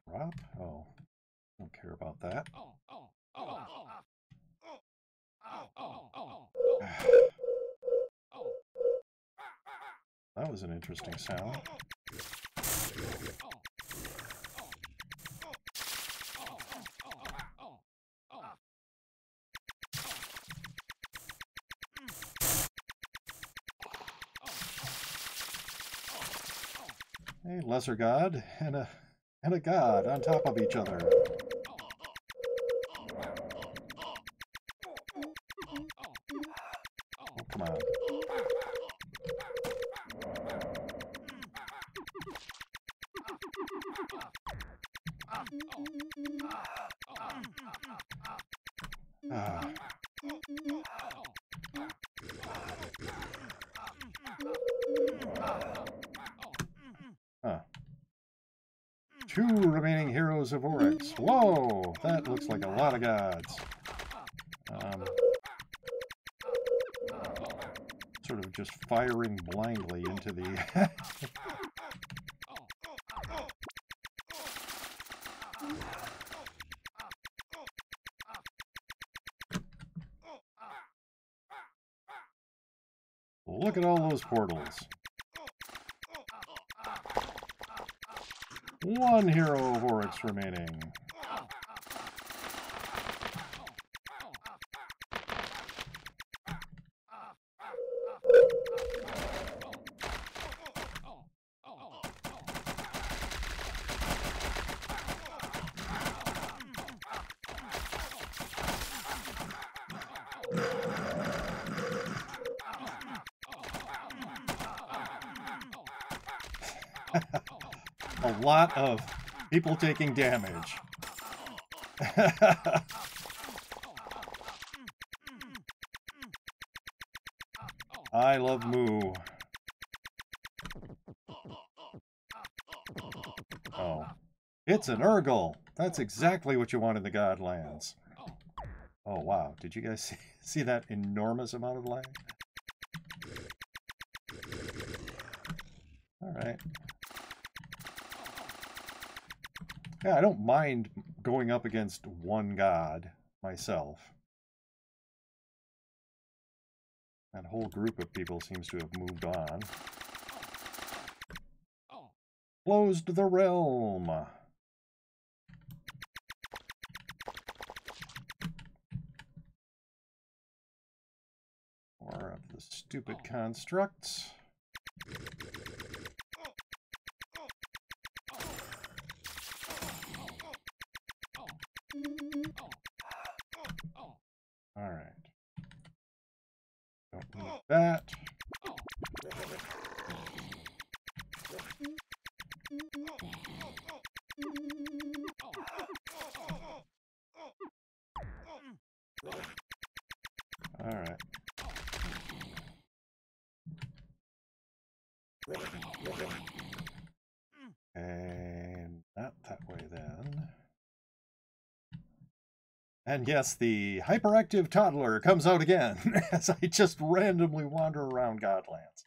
Speaker 1: Drop? Oh, don't care about that. That was an interesting sound. A lesser god and a god on top of each other. Oh, come on. Huh. 2 remaining heroes of Oryx. Whoa! That looks like a lot of gods. just firing blindly into the... Look at all those portals. One hero of Oryx remaining. A lot of people taking damage. I love Moo. Oh. It's an Urgle. That's exactly what you want in the Godlands. Oh, wow. Did you guys see that enormous amount of lag? All right. Yeah, I don't mind going up against one god myself. That whole group of people seems to have moved on. Closed the realm. More of the stupid constructs. All right. Don't need that. All right. And not that way then. And yes, the hyperactive toddler comes out again as I just randomly wander around Godlands.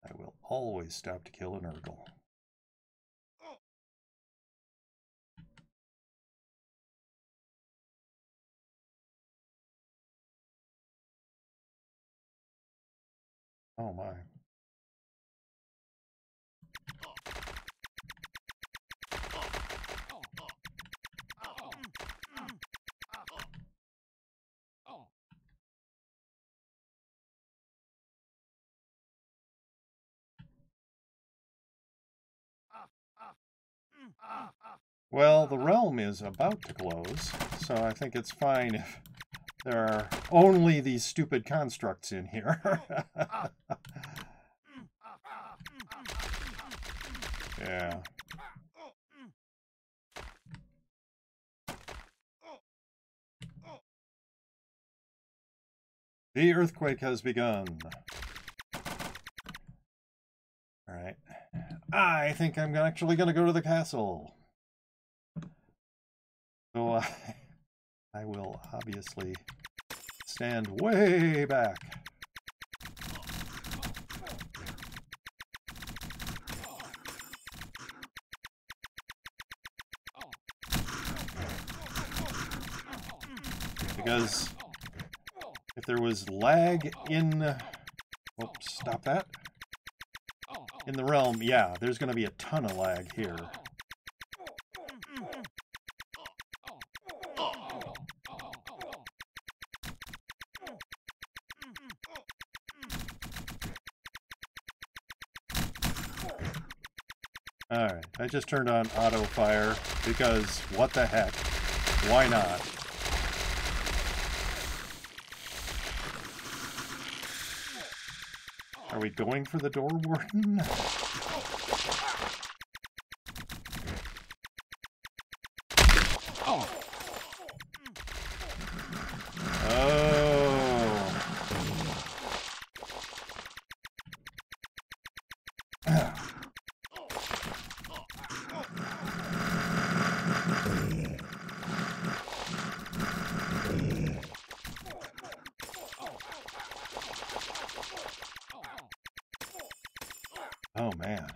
Speaker 1: I will always stop to kill an Urgle. Oh my. Well, the realm is about to close, so I think it's fine if there are only these stupid constructs in here. Yeah. The earthquake has begun. All right. I think I'm actually going to go to the castle. So I will obviously stand way back. Because if there was lag in... Oops, stop that. In the realm, yeah, there's going to be a ton of lag here. Alright, I just turned on auto fire because what the heck? Why not? Are we going for the door warden? Oh. Oh man,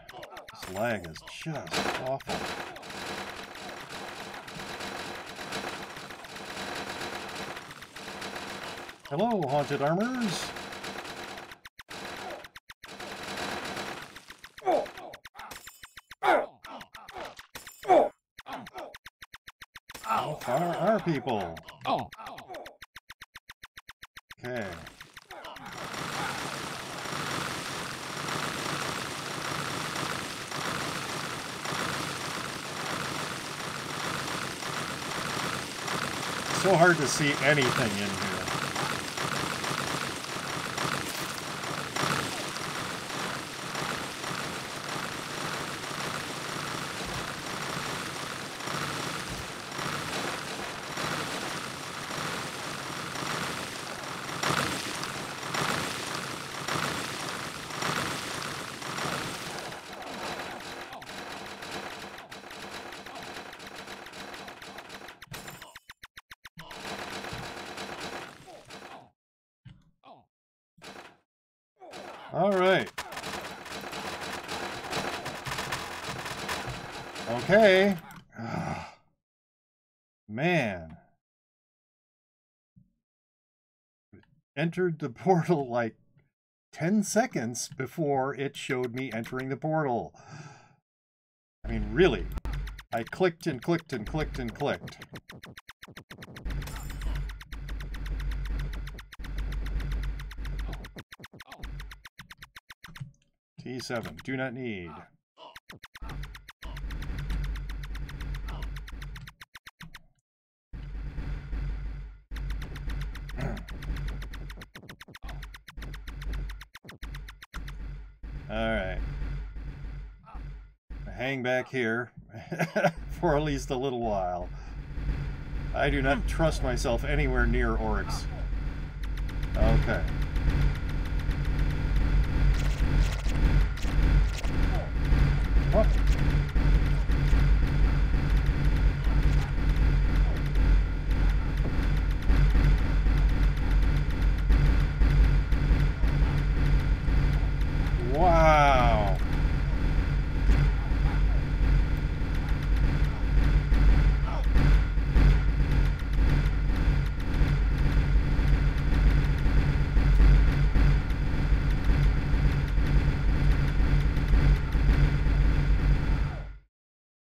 Speaker 1: this lag is just awful. Hello, Haunted Armors. How far are people? Okay. So hard to see anything in here. All right. Okay. Man. Entered the portal like 10 seconds before it showed me entering the portal. I mean, really. I clicked and clicked and clicked and clicked. T7, do not need. Alright. Hang back here for at least a little while. I do not trust myself anywhere near Oryx. Okay. What? Wow.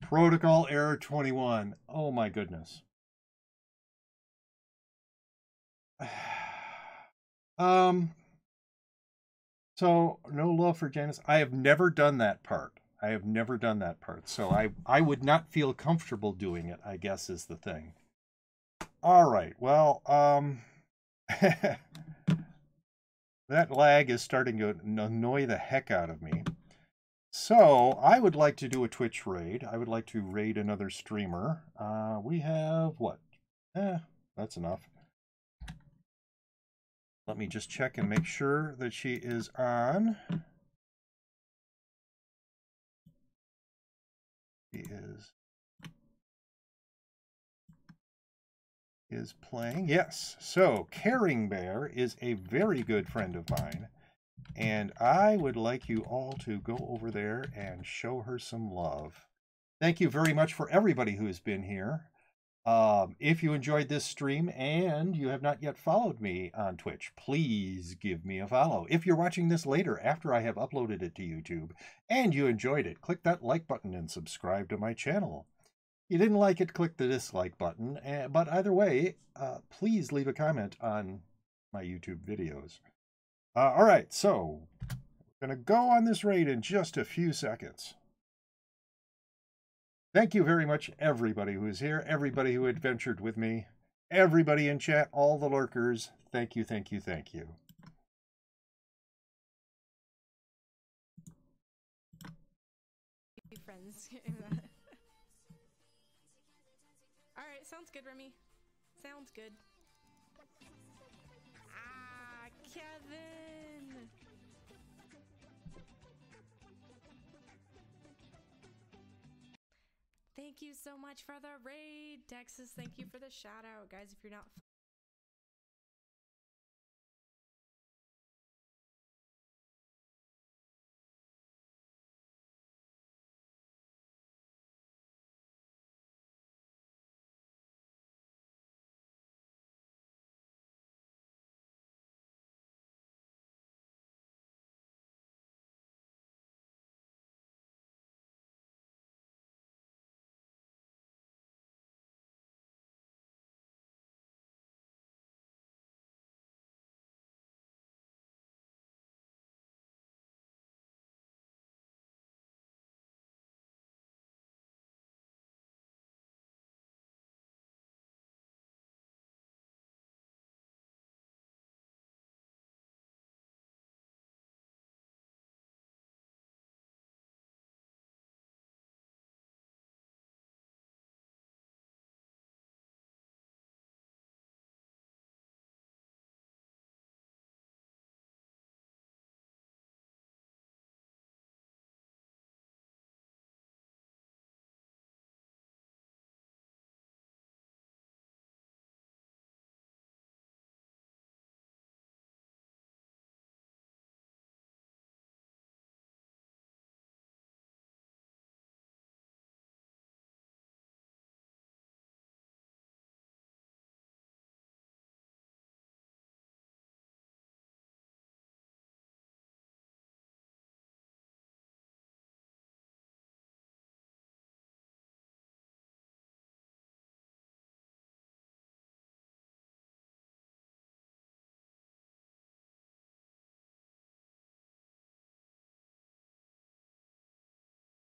Speaker 1: Protocol error 21. Oh my goodness. So no love for Janice. I have never done that part. I have never done that part. So I would not feel comfortable doing it, I guess is the thing. All right. Well, that lag is starting to annoy the heck out of me. So I would like to do a Twitch raid. I would like to raid another streamer. We have what? That's enough. Let me just check and make sure that she is on. She is playing. Yes. So Caring Bear is a very good friend of mine. And I would like you all to go over there and show her some love. Thank you very much for everybody who has been here. If you enjoyed this stream and you have not yet followed me on Twitch, please give me a follow. If you're watching this later after I have uploaded it to YouTube and you enjoyed it, click that like button and subscribe to my channel. If you didn't like it, click the dislike button. But either way, please leave a comment on my YouTube videos. All right, so we're going to go on this raid in just a few seconds. Thank you very much, everybody who is here, everybody who adventured with me, everybody in chat, all the lurkers. Thank you, thank you, thank you.
Speaker 2: Friends. All right, sounds good, Remy. Sounds good. Ah, Kevin. Thank you so much for the raid, Texas. Thank you for the shout out, guys. If you're not